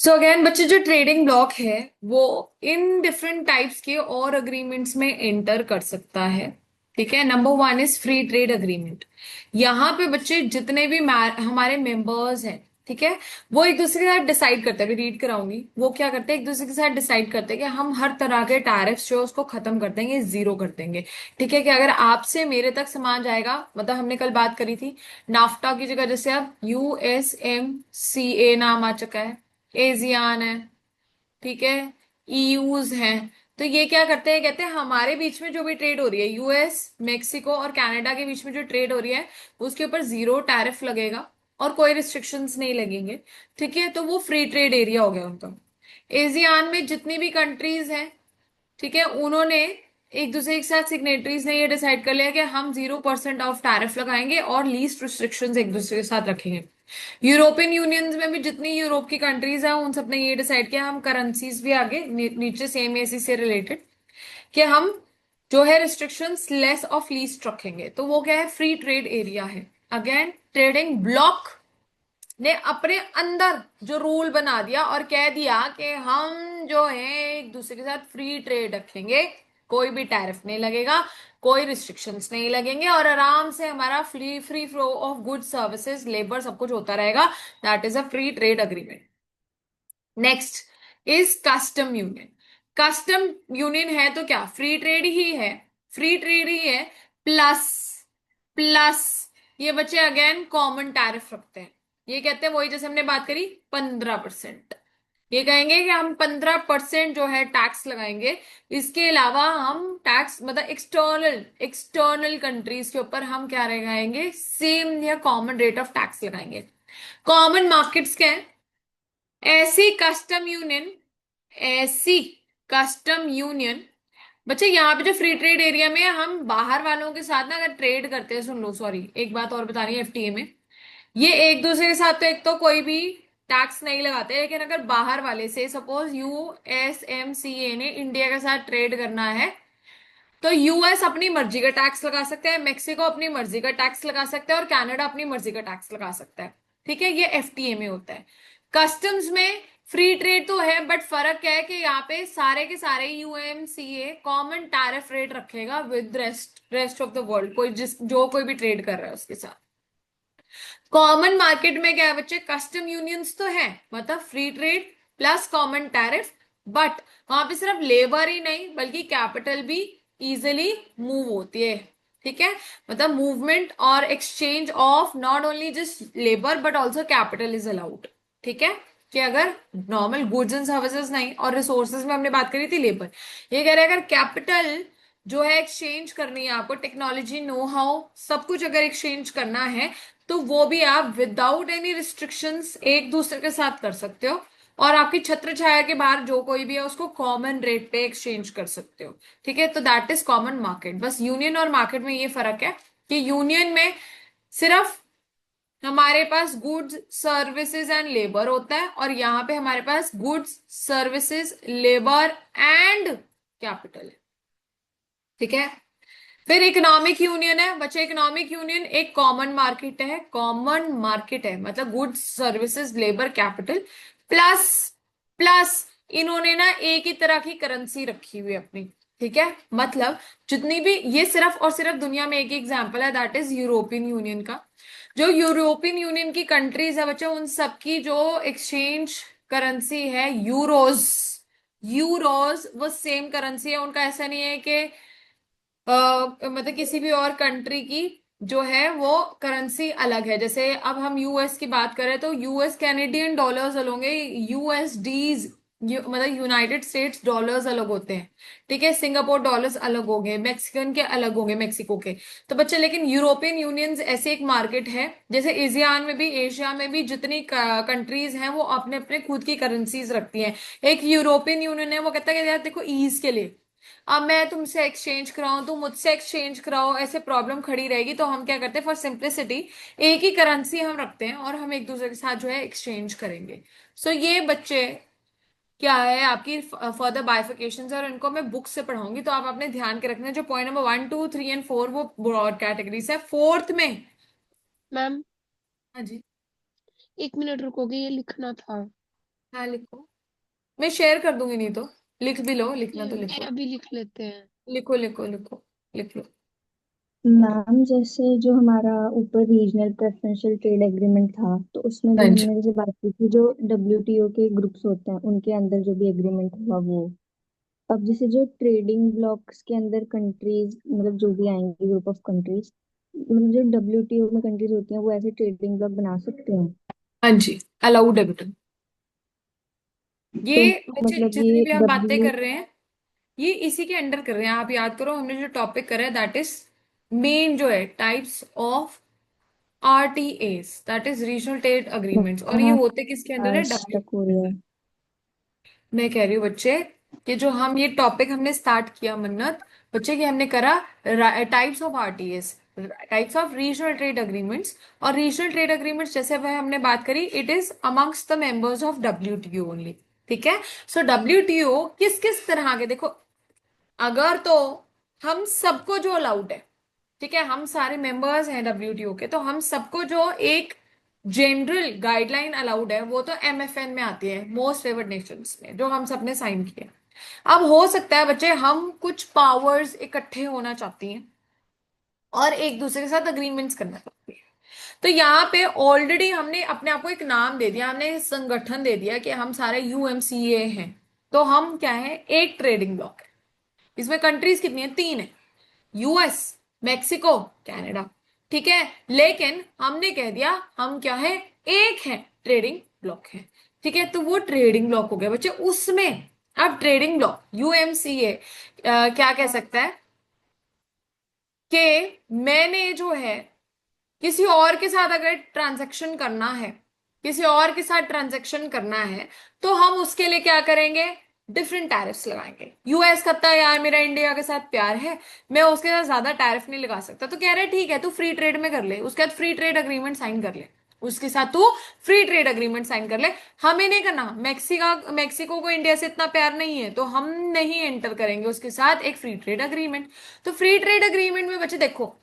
So again बच्चे, जो trading block है वो इन डिफरेंट टाइप्स के और अग्रीमेंट्स में एंटर कर सकता है। ठीक है, number one is free trade agreement. यहाँ पे बच्चे जितने भी हमारे मेंबर्स हैं, ठीक है, वो एक दूसरे के साथ डिसाइड करते हैं। अभी रीड कराऊंगी, वो क्या करते हैं, एक दूसरे के साथ डिसाइड करते हैं कि हम हर तरह के टैरिफ्स जो है उसको खत्म कर देंगे, जीरो कर देंगे। ठीक है, कि अगर आपसे मेरे तक सामान जाएगा, मतलब हमने कल बात करी थी नाफ्टा की जगह जैसे अब USMCA नाम आ चुका है, एजियान है, ठीक है, ईयूज हैं। तो ये क्या करते हैं, कहते हैं हमारे बीच में जो भी ट्रेड हो रही है, US, मेक्सिको और कनाडा के बीच में जो ट्रेड हो रही है, उसके ऊपर जीरो टैरिफ लगेगा और कोई रिस्ट्रिक्शंस नहीं लगेंगे। ठीक है, तो वो फ्री ट्रेड एरिया हो गया उनका। एजियान में जितनी भी कंट्रीज हैं, ठीक है, उन्होंने एक दूसरे के साथ सिग्नेटरीज ने ये डिसाइड कर लिया कि हम 0% ऑफ टैरिफ लगाएंगे और लीस्ट रिस्ट्रिक्शंस एक दूसरे के साथ रखेंगे। यूरोपियन यूनियन में भी जितनी यूरोप की कंट्रीज हैं उन सब ने ये डिसाइड किया, हम करेंसीज भी आगे नीचे सेम एसी से रिलेटेड, कि हम जो है रिस्ट्रिक्शंस लेस ऑफ लीस्ट रखेंगे। तो वो क्या है, फ्री ट्रेड एरिया है। अगेन ट्रेडिंग ब्लॉक ने अपने अंदर जो रूल बना दिया और कह दिया कि हम जो है एक दूसरे के साथ फ्री ट्रेड रखेंगे, कोई भी टैरिफ नहीं लगेगा, कोई रिस्ट्रिक्शंस नहीं लगेंगे और आराम से हमारा free free flow of goods services labour सब कुछ होता रहेगा। That is a free trade agreement. Next is custom union. Custom union है तो क्या, फ्री ट्रेड ही है, फ्री ट्रेड ही है, प्लस प्लस ये बच्चे अगेन कॉमन टैरिफ रखते हैं। ये कहते हैं वही जैसे हमने बात करी 15%। ये कहेंगे कि हम 15% जो है टैक्स लगाएंगे। इसके अलावा हम टैक्स मतलब एक्सटर्नल एक्सटर्नल कंट्रीज के ऊपर हम क्या लगाएंगे, सेम या कॉमन रेट ऑफ टैक्स लगाएंगे। कॉमन मार्केट्स क्या है, ऐसी कस्टम यूनियन, ऐसी कस्टम यूनियन। बच्चे यहाँ पे जो फ्री ट्रेड एरिया में हम बाहर वालों के साथ ना अगर ट्रेड करते हैं, सुन लो, सॉरी एक बात और बता रही है, FTA में ये एक दूसरे के साथ तो एक तो कोई भी टैक्स नहीं लगाते, लेकिन अगर बाहर वाले से सपोज USMCA ने इंडिया के साथ ट्रेड करना है, तो US अपनी मर्जी का टैक्स लगा सकते हैं, मेक्सिको अपनी मर्जी का टैक्स लगा सकते हैं और कनाडा अपनी मर्जी का टैक्स लगा सकता है। ठीक है, ये FTA में होता है। कस्टम्स में फ्री ट्रेड तो है, बट फर्क क्या है कि यहाँ पे सारे के सारे UMCA कॉमन टैरिफ रेट रखेगा with rest of the world, कोई जिस जो कोई भी ट्रेड कर रहा है उसके साथ। कॉमन मार्केट में क्या है बच्चे, कस्टम यूनियंस तो है, मतलब free trade plus common tariff, but वहां पे सिर्फ लेबर ही नहीं बल्कि कैपिटल भी इजिली मूव होती है। ठीक है, मतलब मूवमेंट और exchange of not only just labour but also capital is allowed. ठीक है, कि अगर नॉर्मल गुड्स एंड सर्विसेज नहीं, और रिसोर्सेज में हमने बात करी थी लेबर, ये कह रहे हैं अगर कैपिटल जो है एक्सचेंज करनी है आपको, टेक्नोलॉजी नो हाउ सब कुछ अगर एक्सचेंज करना है, तो वो भी आप विदाउट एनी रिस्ट्रिक्शंस एक दूसरे के साथ कर सकते हो। और आपकी छत्र छाया के बाहर जो कोई भी है उसको कॉमन रेट पे एक्सचेंज कर सकते हो। ठीक है, तो दैट इज कॉमन मार्केट। बस यूनियन और मार्केट में ये फर्क है कि यूनियन में सिर्फ हमारे पास गुड्स सर्विसेज एंड लेबर होता है, और यहाँ पे हमारे पास goods services labour and capital है। ठीक है, फिर इकोनॉमिक यूनियन है बच्चे। इकोनॉमिक यूनियन एक कॉमन मार्केट है, कॉमन मार्केट है मतलब goods services labour capital plus plus इन्होंने ना एक ही तरह की करेंसी रखी हुई है अपनी। ठीक है, मतलब जितनी भी, ये सिर्फ और सिर्फ दुनिया में एक ही एग्जांपल है, दैट इज यूरोपियन यूनियन का। जो यूरोपियन यूनियन की कंट्रीज है बच्चे, उन सबकी जो एक्सचेंज करेंसी है यूरोज, यूरोज वो सेम करेंसी है उनका। ऐसा नहीं है कि मतलब किसी भी और कंट्री की जो है वो करेंसी अलग है। जैसे अब हम US की बात करें तो US कैनेडियन डॉलर्स अलग होंगे, USDs मतलब यूनाइटेड स्टेट्स डॉलर्स अलग होते हैं। ठीक है, सिंगापुर डॉलर्स अलग होंगे, मैक्सिकन के अलग होंगे, मेक्सिको के। तो बच्चे लेकिन यूरोपियन यूनियन ऐसे एक मार्केट है, जैसे एशियान में भी, एशिया में भी जितनी कंट्रीज हैं वो अपने अपने खुद की करेंसीज रखती हैं। एक यूरोपियन यूनियन है, वो कहता है कि यार देखो ईज के लिए अब मैं तुमसे एक्सचेंज कराऊं, तुम मुझसे एक्सचेंज कराओ, ऐसे प्रॉब्लम खड़ी रहेगी, तो हम क्या करते हैं फॉर सिंप्लिसिटी एक ही करेंसी हम रखते हैं और हम एक दूसरे के साथ जो है एक्सचेंज करेंगे। सो ये बच्चे क्या है आपकी फर्दर बाइफिकेशंस, और इनको मैं बुक से पढ़ाऊंगी, तो आप अपने ध्यान के रखना जो पॉइंट नंबर 1 2 3 एंड 4 वो ब्रॉड कैटेगरीज है। फोर्थ में, मैम, हाँ जी, 1 मिनट रुकोगे, ये लिखना था। हाँ लिखो, मैं शेयर कर दूंगी, नहीं तो लिख भी लो, लिखना तो नहीं, लिखो। अभी लिख लेते हैं। लिखो लिखो लिखो, लिख लो। मैम, जैसे जो हमारा ऊपर रीजनल प्रेफरेंशियल ट्रेड एग्रीमेंट था, तो उसमें हाँ भी जी। हमने जैसे बात की थी, जो डब्ल्यूटीओ के ग्रुप्स होते हैं उनके अंदर जो भी एग्रीमेंट हुआ वो। अब जैसे जो ट्रेडिंग ब्लॉक्स के अंदर कंट्रीज, मतलब जो भी आएंगे ग्रुप ऑफ कंट्रीज, मतलब जो डब्ल्यूटीओ में कंट्रीज होती हैं वो ऐसे ट्रेडिंग ब्लॉक बना सकते हैं। हाँ जी, अलाउड है बेटा। तो ये बच्चे मतलब जितनी ये भी हम बातें डब्ल्यू कर रहे हैं, ये इसी के अंडर कर रहे हैं। आप याद करो, हमने जो टॉपिक करा है दैट इज मेन जो है types of RTS, that is regional trade agreements, और ये हाँ, होते किसके अंदर है? डब्ल्यू। स्टक हो रहा है। मैं कह रही हूँ बच्चे, कि जो हम ये टॉपिक हमने स्टार्ट किया मन्नत, बच्चे कि हमने करा types of RTS, types of regional trade agreements. और रीजनल ट्रेड अग्रीमेंट्स जैसे वह हमने बात करी, it is amongst the members of WTO only. ठीक है। सो डब्ल्यूटीओ किस किस तरह के, देखो, अगर तो हम सबको जो अलाउड है, ठीक है, हम सारे मेंबर्स हैं डब्ल्यूटीओ के, तो हम सबको जो एक जनरल गाइडलाइन अलाउड है वो तो एमएफएन में आती है, मोस्ट फेवर्ड नेशंस में, जो हम सबने साइन किया। अब हो सकता है बच्चे हम कुछ पावर्स इकट्ठे होना चाहती हैं और एक दूसरे के साथ अग्रीमेंट्स करना चाहती हैं। तो यहाँ पे ऑलरेडी हमने अपने आप को एक नाम दे दिया, हमने संगठन दे दिया कि हम सारे यूएमसीए हैं। तो हम क्या है? एक ट्रेडिंग ब्लॉक है। इसमें कंट्रीज कितनी है? तीन है, यूएस, मेक्सिको, कनाडा। ठीक है। लेकिन हमने कह दिया हम क्या है? एक है, ट्रेडिंग ब्लॉक है। ठीक है, तो वो ट्रेडिंग ब्लॉक हो गया बच्चे उसमें। अब ट्रेडिंग ब्लॉक यूएमसीए क्या कह सकता है कि मैंने जो है किसी और के साथ अगर ट्रांजैक्शन करना है, किसी और के साथ ट्रांजैक्शन करना है, तो हम उसके लिए क्या करेंगे? डिफरेंट टैरिफ्स लगाएंगे। यूएस कहता है यार मेरा इंडिया के साथ प्यार है, मैं उसके साथ ज्यादा टैरिफ नहीं लगा सकता, तो कह रहे ठीक है तू फ्री ट्रेड में कर ले, उसके बाद फ्री ट्रेड अग्रीमेंट साइन कर ले, उसके साथ तू फ्री ट्रेड अग्रीमेंट साइन कर ले। हमें नहीं करना, मेक्सिको को इंडिया से इतना प्यार नहीं है, तो हम नहीं एंटर करेंगे उसके साथ एक फ्री ट्रेड अग्रीमेंट। तो फ्री ट्रेड अग्रीमेंट में बच्चे देखो,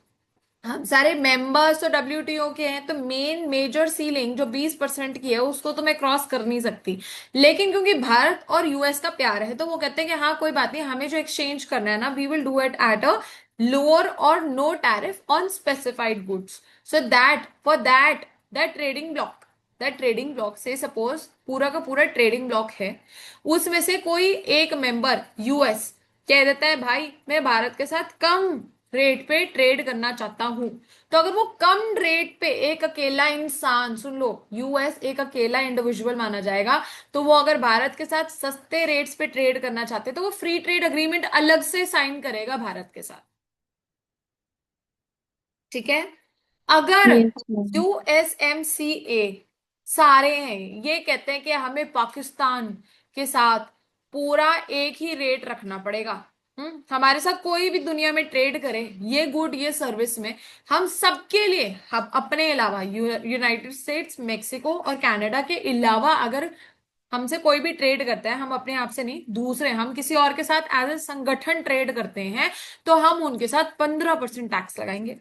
हम सारे मेंबर्स तो डब्ल्यूटीओ के हैं, तो मेन मेजर सीलिंग जो 20% की है उसको तो मैं क्रॉस कर नहीं सकती। लेकिन क्योंकि भारत और यूएस का प्यार है, तो वो कहते हैं कि हाँ कोई बात नहीं, हमें जो एक्सचेंज करना है ना, we will do it at a lower or no tariff on specified goods. So that for that that trading block से सपोज पूरा का पूरा ट्रेडिंग ब्लॉक है, उसमें से कोई एक मेंबर यूएस कह देता है भाई मैं भारत के साथ कम रेट पे ट्रेड करना चाहता हूं, तो अगर वो कम रेट पे एक अकेला इंसान, सुन लो, यूएस एक अकेला इंडिविजुअल माना जाएगा, तो वो अगर भारत के साथ सस्ते रेट्स पे ट्रेड करना चाहते तो वो फ्री ट्रेड अग्रीमेंट अलग से साइन करेगा भारत के साथ। ठीक है। अगर यस मैम। यूएसएमसीए सारे हैं, ये कहते हैं कि हमें पाकिस्तान के साथ पूरा एक ही रेट रखना पड़ेगा, हमारे साथ कोई भी दुनिया में ट्रेड करे, ये गुड ये सर्विस में, हम सबके लिए, हम अपने अलावा यूनाइटेड स्टेट्स, मेक्सिको और कनाडा के अलावा अगर हमसे कोई भी ट्रेड करता है, हम अपने आप से नहीं, दूसरे, हम किसी और के साथ एज ए संगठन ट्रेड करते हैं, तो हम उनके साथ 15% टैक्स लगाएंगे।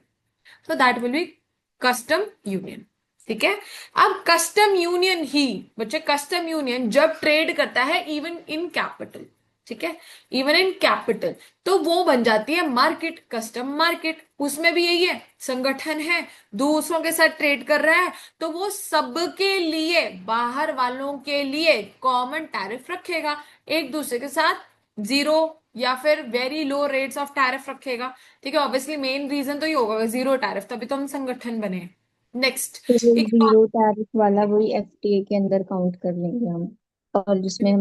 तो that will B custom union. ठीक है। अब कस्टम यूनियन ही, बच्चे कस्टम यूनियन जब ट्रेड करता है इवन इन कैपिटल, ठीक है, इवन इन कैपिटल, तो वो बन जाती है मार्केट, कस्टम मार्केट। उसमें भी यही है, संगठन है, दूसरों के साथ ट्रेड कर रहा है, तो वो सबके लिए, बाहर वालों के लिए कॉमन टैरिफ रखेगा, एक दूसरे के साथ जीरो या फिर very low rates of tariff रखेगा। ठीक है, ऑब्वियसली मेन रीजन तो ये होगा जीरो टैरिफ, तभी तो हम संगठन बने। नेक्स्ट, तो वो एक जीरो टैरिफ वाला वही एफटीए के अंदर काउंट कर लेंगे हम। और जिसमें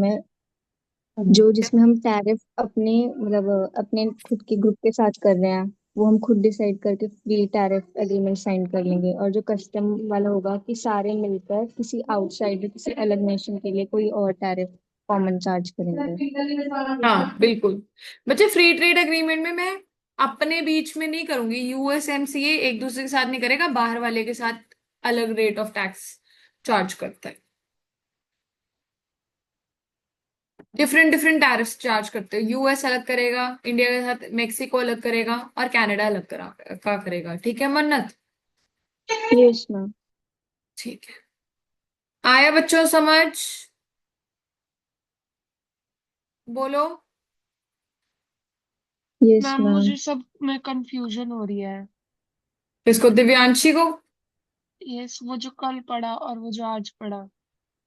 हम टैरिफ अपने, मतलब अपने खुद के ग्रुप के साथ कर रहे हैं, वो हम खुद डिसाइड करके फ्री टैरिफ एग्रीमेंट साइन कर लेंगे। और जो कस्टम वाला होगा कि सारे मिलकर किसी आउटसाइडर, किसी अलग नेशन के लिए कोई और टैरिफ कॉमन चार्ज करेंगे। हाँ बिल्कुल। बच्चे फ्री ट्रेड अग्रीमेंट में मैं अपने बीच में नहीं करूंगी, यूएसएमसीए एक दूसरे के साथ नहीं करेगा, बाहर वाले के साथ अलग रेट ऑफ टैक्स चार्ज करता है, डिफरेंट डिफरेंट टैरिफ्स चार्ज करते हैं। यूएस अलग करेगा इंडिया के साथ, मेक्सिको अलग करेगा और कनाडा अलग करेगा। ठीक है मन्नत? Yes ma'am. ठीक है, आया बच्चों समझ? बोलो। Yes ma'am ma'am. मुझे सब में कंफ्यूजन हो रही है। किसको, दिव्यांशी को? यस, वो जो कल पढ़ा और वो जो आज पढ़ा।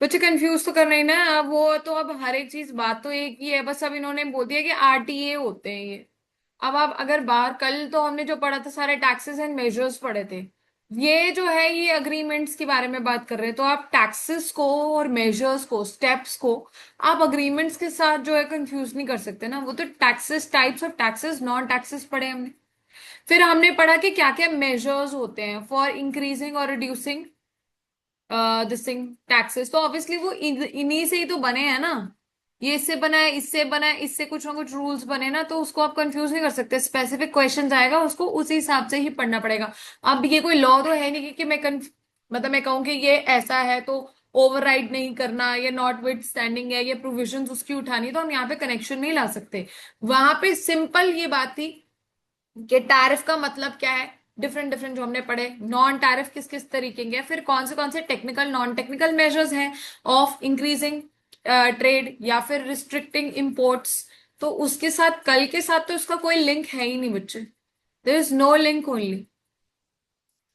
बच्चे कंफ्यूज तो कर रही ना, अब वो तो अब हर एक चीज, बात तो एक ही है, बस अब इन्होंने बोल दिया कि आरटीए होते हैं ये। अब आप अगर बाहर, कल तो हमने जो पढ़ा था सारे टैक्सेस एंड मेजर्स पढ़े थे। ये जो है ये अग्रीमेंट्स के बारे में बात कर रहे हैं, तो आप टैक्सेस को और मेजर्स को, स्टेप्स को आप अग्रीमेंट्स के साथ जो है कंफ्यूज नहीं कर सकते ना। वो तो taxes, types of taxes, non taxes पढ़े हमने। फिर हमने पढ़ा कि क्या क्या मेजर्स होते हैं फॉर इंक्रीजिंग और रिड्यूसिंग दिस थिंग, टैक्सेस। तो ऑब्वियसली वो इन्हीं से ही तो बने हैं ना। ये इससे बना है, इससे बना है, इससे कुछ ना कुछ रूल्स बने ना, तो उसको आप कंफ्यूज नहीं कर सकते। स्पेसिफिक क्वेश्चन आएगा, उसको उसी हिसाब से ही पढ़ना पड़ेगा। अब ये कोई लॉ तो है नहीं कि मैं मतलब मैं कहूँ कि ये ऐसा है तो ओवरराइड नहीं करना, या नॉट विद स्टैंडिंग है, ये प्रोविजंस उसकी उठानी, तो हम यहाँ पे कनेक्शन नहीं ला सकते। वहां पे सिंपल ये बात थी कि टैरिफ का मतलब क्या है, डिफरेंट डिफरेंट जो हमने पढ़े, नॉन टैरिफ किस किस तरीके के हैं, फिर कौन से टेक्निकल नॉन टेक्निकल मेजर्स हैं ऑफ इंक्रीजिंग ट्रेड या फिर रिस्ट्रिक्टिंग इंपोर्ट्स। तो उसके साथ, कल के साथ तो इसका कोई लिंक है ही नहीं बच्चे। There is no link only.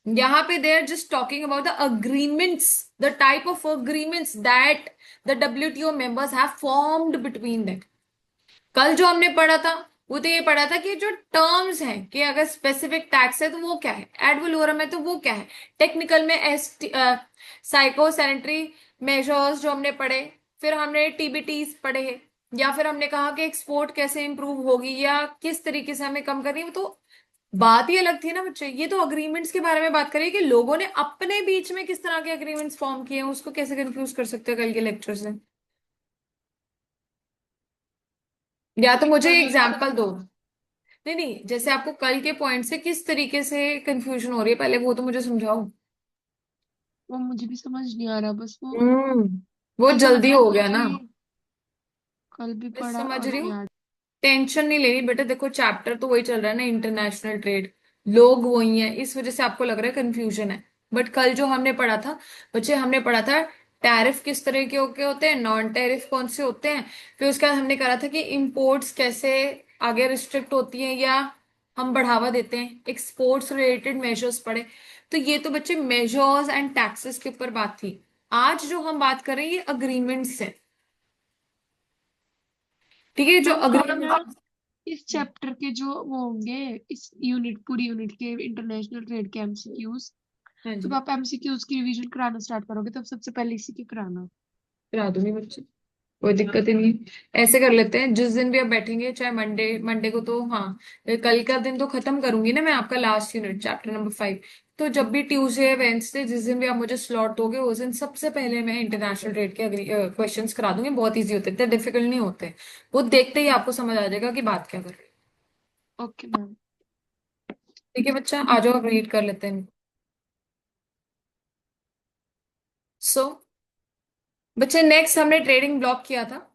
यहाँ पे they are just talking about the agreements, the type of agreements that the WTO members have formed between them. कल जो हमने पढ़ा था वो तो ये पढ़ा था कि जो टर्म्स हैं, कि अगर स्पेसिफिक टैक्स है तो वो क्या है, एड वलोरम है तो वो क्या है, टेक्निकल में एस साइको सैनिटरी मेजर्स जो हमने पढ़े, फिर हमने टीबीटीज पढ़े, या फिर हमने कहा कि एक्सपोर्ट कैसे इंप्रूव होगी या किस तरीके से हमें कम करनी है। तो बात ही अलग थी ना बच्चे। ये तो अग्रीमेंट्स के बारे में बात करें कि लोगों ने अपने बीच में किस तरह के अग्रीमेंट्स फॉर्म किए हैं, उसको कैसे कंफ्यूज कर सकते हैं कल के लेक्चर से। या तो मुझे कल एग्जाम्पल दो। नहीं नहीं, जैसे आपको कल के पॉइंट से किस तरीके से कंफ्यूजन हो रही है, पहले वो तो मुझे समझाओ। वो मुझे भी समझ नहीं आ रहा, बस वो हम्म। वो ऐसा लग जल्दी रहा है हो गया ना। कि कल भी मैं पढ़ा समझ और रही अभी हूँ। आज। टेंशन नहीं लेनी बेटा, देखो चैप्टर तो वही चल रहा है ना, इंटरनेशनल ट्रेड। लोग वही हैं, इस वजह से आपको लग रहा है कंफ्यूजन है। बट कल जो हमने पढ़ा था बच्चे, हमने पढ़ा था टैरिफ किस तरह के होते हैं, नॉन टैरिफ कौन से होते हैं। फिर उसके बाद हमने करा था कि इंपोर्ट्स कैसे आगे रिस्ट्रिक्ट होती हैं या हम बढ़ावा देते हैं, एक्सपोर्ट्स रिलेटेड मेजर्स पढ़े। तो ये तो बच्चे मेजर्स एंड टैक्सेस के ऊपर बात थी। आज जो हम बात कर रहे हैं ये अग्रीमेंट्स है। ठीक है, जो मैम अब ना अग्रीमेंट। इस चैप्टर के जो वो होंगे, इस यूनिट, पूरी यूनिट के इंटरनेशनल ट्रेड के एमसीक्यूज, हाँ जब जी, आप एमसीक्यूज की रिवीजन कराना स्टार्ट करोगे तब सबसे पहले इसी की कराना। करा दूंगी बच्चे, कोई दिक्कत ही नहीं है। ऐसे कर लेते हैं, जिस दिन भी आप बैठेंगे, चाहे मंडे, मंडे को तो हाँ, कल का दिन तो खत्म करूंगी ना मैं आपका लास्ट यूनिट चैप्टर नंबर 5। तो जब भी ट्यूसडे वेंसडे जिस दिन भी आप मुझे स्लॉट दोगे, उस दिन सबसे पहले मैं इंटरनेशनल ट्रेड के क्वेश्चंस करा दूंगी। बहुत इजी होते हैं, इतने डिफिकल्ट नहीं होते। वो देखते ही आपको समझ आ जाएगा कि बात क्या कर रही है। Okay ma'am. ठीक है बच्चा, आ जाओ, अब रीड कर लेते हैं। सो बच्चे, नेक्स्ट हमने ट्रेडिंग ब्लॉक किया था।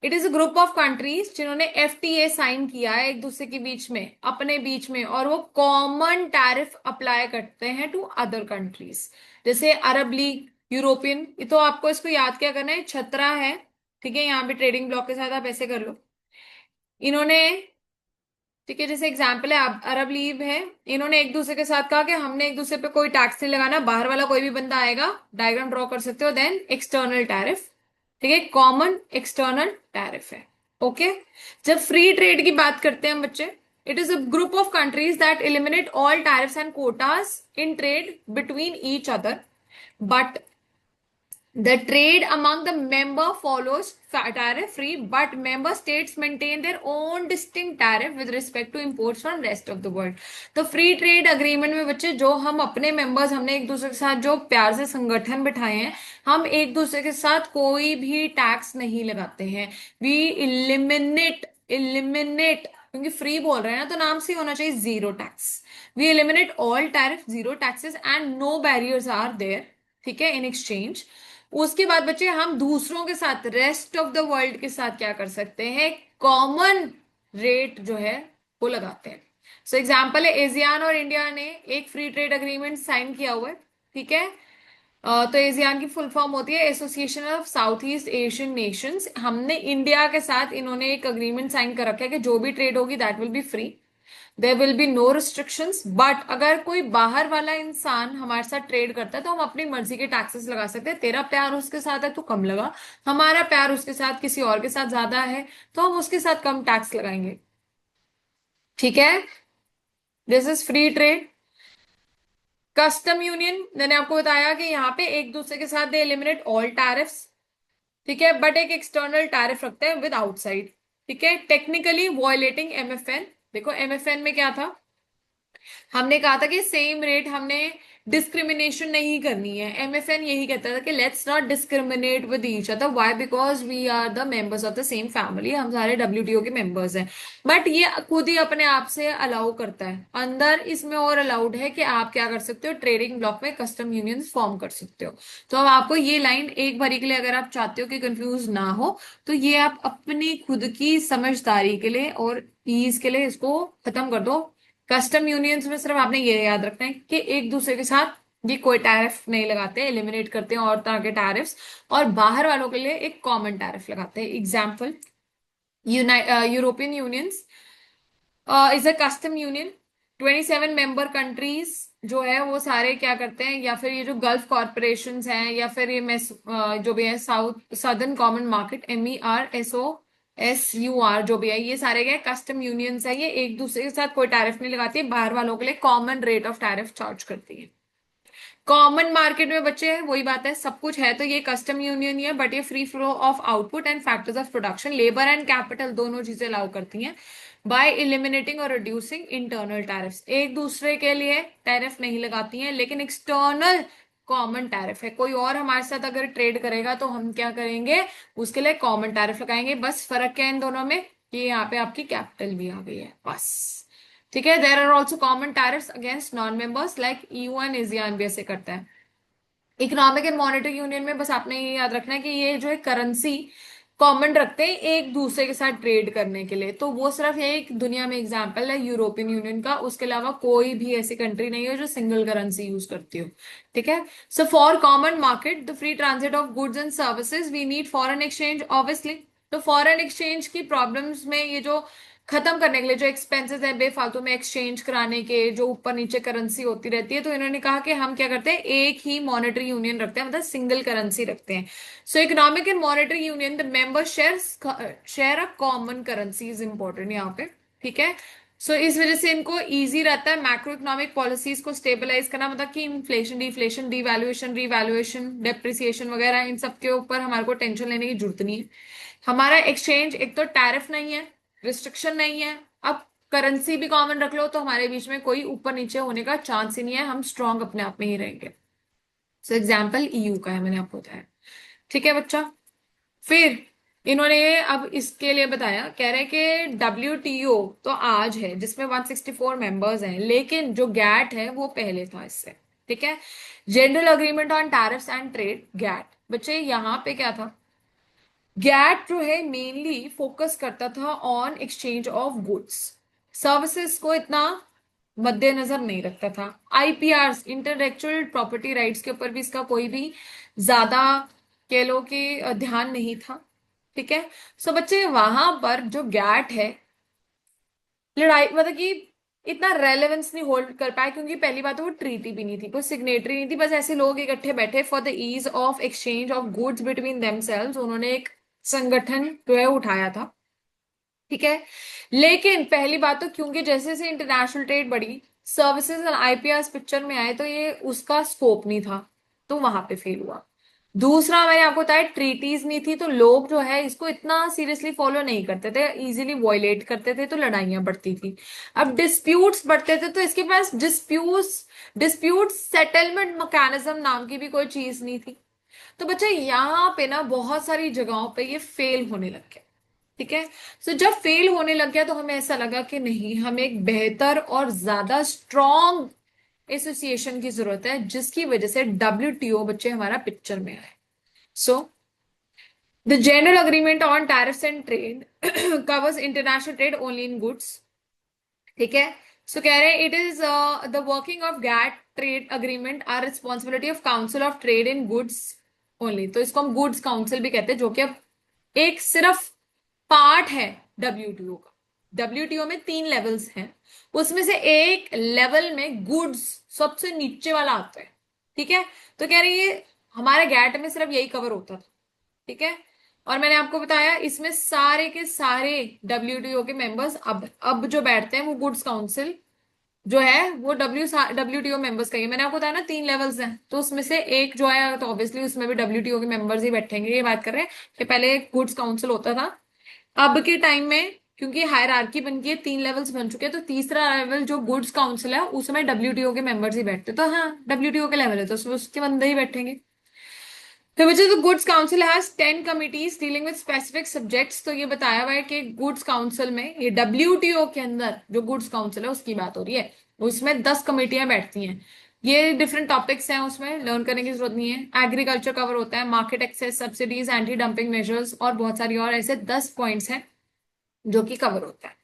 It is a group of countries जिन्होंने एफटीए साइन किया है एक दूसरे के बीच में, अपने बीच में, और वो कॉमन टैरिफ अप्लाई करते हैं टू अदर कंट्रीज। जैसे अरब लीग, यूरोपियन, ये तो आपको इसको याद क्या करना है, छतरा है। ठीक है, यहाँ पे ट्रेडिंग ब्लॉक के साथ आप ऐसे कर लो। इन्होंने, ठीक है, जैसे एग्जाम्पल है अरब लीग है, इन्होंने एक दूसरे के साथ कहा कि हमने एक दूसरे पे कोई टैक्स नहीं लगाना, बाहर वाला कोई भी बंदा आएगा, डायग्राम ड्रॉ कर सकते हो, देन एक्सटर्नल टैरिफ। ठीक है, कॉमन एक्सटर्नल टैरिफ है। ओके। जब फ्री ट्रेड की बात करते हैं बच्चे, it is a group of countries that eliminate all tariffs and quotas in trade between each other, but the trade among the member follows tariff free, but member states maintain their own distinct tariff with respect to imports from rest of the world. तो free trade agreement में बच्चे, जो हम अपने members, हमने एक दूसरे के साथ जो प्यार से संगठन बिठाए हैं, हम एक दूसरे के साथ कोई भी टैक्स नहीं लगाते हैं। वी इलिमिनेट, इलिमिनेट, क्योंकि फ्री बोल रहे हैं ना तो नाम से होना चाहिए zero tax. We eliminate all tariff, zero taxes and no barriers are there. ठीक है, इन एक्सचेंज। उसके बाद बच्चे, हम दूसरों के साथ, रेस्ट ऑफ द वर्ल्ड के साथ क्या कर सकते हैं, कॉमन रेट जो है वो लगाते हैं। सो एग्जाम्पल है, एशियान और इंडिया ने एक फ्री ट्रेड अग्रीमेंट साइन किया हुआ है। ठीक है, तो एशियान की फुल फॉर्म होती है association of south east Asian Nations. हमने इंडिया के साथ इन्होंने एक अग्रीमेंट साइन कर रखा है कि जो भी ट्रेड होगी that will be free, there will be no restrictions. But अगर कोई बाहर वाला इंसान हमारे साथ ट्रेड करता है तो हम अपनी मर्जी के टैक्सेस लगा सकते हैं। तेरा प्यार उसके साथ है तो कम लगा, हमारा प्यार उसके साथ किसी और के साथ ज्यादा है तो हम उसके साथ कम टैक्स लगाएंगे। ठीक है, this is free trade. Custom union, मैंने आपको बताया कि यहाँ पे एक दूसरे के साथ दे एलिमिनेट ऑल टैरिफ्स। ठीक है, बट एक एक्सटर्नल टैरिफ रखते हैं विद आउटसाइड। ठीक है, टेक्निकली वॉयलेटिंग एमएफएन। देखो एमएफएन में क्या था, हमने कहा था कि सेम रेट, हमने डिस्क्रिमिनेशन नहीं करनी है। एमएफएन यही कहता था कि let's not discriminate with each other, why, because we are the members of the same family, हम सारे डब्ल्यूटीओ के मेंबर्स हैं। बट ये खुद ही अपने आप से अलाउ करता है अंदर, इसमें और अलाउड है कि आप क्या कर सकते हो, ट्रेडिंग ब्लॉक में कस्टम यूनियन फॉर्म कर सकते हो। तो अब आपको ये लाइन एक बारी के लिए अगर आप चाहते हो कि कंफ्यूज ना हो, तो ये आप अपनी खुद की समझदारी के लिए और ईज के लिए इसको खत्म कर दो। कस्टम यूनियंस में सिर्फ आपने ये याद रखना है कि एक दूसरे के साथ ये कोई टैरिफ नहीं लगाते, एलिमिनेट करते हैं और तरह के टैरिफ्स, और बाहर वालों के लिए एक कॉमन टैरिफ लगाते हैं। Example, European unions is a custom union. 27 member countries जो है वो सारे क्या करते हैं, या फिर ये जो गल्फ कॉरपोरेशन हैं, या फिर ये जो भी है south southern common market, MERSOSUR जो भी है, ये सारे क्या कस्टम यूनियंस है। ये एक दूसरे के साथ कोई टैरिफ नहीं लगाती है, बाहर वालों के लिए common rate of tariff charge करती है। कॉमन मार्केट में बच्चे वही बात है, सब कुछ है तो ये कस्टम यूनियन ही है, बट ये free flow of output and factors of production, labour and capital दोनों चीजें अलाउ करती हैं बाय इलिमिनेटिंग और रिड्यूसिंग इंटरनल टैरिफ्स। एक दूसरे के लिए टैरिफ नहीं लगाती हैं, लेकिन एक्सटर्नल कॉमन टैरिफ है। कोई और हमारे साथ अगर ट्रेड करेगा तो हम क्या करेंगे, उसके लिए कॉमन टैरिफ लगाएंगे। बस फर्क क्या है इन दोनों में, कि यहाँ पे आपकी कैपिटल भी आ गई है बस। ठीक है, there are also common tariffs against non members like EU and ASEAN भी ऐसे करता है। इकोनॉमिक एंड मॉनेटरी यूनियन में बस आपने ये याद रखना है कि ये जो है करेंसी कॉमन रखते हैं एक दूसरे के साथ ट्रेड करने के लिए, तो वो सिर्फ ये एक दुनिया में एग्जांपल है यूरोपियन यूनियन का, उसके अलावा कोई भी ऐसी कंट्री नहीं है जो सिंगल करेंसी यूज करती हो। ठीक है, so for common market the free transit of goods and services we need foreign exchange obviously. तो फॉरेन एक्सचेंज की प्रॉब्लम्स में ये जो खत्म करने के लिए जो एक्सपेंसेस है बेफालतू में एक्सचेंज कराने के, जो ऊपर नीचे करेंसी होती रहती है, तो इन्होंने कहा कि हम क्या करते हैं, एक ही मॉनेटरी यूनियन रखते हैं, मतलब सिंगल करेंसी रखते हैं। सो economic and monetary union the member share a common currency is important यहाँ पे। ठीक है, सो इस वजह से इनको इजी रहता है मैक्रो इकोनॉमिक पॉलिसीज को स्टेबलाइज करना, मतलब कि inflation, deflation, devaluation, revaluation, depreciation वगैरह, इन सब के ऊपर हमारे को टेंशन लेने की जरूरत नहीं है। हमारा एक्सचेंज, एक तो टैरिफ नहीं है, रिस्ट्रिक्शन नहीं है, अब करेंसी भी कॉमन रख लो तो हमारे बीच में कोई ऊपर नीचे होने का चांस ही नहीं है, हम स्ट्रांग अपने आप में ही रहेंगे। सो एग्जाम्पल EU का है, मैंने आपको बताया। ठीक है बच्चा, फिर इन्होंने अब इसके लिए बताया, कह रहे हैं कि WTO तो आज है जिसमें 164 मेंबर्स हैं, लेकिन जो गैट है वो पहले था इससे। ठीक है, general agreement on tariffs and trade, GATT. बच्चे यहाँ पे क्या था, गैट जो है मेनली फोकस करता था on exchange of goods, services को इतना मद्देनजर नहीं रखता था। IPRs, इंटेलेक्चुअल प्रॉपर्टी राइट्स के ऊपर भी इसका कोई भी ज्यादा कह लो कि ध्यान नहीं था। ठीक है, सो बच्चे वहां पर जो गैट है, लड़ाई मतलब कि इतना रेलेवेंस नहीं होल्ड कर पाया, क्योंकि पहली बात तो वो ट्रीटी भी नहीं थी, कोई सिग्नेटरी नहीं थी, बस ऐसे लोग इकट्ठे बैठे for the ease of exchange of goods between themselves, उन्होंने एक संगठन जो है उठाया था। ठीक है, लेकिन पहली बात तो क्योंकि जैसे जैसे इंटरनेशनल ट्रेड बढ़ी, सर्विसेज और IPRs पिक्चर में आए, तो ये उसका स्कोप नहीं था, तो वहां पे फेल हुआ। दूसरा मैंने आपको बताया, ट्रीटीज नहीं थी, तो लोग जो है इसको इतना सीरियसली फॉलो नहीं करते थे, इजीली वॉयलेट करते थे, तो लड़ाइयां बढ़ती थी। अब डिस्प्यूट्स बढ़ते थे, तो इसके पास डिस्प्यूट सेटलमेंट मैकेनिज्म नाम की भी कोई चीज नहीं थी। तो बच्चे यहाँ पे ना बहुत सारी जगहों पे ये फेल होने लग गया। ठीक है, सो जब फेल होने लग गया तो हमें ऐसा लगा कि नहीं, हमें एक बेहतर और ज्यादा स्ट्रॉन्ग एसोसिएशन की जरूरत है, जिसकी वजह से WTO बच्चे हमारा पिक्चर में आए। So the general agreement on tariffs and trade covers international trade only in goods. ठीक है, सो कह रहे हैं it is the working of GATT trade agreement are responsibility of council of trade in goods only. तो इसको हम goods council भी कहते हैं, जो कि अब एक सिर्फ पार्ट है डब्ल्यूटीओ का। डब्ल्यूटीओ में 3 लेवल्स हैं, उसमें से एक लेवल में गुड्स सबसे नीचे वाला आता है। ठीक है, तो कह रही है हमारे गैट में सिर्फ यही कवर होता था। ठीक है, और मैंने आपको बताया इसमें सारे के सारे डब्ल्यूटीओ के मेंबर्स अब जो बैठते हैं वो गुड्स काउंसिल जो है वो डब्ल्यूटीओ मेंबर्स का ही है। मैंने आपको बताया ना 3 लेवल्स हैं, तो उसमें से एक जो है तो ऑब्वियसली उसमें भी डब्ल्यूटीओ के मेंबर्स ही बैठेंगे। ये बात कर रहे हैं कि पहले गुड्स काउंसिल होता था, अब के टाइम में क्योंकि हायरार्की बन गई है, 3 लेवल्स बन चुके हैं, तो तीसरा लेवल जो गुड्स काउंसिल है उसमें डब्ल्यूटीओ के मेंबर्स ही बैठते हैं। तो हाँ, डब्ल्यूटीओ के लेवल है तो उसमें उसके बंदे ही बैठेंगे। तो बच्चे तो goods council has 10 committees dealing with specific subjects. तो ये बताया हुआ है कि गुड्स काउंसिल में, ये डब्ल्यूटीओ के अंदर जो गुड्स काउंसिल है उसकी बात हो रही है, उसमें 10 कमेटियां बैठती हैं। ये डिफरेंट टॉपिक्स हैं, उसमें लर्न करने की जरूरत नहीं है। एग्रीकल्चर कवर होता है, market access, subsidies, anti dumping measures और बहुत सारी और ऐसे 10 पॉइंट्स हैं जो कि कवर होता है।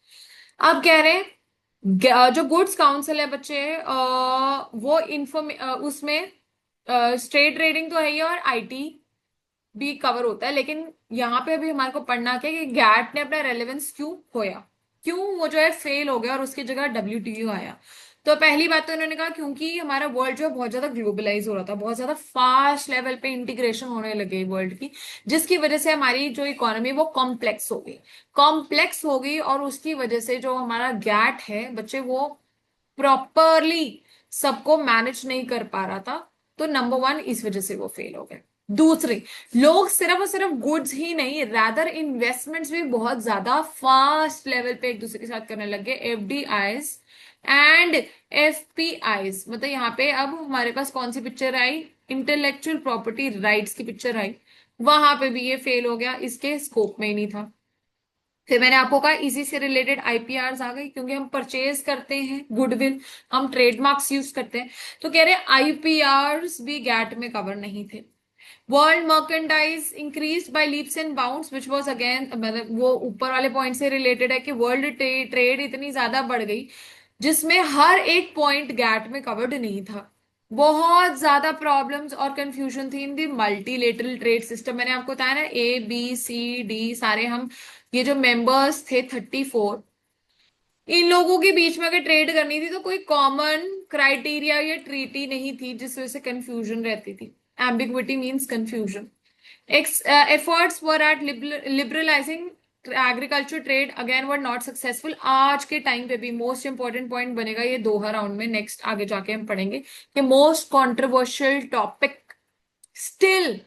अब कह रहे हैं जो गुड्स काउंसिल है बच्चे वो उसमें स्ट्रेट ट्रेडिंग तो है ही और आईटी भी कवर होता है, लेकिन यहाँ पे अभी हमारे को पढ़ना क्या कि गैट ने अपना रेलेवेंस क्यों खोया, क्यों वो जो है फेल हो गया और उसकी जगह डब्ल्यूटीओ आया। तो पहली बात तो इन्होंने कहा क्योंकि हमारा वर्ल्ड जो है बहुत ज्यादा ग्लोबलाइज हो रहा था, बहुत ज्यादा फास्ट लेवल पे इंटीग्रेशन होने लगे वर्ल्ड की, जिसकी वजह से हमारी जो इकोनॉमी वो कॉम्प्लेक्स हो गई और उसकी वजह से जो हमारा गैट है बच्चे वो प्रॉपरली सबको मैनेज नहीं कर पा रहा था। तो नंबर 1 इस वजह से वो फेल हो गए। दूसरे, लोग सिर्फ और सिर्फ गुड्स ही नहीं, रादर इन्वेस्टमेंट्स भी बहुत ज्यादा फास्ट लेवल पे एक दूसरे के साथ करने लग गए। एफडीआईज एंड एफपीआईज, मतलब यहाँ पे अब हमारे पास कौन सी पिक्चर आई, इंटेलेक्चुअल प्रॉपर्टी राइट्स की पिक्चर आई, वहां पे भी ये फेल हो गया, इसके स्कोप में ही नहीं था। फिर मैंने आपको कहा इसी से रिलेटेड आईपीआर आ गई, क्योंकि हम परचेज करते हैं गुडविल, हम ट्रेडमार्क्स यूज करते हैं। तो कह रहे आईपीआर भी गैट में कवर नहीं थे। World merchandise increase by leaps and bounds which was again, मतलब वो ऊपर वाले पॉइंट से रिलेटेड है कि वर्ल्ड ट्रेड इतनी ज्यादा बढ़ गई जिसमें हर एक पॉइंट गैट में कवर्ड नहीं था। बहुत ज्यादा प्रॉब्लम्स और कंफ्यूजन थी इन दी मल्टीलेटरल ट्रेड सिस्टम। मैंने आपको बताया ना ABCD सारे हम ये जो मेंबर्स थे 34, इन लोगों के बीच में अगर ट्रेड करनी थी तो कोई कॉमन क्राइटेरिया या ट्रीटी नहीं थी, जिस वजह से कंफ्यूजन रहती थी। Ambiguity means confusion. Efforts were at liberalising agriculture trade again were not successful. आज के टाइम पे भी मोस्ट इंपॉर्टेंट पॉइंट बनेगा ये दोहा राउंड में, नेक्स्ट आगे जाके हम पढ़ेंगे कि most controversial topic still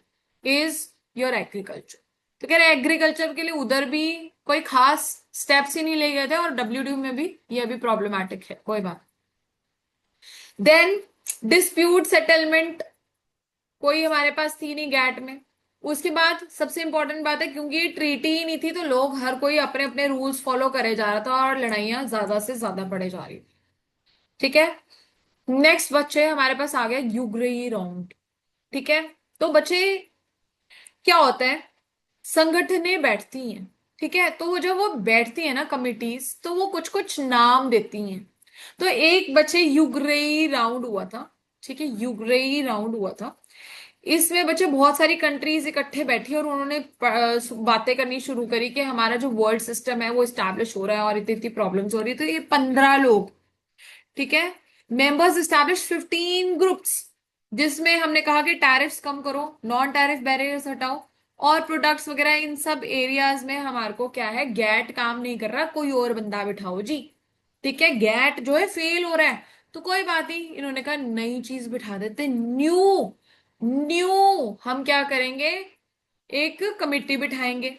is your agriculture. तो कह रहे एग्रीकल्चर के लिए उधर भी कोई खास स्टेप्स ही नहीं ले गए थे और डब्ल्यूडीयू में भी ये अभी प्रॉब्लमैटिक है, कोई बात। देन डिस्प्यूट सेटलमेंट कोई हमारे पास थी नहीं गैट में। उसके बाद सबसे इंपॉर्टेंट बात है, क्योंकि ये ट्रीटी ही नहीं थी तो लोग हर कोई अपने अपने रूल्स फॉलो करे जा रहा था और लड़ाइयां ज्यादा से ज्यादा बढ़े जा रही थी। ठीक है, नेक्स्ट बच्चे हमारे पास आ गया यूग्रेई राउंड। ठीक है, तो बच्चे क्या होता है, संगठनें बैठती हैं। ठीक है, तो वो जब वो बैठती है ना कमिटीज, तो वो कुछ कुछ नाम देती हैं। तो एक बच्चे यूग्रेई राउंड हुआ था। ठीक है, यूग्रेई राउंड हुआ था, इसमें बच्चे बहुत सारी कंट्रीज इकट्ठे बैठी और उन्होंने बातें करनी शुरू करी कि हमारा जो वर्ल्ड सिस्टम है वो स्टैब्लिश हो रहा है और इतनी इतनी प्रॉब्लम्स हो रही है। तो ये 15 लोग, ठीक है, मेंबर्स स्टैब्लिश 15 ग्रुप्स, जिसमें हमने कहा कि टैरिफ्स कम करो, नॉन टैरिफ बैरियर्स हटाओ और प्रोडक्ट्स वगैरह इन सब एरियाज में हमारे को क्या है, गैट काम नहीं कर रहा, कोई और बंदा बिठाओ जी। ठीक है, गैट जो है फेल हो रहा है, तो कोई बात नहीं, इन्होंने कहा नई चीज बिठा देते, न्यू न्यू हम क्या करेंगे, एक कमिटी बिठाएंगे।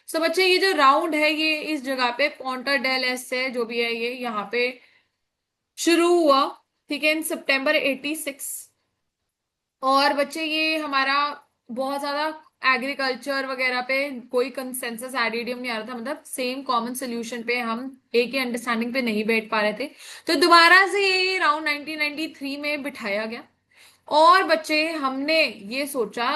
सो बच्चे ये जो राउंड है ये इस जगह पे पोंटा डेल एस है जो भी है ये यहाँ पे शुरू हुआ। ठीक है, इन सितंबर 86। और बच्चे ये हमारा बहुत ज्यादा एग्रीकल्चर वगैरह पे कोई कंसेंसस एडिडियम नहीं आ रहा था, मतलब सेम कॉमन सोल्यूशन पे हम एक ही अंडरस्टैंडिंग पे नहीं बैठ पा रहे थे। तो दोबारा से ये राउंड 1993 में बिठाया गया और बच्चे हमने ये सोचा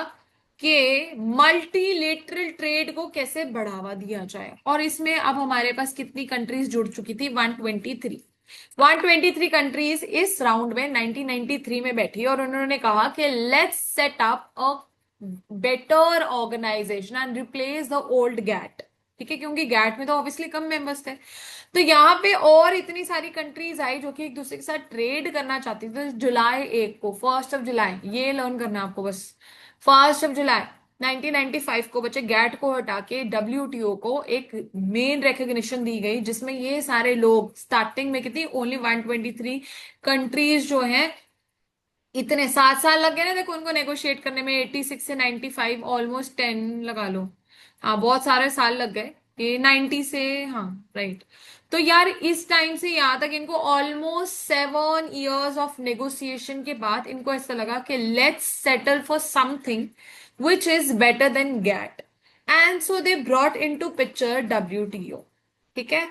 कि मल्टीलेटरल ट्रेड को कैसे बढ़ावा दिया जाए। और इसमें अब हमारे पास कितनी कंट्रीज जुड़ चुकी थी, 123। 123 कंट्रीज इस राउंड में 1993 में बैठी और उन्होंने कहा कि let's set up a better organisation and replace the old GATT. ठीक है, क्योंकि गैट में तो ऑब्वियसली कम मेंबर्स थे। तो यहाँ पे और इतनी सारी कंट्रीज आई जो कि एक दूसरे के साथ ट्रेड करना चाहती थी। तो जुलाई 1 को, 1 जुलाई, ये लर्न करना है आपको बस। 1 जुलाई 1995 को बच्चे गैट को हटा के WTO को एक मेन रिकग्निशन दी गई, जिसमें ये सारे लोग स्टार्टिंग में कितनी, ओनली 123 कंट्रीज जो हैं, इतने 7 साल लग गए ना देखो उनको नेगोशिएट करने में। 86 से 95, ऑलमोस्ट 10 लगा लो। हाँ, बहुत सारे साल लग गए। ये 90 से, हाँ राइट। तो यार इस टाइम से यहाँ तक इनको ऑलमोस्ट 7 years ऑफ नेगोशिएशन के बाद इनको ऐसा लगा कि let's settle for something which is better than GATT, and so they brought into picture WTO। ठीक है,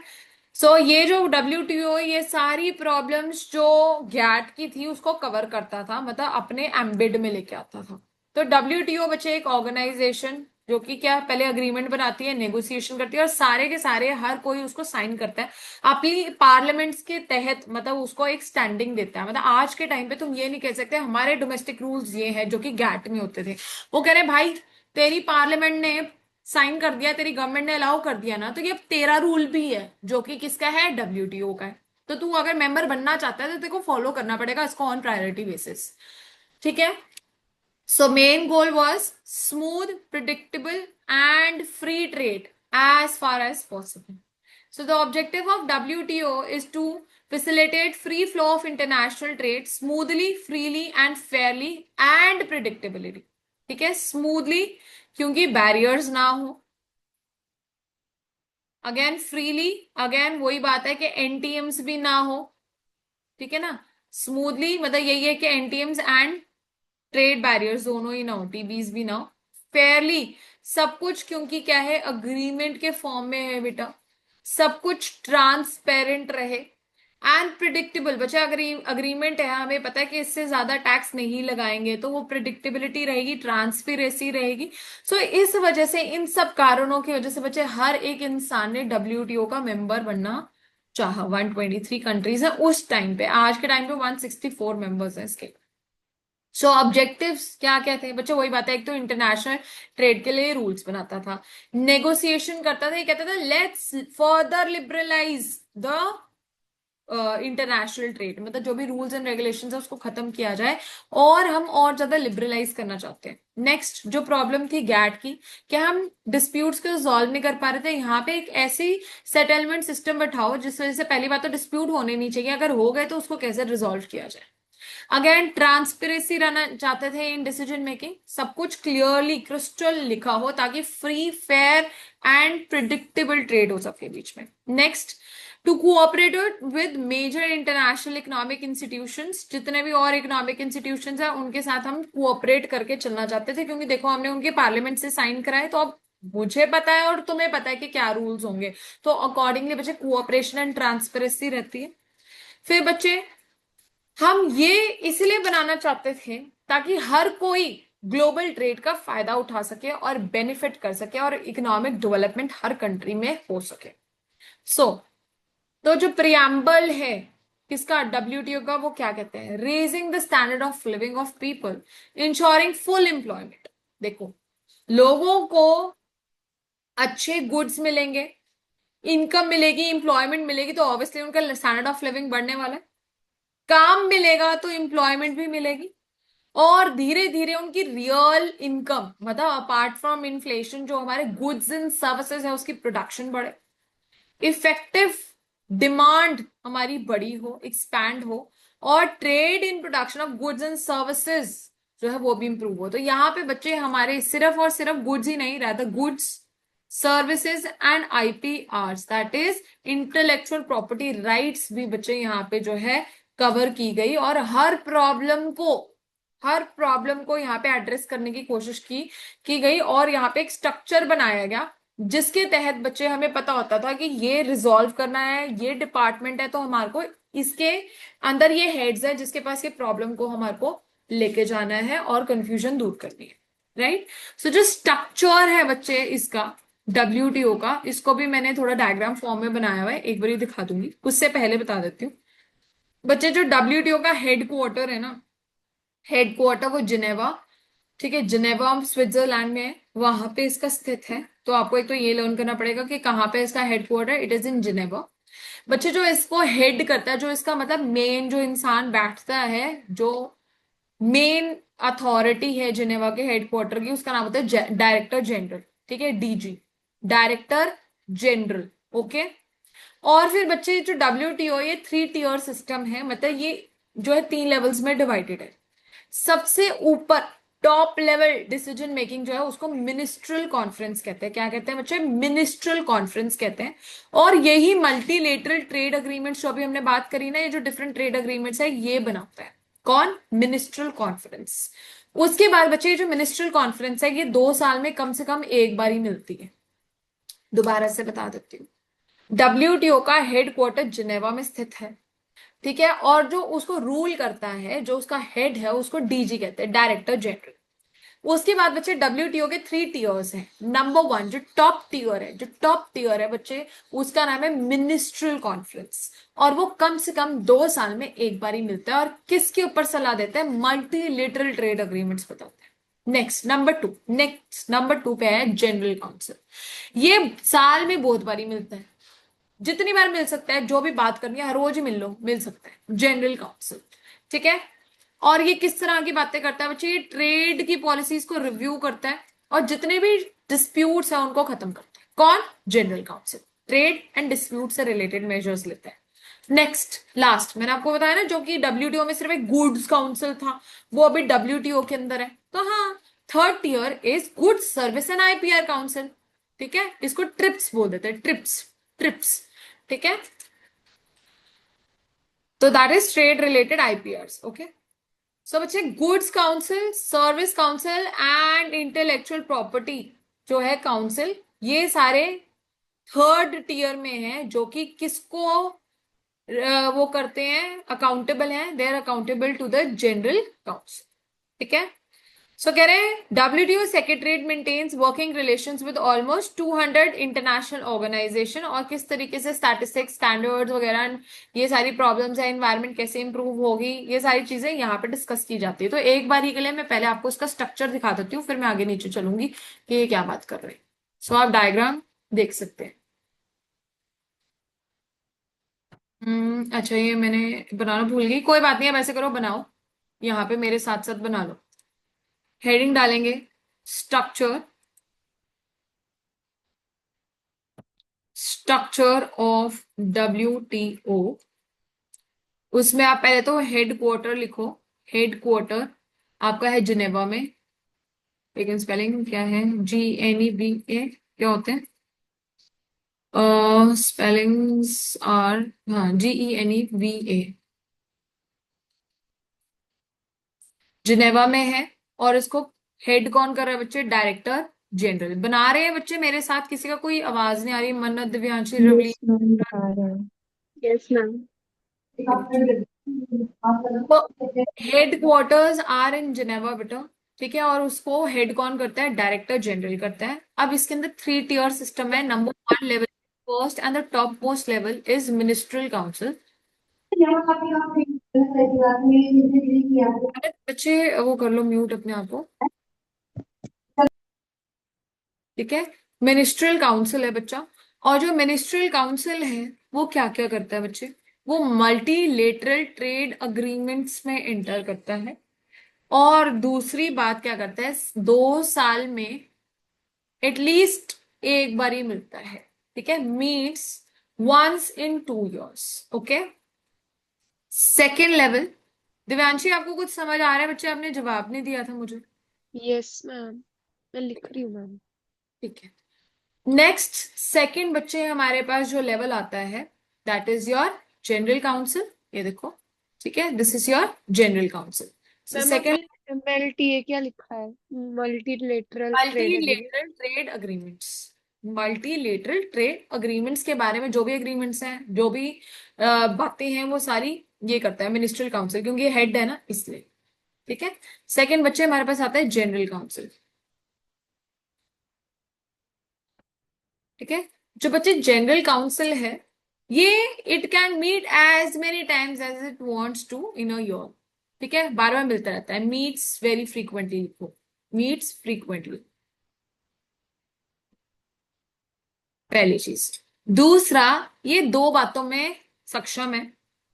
सो ये जो WTO ये सारी प्रॉब्लम्स जो गैट की थी उसको कवर करता था, मतलब अपने एम्बिड में लेके आता था। तो WTO बच्चे एक ऑर्गेनाइजेशन जो कि क्या, पहले अग्रीमेंट बनाती है, नेगोशिएशन करती है, और सारे के सारे हर कोई उसको साइन करता है अपनी पार्लियामेंट्स के तहत, मतलब उसको एक स्टैंडिंग देता है। मतलब आज के टाइम पे तुम ये नहीं कह सकते हमारे डोमेस्टिक रूल्स ये है जो कि गैट में होते थे। वो कह रहे भाई तेरी पार्लियामेंट ने साइन कर दिया, तेरी गवर्नमेंट ने अलाउ कर दिया ना, तो ये अब तेरा रूल भी है जो कि किसका है, WTO का है। तो तू अगर मेंबर बनना चाहता है तो तेरे को फॉलो करना पड़ेगा इसको ऑन प्रायोरिटी बेसिस। ठीक है, so main goal was smooth, predictable and free trade as far as possible. So the objective of WTO is to facilitate free flow of international trade smoothly, freely and fairly and predictability. ठीक है, smoothly क्योंकि barriers ना हो, again freely, again वही बात है कि एनटीएम्स भी ना हो। ठीक है ना, स्मूथली मतलब यही है कि एनटीएम्स एंड ट्रेड बैरियर्स दोनों ही ना हो, टीबीज भी ना हो। फेयरली सब कुछ, क्योंकि क्या है अग्रीमेंट के फॉर्म में है बेटा, सब कुछ ट्रांसपेरेंट रहे। एंड प्रिडिक्टेबल बच्चा, अग्रीमेंट है, हमें पता है कि इससे ज्यादा टैक्स नहीं लगाएंगे, तो वो प्रिडिक्टेबिलिटी रहेगी, ट्रांसपेरेंसी रहेगी। सो इस वजह से, इन सब कारणों की वजह से बच्चे हर एक इंसान ने WTO का मेंबर बनना चाहा। 123 कंट्रीज है उस टाइम पे, आज के टाइम पे 164 मेंबर्स हैं इसके। सो ऑब्जेक्टिव्स क्या क्या थे बच्चों, वही बात है, एक तो इंटरनेशनल ट्रेड के लिए रूल्स बनाता था, नेगोशिएशन करता था, ये कहता था let's further liberalise the international trade, मतलब जो भी रूल्स एंड रेगुलेशंस है उसको खत्म किया जाए और हम और ज्यादा लिबरलाइज करना चाहते हैं। नेक्स्ट जो प्रॉब्लम थी गैट की, क्या हम डिस्प्यूट्स को रिजॉल्व नहीं कर पा रहे थे, यहाँ पे एक ऐसी सेटलमेंट सिस्टम बैठाओ जिस वजह से पहली बात तो डिस्प्यूट होने नहीं चाहिए, अगर हो गए तो उसको कैसे रिजॉल्व किया जाए। अगेन ट्रांसपेरेंसी रहना चाहते थे इन डिसीजन मेकिंग, सब कुछ क्लियरली क्रिस्टल लिखा हो ताकि free, fair and predictable trade हो सबके बीच में। Next, to cooperate with major international economic institutions, जितने भी और इकोनॉमिक इंस्टीट्यूशंस हैं उनके साथ हम कोऑपरेट करके चलना चाहते थे, क्योंकि देखो हमने उनके पार्लियामेंट से साइन कराए, तो अब मुझे पता है और तुम्हें पता है कि क्या रूल्स होंगे, तो अकॉर्डिंगली बच्चे कोऑपरेशन एंड ट्रांसपेरेंसी रहती है। फिर बच्चे हम ये इसलिए बनाना चाहते थे ताकि हर कोई ग्लोबल ट्रेड का फायदा उठा सके और बेनिफिट कर सके और इकोनॉमिक डेवलपमेंट हर कंट्री में हो सके। तो जो प्रियम्बल है किसका, WTO का, वो क्या कहते हैं, raising the standard of living of people, ensuring full employment. देखो लोगों को अच्छे गुड्स मिलेंगे, इनकम मिलेगी, एम्प्लॉयमेंट मिलेगी, तो ऑब्वियसली उनका स्टैंडर्ड ऑफ लिविंग बढ़ने वाला है। काम मिलेगा तो एम्प्लॉयमेंट भी मिलेगी, और धीरे धीरे उनकी रियल इनकम, मतलब अपार्ट फ्रॉम इन्फ्लेशन, जो हमारे गुड्स एंड सर्विसेज है उसकी प्रोडक्शन बढ़े, इफेक्टिव डिमांड हमारी बड़ी हो, एक्सपैंड हो, और trade in production of goods and services जो है वो भी इंप्रूव हो। तो यहाँ पे बच्चे हमारे सिर्फ और सिर्फ गुड्स ही नहीं रहता, goods, services and IPRs, that is intellectual property rights भी बच्चे यहाँ पे जो है कवर की गई, और हर प्रॉब्लम को यहाँ पे एड्रेस करने की कोशिश की गई, और यहाँ पे एक स्ट्रक्चर बनाया गया जिसके तहत बच्चे हमें पता होता था कि ये रिजॉल्व करना है, ये डिपार्टमेंट है तो हमारे को इसके अंदर ये हेड्स है जिसके पास ये प्रॉब्लम को हमारे को लेके जाना है और कंफ्यूजन दूर करनी है, राइट। सो जो स्ट्रक्चर है बच्चे इसका WTO का, इसको भी मैंने थोड़ा डायग्राम फॉर्म में बनाया हुआ है, एक बार दिखा दूंगी, उससे पहले बता देती हूँ। बच्चे जो डब्ल्यूटीओ का हेड क्वार्टर है ना, हेड क्वार्टर वो जिनेवा, ठीक है, जिनेवा स्विट्जरलैंड में है, वहां पे इसका स्थित है। तो आपको एक तो ये लर्न करना पड़ेगा कि कहाँ पे इसका head quarter, it is in Geneva. बच्चे जो इसको हेड करता है, जो इसका मतलब मेन जो इंसान बैठता है, जो मेन अथॉरिटी है जिनेवा के हेडक्वार्टर की, उसका नाम होता है डायरेक्टर जनरल, ठीक है, डीजी, डायरेक्टर जनरल। ओके। और फिर बच्चे जो डब्ल्यूटीओ, ये 3 टियर सिस्टम है, मतलब ये जो है 3 लेवल्स में डिवाइडेड है। सबसे ऊपर टॉप लेवल डिसीजन मेकिंग जो है उसको मिनिस्ट्रल कॉन्फ्रेंस कहते हैं। क्या कहते हैं बच्चे? मिनिस्ट्रल कॉन्फ्रेंस कहते हैं। और यही मल्टीलेटरल ट्रेड अग्रीमेंट्स जो अभी हमने बात करी ना, ये जो डिफरेंट ट्रेड अग्रीमेंट्स है ये बनाता है कौन? Minstrel conference. उसके बाद बच्चे ये जो मिनिस्ट्रल कॉन्फ्रेंस है ये 2 साल में कम से कम एक बार ही मिलती है। दोबारा से बता देती हूँ, डब्ल्यूटीओ का हेडक्वार्टर जिनेवा में स्थित है, ठीक है, और जो उसको रूल करता है, जो उसका हेड है, उसको डीजी कहते हैं, डायरेक्टर जनरल। उसके बाद बच्चे डब्ल्यूटीओ के 3 टियर्स हैं। नंबर 1 जो टॉप टियर है, जो टॉप टियर है बच्चे, उसका नाम है मिनिस्ट्रल कॉन्फ्रेंस, और वो कम से कम 2 साल में एक बार ही मिलता है। और किसके ऊपर सलाह देता है? मल्टीलेटरल ट्रेड अग्रीमेंट्स बताते हैं। नेक्स्ट नंबर टू पे है जनरल काउंसिल। ये साल में बहुत बार ही मिलता है, जितनी बार मिल सकता है, जो भी बात करनी है हर रोज ही मिल लो, मिल सकता है जनरल काउंसिल, ठीक है। और ये किस तरह की बातें करता है बच्चे? ये ट्रेड की पॉलिसीज को रिव्यू करता है और जितने भी डिस्प्यूट्स हैं उनको खत्म करता है। कौन? General council. Trade and dispute से रिलेटेड मेजर्स लेता है। नेक्स्ट लास्ट मैंने आपको बताया ना, जो कि डब्ल्यूटीओ में सिर्फ एक गुड्स काउंसिल था, वो अभी डब्ल्यूटीओ के अंदर है। तो हाँ, 3rd tier is goods service and IPR council, ठीक है, इसको ट्रिप्स बोल देते हैं, ट्रिप्स, ट्रिप्स, ठीक है। तो that is trade related IPR. Okay. So बच्चे goods council, service council and intellectual property जो है काउंसिल, ये सारे 3rd टियर में है, जो कि किसको वो करते हैं? अकाउंटेबल हैं, they are accountable to the general council, ठीक है। सो कह रहे हैं WTO secretariat maintains working relations with almost 200 international organisation. और किस तरीके से स्टैटिस्टिक्स, स्टैंडर्ड्स वगैरह, ये सारी प्रॉब्लम्स है, एनवायरमेंट कैसे इंप्रूव होगी, ये सारी चीजें यहाँ पे डिस्कस की जाती है। तो एक बार ही के लिए मैं पहले आपको इसका स्ट्रक्चर दिखा देती हूँ, फिर मैं आगे नीचे चलूंगी कि ये क्या बात कर रहे हैं। सो आप डायग्राम देख सकते हैं। अच्छा, ये मैंने बनाना भूल गई, कोई बात नहीं, अब ऐसे करो, बनाओ, यहाँ पे मेरे साथ साथ बना लो। हेडिंग डालेंगे स्ट्रक्चर, स्ट्रक्चर ऑफ डब्ल्यूटीओ। उसमें आप पहले तो हेड क्वार्टर लिखो। हेड क्वार्टर आपका है जिनेवा में, लेकिन स्पेलिंग क्या है? GNEVA क्या होते हैं? स्पेलिंग्स आर, हाँ, GENEVA, जिनेवा में है। और इसको हेड कौन कर रहा है बच्चे? डायरेक्टर जनरल बना रहे हैं बच्चे मेरे साथ। किसी का कोई आवाज नहीं आ रही? मन्नत, दिव्यांशी, रवली? यस मैम, बता रहे हैं। Yes ma'am. ठीक है बच्चे। तो headquarters are in Geneva बेटा, ठीक है, और उसको हेड कौन करता है? डायरेक्टर जनरल करता है। अब इसके अंदर 3 टियर सिस्टम है। Number 1 level, first and the top most level is ministerial council. अरे बच्चे वो कर लो म्यूट अपने आप को, ठीक है। मिनिस्ट्रियल काउंसिल है बच्चा, और जो मिनिस्ट्रियल काउंसिल है वो क्या क्या करता है बच्चे? वो मल्टीलेटरल ट्रेड अग्रीमेंट्स में एंटर करता है। और दूसरी बात क्या करता है? 2 साल में एटलीस्ट एक बार ही मिलता है, ठीक है, meets once in 2 years। Okay. Second level, Divyanshi आपको कुछ समझ आ रहा है बच्चे? आपने जवाब नहीं दिया था मुझे। यस मैम, मैं लिख रही हूँ मैम। ठीक है। नेक्स्ट सेकंड बच्चे हमारे पास जो लेवल आता है, that is your general council. ये देखो, ठीक है, this is your general council. So ma'am second, MLTA क्या लिखा है? Multilateral trade agreement. Multilateral trade agreements. Multilateral trade agreements के बारे में जो भी अग्रीमेंट्स हैं, जो भी बातें हैं, वो सारी ये करता है मिनिस्ट्रियल काउंसिल, क्योंकि ये हेड है ना, इसलिए, ठीक है। सेकंड बच्चे हमारे पास आता है जनरल काउंसिल, ठीक है। जो बच्चे जनरल काउंसिल है, ये it can meet as many times as it wants to in a year. ठीक है, बार बार मिलता रहता है। मीट्स वेरी फ्रीक्वेंटली लिखो, मीट्स फ्रीक्वेंटली, पहली चीज। दूसरा, ये दो बातों में सक्षम है।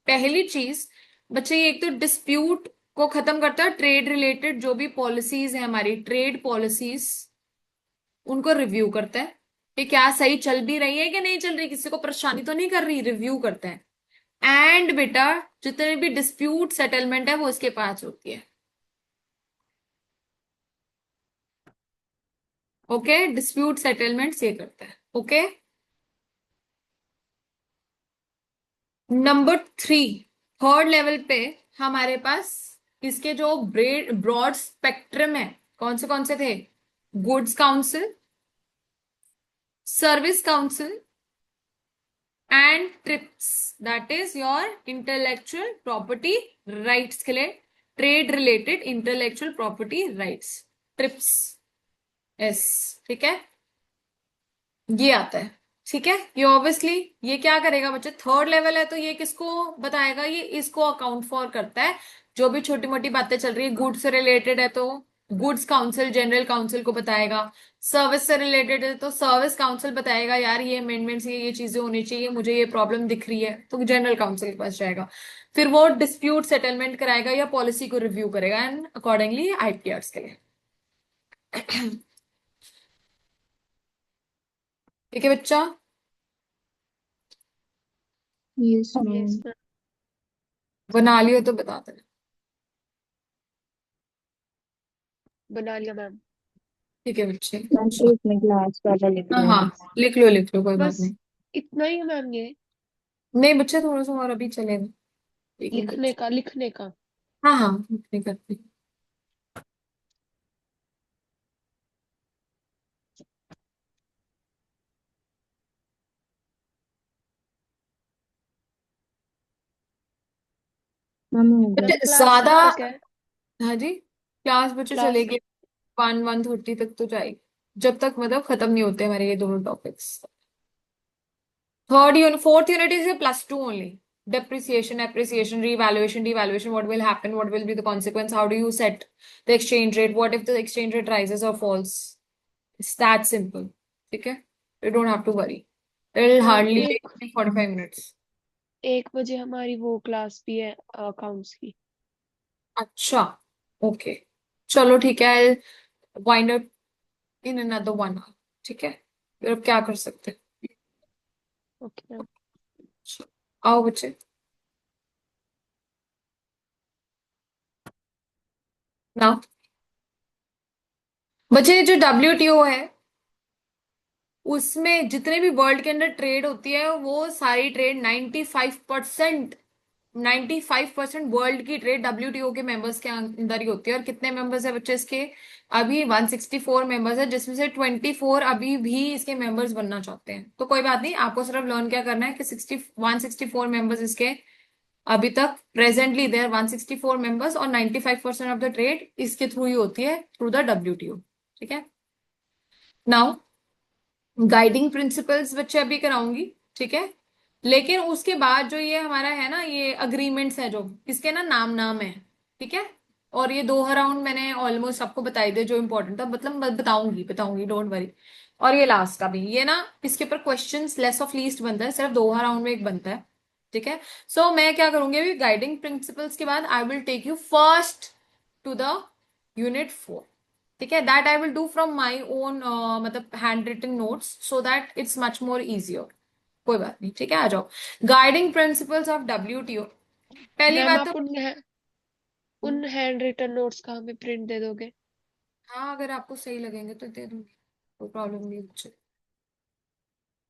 पहली चीज बच्चे, ये एक तो डिस्प्यूट को खत्म करता है, ट्रेड रिलेटेड जो भी पॉलिसीज है हमारी, ट्रेड पॉलिसीज, उनको रिव्यू करता है कि क्या सही चल भी रही है कि नहीं चल रही, किसी को परेशानी तो नहीं कर रही, रिव्यू करते हैं। एंड बेटा, जितने भी डिस्प्यूट सेटलमेंट है वो इसके पास होती है। ओके, डिस्प्यूट सेटलमेंट ये करता है। ओके, नंबर 3, थर्ड लेवल पे हमारे पास इसके जो ब्रॉड स्पेक्ट्रम है, कौन से थे? Goods council, service council and trips, that is your intellectual property rights के लिए, trade related intellectual property rights, trips S. ठीक है, ये आता है। ठीक है, ये ऑब्वियसली ये क्या करेगा बच्चे, थर्ड लेवल है तो ये किसको बताएगा, ये इसको अकाउंट फॉर करता है। जो भी छोटी मोटी बातें चल रही है, गुड्स से रिलेटेड है तो गुड्स काउंसिल जनरल काउंसिल को बताएगा, सर्विस से रिलेटेड है तो सर्विस काउंसिल बताएगा यार ये अमेंडमेंट्स, ये चीजें होनी चाहिए, मुझे ये प्रॉब्लम दिख रही है, तो जनरल काउंसिल के पास जाएगा। फिर वो डिस्प्यूट सेटलमेंट कराएगा या पॉलिसी को रिव्यू करेगा एंड अकॉर्डिंगली आईपीआर्स के लिए। ठीक है बच्चा, यस यस मैम। मैम। बना लियो तो बता देना। बना लिया मैम। ठीक है बच्चे, मैम एक मिनट, लास्ट वाला लिख हाँ रही हूँ। हाँ, लिख लो कोई बात बस नहीं। इतना ही है मैम ये? नहीं बच्चे, थोड़ा सा और अभी चलेगा। ठीक है लिखने बच्चे, का, लिखने का? हाँ हाँ, नहीं करते। मैम हो गया। बच्चे मैम क्लास ज्यादा, कब तक है? हाँ जी, क्लास बच्चे क्लास? चलेगी 1-1:30 तक तो जाएगी, जब तक मतलब खत्म नहीं होते हमारे ये दोनों topics. Third unit, fourth unit is +2 only. Depreciation, appreciation, revaluation, devaluation, what will happen, what will be the consequence, how do you set the exchange rate, what if the exchange rate rises or falls. It's that simple. ठीक है, you don't have to worry. It will ma'am hardly एक take 45 minutes. 1 बजे हमारी वो class भी है accounts की। अच्छा, ओके, चलो ठीक है, I'll wind up in another 1 hour. ठीक है, फिर अब क्या कर सकते हैं। Okay ma'am. आओ बच्चे, ना बच्चे, जो WTO है उसमें जितने भी वर्ल्ड के अंदर ट्रेड होती है वो सारी ट्रेड 95% वर्ल्ड की ट्रेड WTO के मेंबर्स के अंदर ही होती है। और कितने मेंबर्स है बच्चे इसके, अभी 164 मेंबर्स है, जिसमें से 24 अभी भी इसके मेंबर्स बनना चाहते हैं। तो कोई बात नहीं, आपको सिर्फ लर्न क्या करना है कि 164 मेंबर्स इसके अभी तक प्रेजेंटली देयर 164 मेंबर्स, और 95% ऑफ द ट्रेड इसके थ्रू ही होती है, थ्रू द WTO। ठीक है, नाउ गाइडिंग प्रिंसिपल्स बच्चे अभी कराऊंगी। ठीक है, लेकिन उसके बाद जो ये हमारा है ना, ये अग्रीमेंट्स है जो, इसके ना नाम नाम है। ठीक है, और ये दो राउंड मैंने ऑलमोस्ट सबको बताई दे जो इंपॉर्टेंट था, मतलब मैं बताऊंगी बताऊंगी, डोंट वरी। और ये लास्ट का भी, ये ना इसके ऊपर क्वेश्चंस लेस ऑफ लीस्ट बनता है, सिर्फ दो राउंड में एक बनता है। ठीक है, सो मैं क्या करूंगी अभी, गाइडिंग प्रिंसिपल्स के बाद I will take you first to the Unit 4। ठीक है, that I will do from my own मतलब hand written notes, so that it's much more easier. कोई बात नहीं, ठीक है, आ जाओ। गाइडिंग प्रिंसिपल्स ऑफ WTO, पहली मैम बात तो, आप उन हैंड रिटन नोट्स का हमें प्रिंट दे दोगे? हाँ अगर आपको सही लगेंगे तो दे दूंगी, कोई प्रॉब्लम नहीं है बच्चे।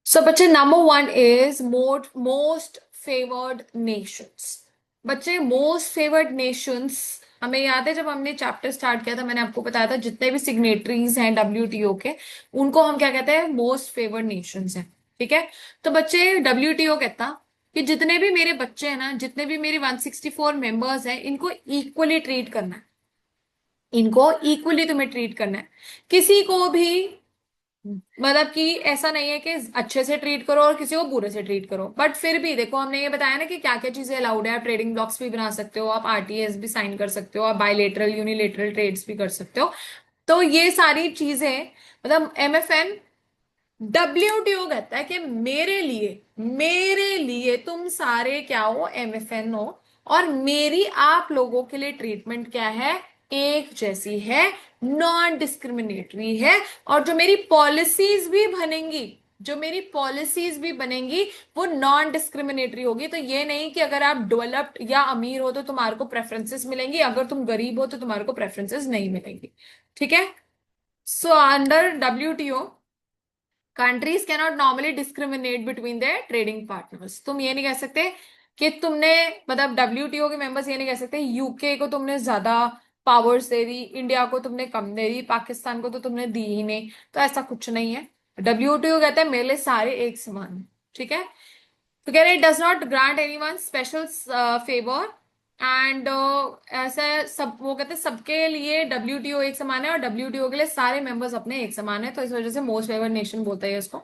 सो बच्चे, number 1 is most favoured Nations. बच्चे, मोस्ट फेवर्ड नेशंस, हमें याद है जब हमने चैप्टर स्टार्ट किया था मैंने आपको बताया था जितने भी सिग्नेटरीज हैं WTO के, उनको हम क्या कहते हैं, मोस्ट फेवर्ड नेशंस हैं। ठीक है, तो बच्चे WTO कहता कि जितने भी मेरे बच्चे हैं ना, जितने भी मेरे 164 मेंबर्स हैं, इनको इक्वली ट्रीट करना है, इनको इक्वली तुम्हें ट्रीट करना है। किसी को भी मतलब कि ऐसा नहीं है कि अच्छे से ट्रीट करो और किसी को बुरे से ट्रीट करो, बट फिर भी देखो हमने ये बताया ना कि क्या क्या चीजें अलाउड है। आप ट्रेडिंग ब्लॉक्स भी बना सकते हो, आप आरटीएस भी साइन कर सकते हो, आप बायलेटरल यूनिलेटरल ट्रेड्स भी कर सकते हो। तो ये सारी चीजें, मतलब एमएफएन, डब्ल्यूटीओ कहता है कि मेरे लिए तुम सारे क्या हो, एमएफएन हो, और मेरी आप लोगों के लिए ट्रीटमेंट क्या है, एक जैसी है, नॉन डिस्क्रिमिनेटरी है। और जो मेरी पॉलिसीज भी बनेंगी वो नॉन डिस्क्रिमिनेटरी होगी। तो ये नहीं कि अगर आप डेवलप्ड या अमीर हो तो तुम्हारे को प्रेफरेंसेस मिलेंगी, अगर तुम गरीब हो तो तुम्हारे को प्रेफरेंसेस नहीं मिलेंगी। ठीक है। So under WTO, countries cannot normally discriminate between their trading partners. तुम ये नहीं कह सकते कि तुमने, मतलब डब्ल्यूटीओ के मेंबर्स ये नहीं कह सकते यूके को तुमने ज्यादा पावर्स दे दी, इंडिया को तुमने कम दे दी, पाकिस्तान को तो तुमने दी ही नहीं। तो ऐसा कुछ नहीं है। डब्ल्यूटीओ कहता है मेरे लिए सारे एक समान हैं। ठीक है। तो कह रहे does not grant any one special favour and, ऐसा सब वो कहते हैं सबके लिए डब्ल्यूटीओ एक समान है, और डब्ल्यूटीओ के लिए सारे मेंबर्स अपने एक समान है, तो इस वजह से मोस्ट फेवर्ड नेशन बोलता है इसको।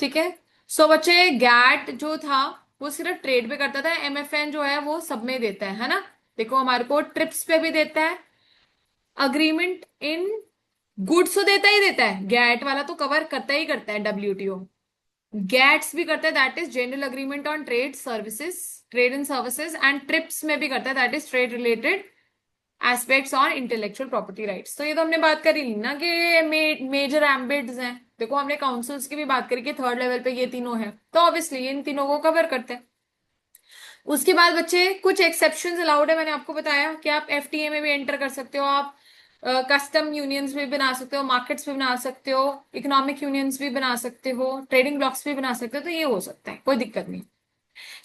ठीक है। सो बच्चे, गैट जो था वो सिर्फ ट्रेड पे करता था, एमएफएन जो है वो सब में देता है ना। देखो हमारे को ट्रिप्स पे भी देता है, अग्रीमेंट इन गुड्स तो देता ही देता है, गैट वाला तो कवर करता ही करता है डब्ल्यूटीओ। गैट्स भी करता है, that is general agreement on trade and services, and trips में भी करता है, that is trade related aspects on intellectual property rights. तो ये तो हमने बात करी ली ना कि मेजर एम्बिट्स हैं। देखो हमने काउंसिल्स की भी बात करी कि थर्ड लेवल पे ये तीनों हैं, तो ऑब्वियसली इन तीनों को कवर करते हैं। उसके बाद बच्चे कुछ एक्सेप्शंस अलाउड है, मैंने आपको बताया कि आप एफटीए में भी एंटर कर सकते हो, आप कस्टम यूनियंस भी बना सकते हो, मार्केट्स भी बना सकते हो, इकोनॉमिक यूनियंस भी बना सकते हो, ट्रेडिंग ब्लॉक्स भी बना सकते हो, तो ये हो सकता है, कोई दिक्कत नहीं।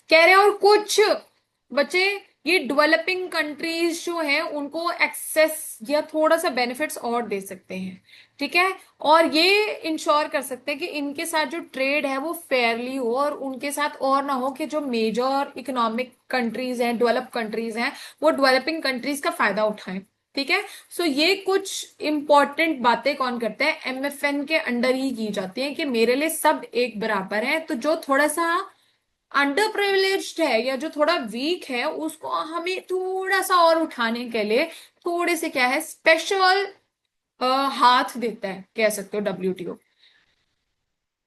कह रहे हैं और कुछ बच्चे, ये डेवलपिंग कंट्रीज जो है उनको एक्सेस या थोड़ा सा बेनिफिट्स और दे सकते हैं। ठीक है। और ये इंश्योर कर सकते हैं कि इनके साथ जो ट्रेड है वो फेयरली हो, और उनके साथ और ना हो कि जो मेजर इकोनॉमिक कंट्रीज हैं, डेवलप कंट्रीज हैं, वो डेवलपिंग कंट्रीज का फायदा उठाएं। ठीक है। सो ये कुछ इंपॉर्टेंट बातें कौन करते हैं, एमएफएन के अंडर ही की जाती हैं कि मेरे लिए सब एक बराबर है। तो जो थोड़ा सा अंडर प्रिविलेज्ड है या जो थोड़ा वीक है उसको हमें थोड़ा सा और उठाने के लिए थोड़े से क्या है, स्पेशल हाथ देता है, कह सकते हो डब्ल्यूटीओ।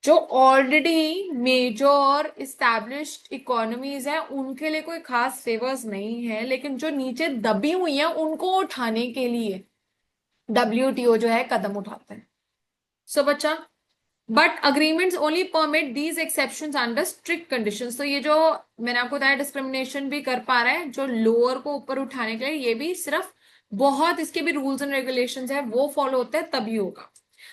जो ऑलरेडी मेजर इस्टेब्लिश्ड इकोनॉमीज हैं उनके लिए कोई खास फेवर्स नहीं है, लेकिन जो नीचे दबी हुई हैं उनको उठाने के लिए डब्ल्यूटीओ जो है कदम उठाता है। सो बच्चा, but agreements only permit these exceptions under strict conditions. तो ये जो मैंने आपको बताया डिस्क्रिमिनेशन भी कर पा रहा है जो लोअर को ऊपर उठाने के लिए, ये भी सिर्फ बहुत इसके भी रूल्स एंड रेगुलेशंस है वो फॉलो होते हैं तभी होगा।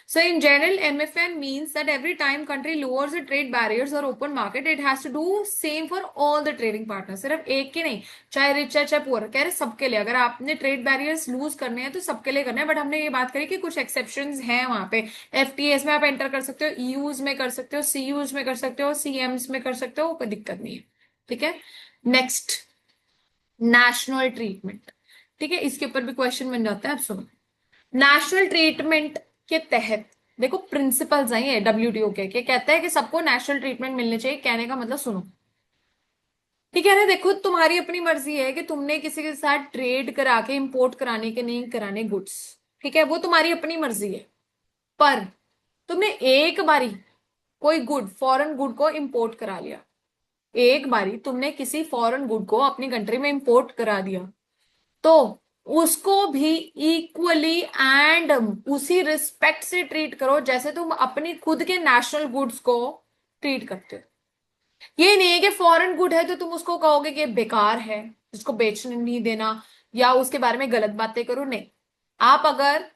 So in general, MFN means that every time country lowers the trade barriers or open market, it has to do same for all the trading partners. सिर्फ एक के नहीं, चाहे रिच है चाहे पुअर, कह रहे सबके लिए। अगर आपने ट्रेड बैरियर्स लूज करने हैं तो सबके लिए करना है, बट हमने ये बात करी कि कुछ एक्सेप्शंस हैं वहां पे। एफटीएस में आप एंटर कर सकते हो, ईयूज में कर सकते हो, सीयूज में कर सकते हो, सीएम्स में कर सकते हो, कोई दिक्कत नहीं है। ठीक है। Next, national treatment. ठीक है, इसके ऊपर भी क्वेश्चन बन जाता है। अब सुनो, नेशनल ट्रीटमेंट के तहत देखो प्रिंसिपल्स हैं ये डब्ल्यूटीओ के कहते हैं कि सबको नेशनल ट्रीटमेंट मिलने चाहिए। कहने का मतलब सुनो, ठीक है ना, देखो तुम्हारी अपनी मर्जी है कि तुमने किसी के साथ ट्रेड करा के इंपोर्ट कराने के नहीं कराने गुड्स। ठीक है, वो तुम्हारी अपनी मर्जी है। पर तुमने एक बारी कोई गुड, फॉरेन गुड को इंपोर्ट करा लिया, एक बारी तुमने किसी फॉरेन गुड को अपनी कंट्री में इंपोर्ट करा दिया, तो उसको भी इक्वली एंड उसी रिस्पेक्ट से ट्रीट करो जैसे तुम अपनी खुद के नेशनल गुड्स को ट्रीट करते हो। ये नहीं है कि फॉरेन गुड है तो तुम उसको कहोगे कि बेकार है, उसको बेचने नहीं देना या उसके बारे में गलत बातें करो। नहीं, आप अगर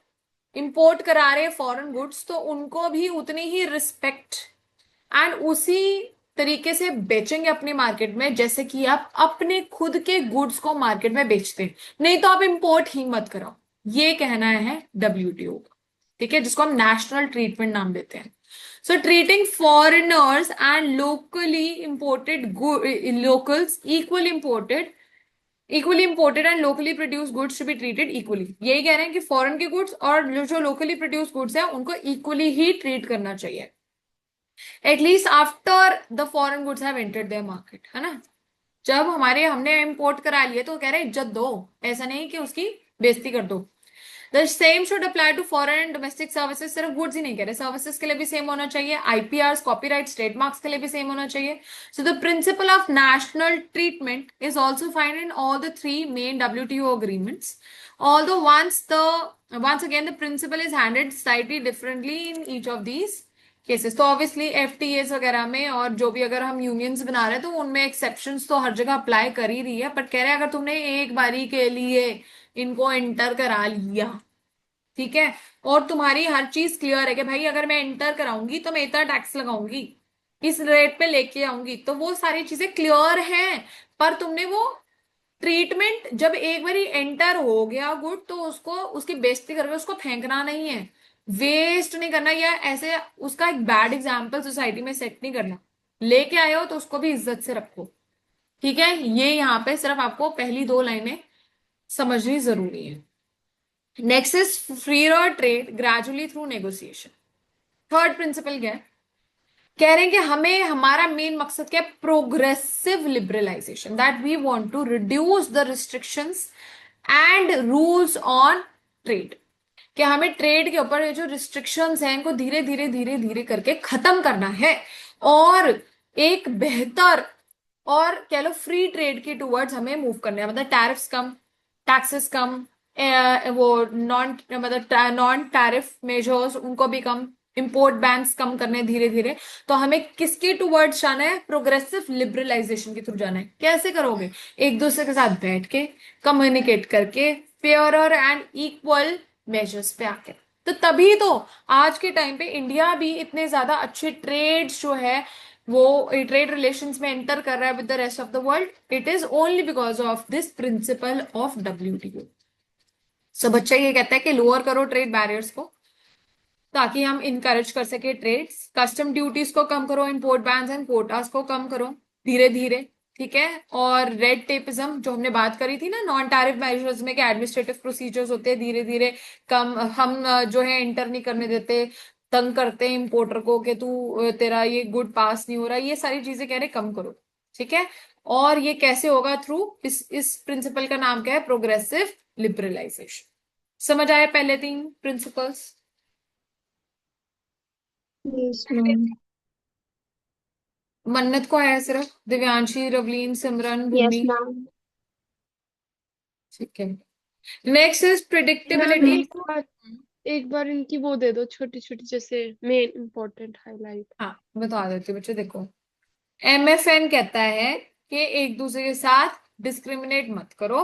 इंपोर्ट करा रहे हैं फॉरेन गुड्स तो उनको भी उतनी ही रिस्पेक्ट एंड उसी तरीके से बेचेंगे अपने मार्केट में जैसे कि आप अपने खुद के गुड्स को मार्केट में बेचते हैं। नहीं तो आप इंपोर्ट ही मत कराओ, ये कहना है डब्ल्यूटीओ का। ठीक है, जिसको हम नेशनल ट्रीटमेंट नाम देते हैं। So treating foreigners and locally imported locals equally imported equally imported and locally produce goods to be treated equally, यही कह रहे हैं कि फॉरेन के गुड्स और जो लोकली प्रोड्यूस गुड्स है उनको इक्वली ही ट्रीट करना चाहिए, at least after the foreign goods have entered their market, है ना। जब हमने इंपोर्ट करा लिए तो कह रहे हैं इज्जत दो, ऐसा नहीं कि उसकी बेइज्जती कर दो। The same should apply to foreign and domestic services, सिर्फ गुड्स ही नहीं कह रहे, सर्विसेज के लिए भी सेम होना चाहिए, आईपीआर कॉपीराइट ट्रेडमार्क्स के लिए भी सेम होना चाहिए। So the principle of national treatment is also find in all the three main WTO agreements, although once again the principle is handled slightly differently in each of these cases. तो obviously FTAs वगैरह में और जो भी अगर हम unions बना रहे हैं तो उनमें एक्सेप्शंस तो हर जगह अप्लाई कर ही रही है, बट कह रहे हैं अगर तुमने एक बारी के लिए इनको एंटर करा लिया, ठीक है, और तुम्हारी हर चीज क्लियर है कि भाई अगर मैं एंटर कराऊंगी तो मैं इतना टैक्स लगाऊंगी, इस रेट पे लेके आऊंगी, तो वो सारी चीजें क्लियर हैं, पर तुमने वो ट्रीटमेंट जब एक बार एंटर हो गया गुड तो उसको उसकी बेइज्जती करके उसको फेंकना नहीं है, वेस्ट नहीं करना, या ऐसे उसका एक बैड एग्जाम्पल सोसाइटी में सेट नहीं करना, लेके आए हो तो उसको भी इज्जत से रखो, ठीक है। ये यहाँ पे सिर्फ आपको पहली दो लाइनें समझनी जरूरी है। Next is free trade gradually through negotiation. Third principal क्या है, कह रहे हैं कि हमें हमारा मेन मकसद क्या है, progressive liberalisation, that we want to reduce the restrictions and rules on trade, कि हमें ट्रेड के ऊपर ये जो रिस्ट्रिक्शंस हैं इनको धीरे धीरे धीरे धीरे करके खत्म करना है, और एक बेहतर और कह लो फ्री ट्रेड के टूवर्ड्स हमें मूव करना है, मतलब टैरिफ्स कम, टैक्सेस कम, वो नॉन टैरिफ मेजर्स उनको भी कम, इंपोर्ट बैंस कम करने धीरे धीरे। तो हमें किसके टूवर्ड्स जाना है, प्रोग्रेसिव लिबरलाइजेशन के थ्रू जाना है। कैसे करोगे, एक दूसरे के साथ बैठ के कम्युनिकेट करके फेयर एंड इक्वल मेजर्स पे आके, तो तभी तो आज के टाइम पे इंडिया भी इतने ज्यादा अच्छे ट्रेड जो है वो ट्रेड रिलेशंस में एंटर कर रहा है with the rest of the world, it is only because of this principle of WTO। सो बच्चा ये कहता है कि लोअर करो ट्रेड बैरियर्स को ताकि हम इनकरेज कर सके ट्रेड्स, कस्टम ड्यूटीज को कम करो, इंपोर्ट बैन्स एंड कोटास को कम करो धीरे धीरे, ठीक है। और रेड टेपिज्म जो हमने बात करी थी ना, नॉन टैरिफ मेजर्स में क्या एडमिनिस्ट्रेटिव प्रोसीजर्स होते हैं धीरे धीरे कम, हम जो है एंटर नहीं करने देते, तंग करते हैं इंपोर्टर को कि तू तेरा ये गुड पास नहीं हो रहा, ये सारी चीजें कह रहे कम करो, ठीक है। और ये कैसे होगा, थ्रू इस प्रिंसिपल का नाम क्या है, प्रोग्रेसिव लिबरलाइजेशन। समझ आए पहले तीन प्रिंसिपल्स। Yes ma'am. मन्नत को है सिर्फ, दिव्यांशी, रवलीन, सिमरन, यस भूमि, मैम। ठीक है। Next is ma'am predictability. एक बार इनकी वो दे दो, छोटी छोटी जैसे मेन इंपॉर्टेंट हाईलाइट। हाँ बता देती हूँ बच्चे, देखो MFN कहता है कि एक दूसरे के साथ डिस्क्रिमिनेट मत करो,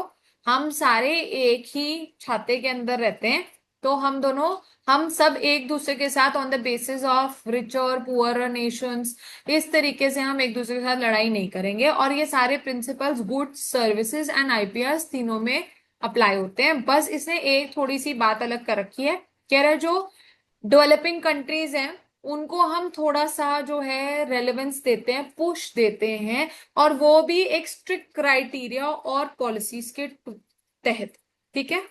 हम सारे एक ही छाते के अंदर रहते हैं, तो हम सब एक दूसरे के साथ on the basis of richer poor nations, इस तरीके से हम एक दूसरे के साथ लड़ाई नहीं करेंगे, और ये सारे principles goods services and IPR तीनों में अप्लाई होते हैं। बस इसने एक थोड़ी सी बात अलग कर रखी है, कह रहा है जो डेवलपिंग कंट्रीज हैं उनको हम थोड़ा सा जो है रेलेवेंस देते हैं, पुश देते हैं, और वो भी एक स्ट्रिक्ट क्राइटेरिया और पॉलिसीज के तहत, ठीक है।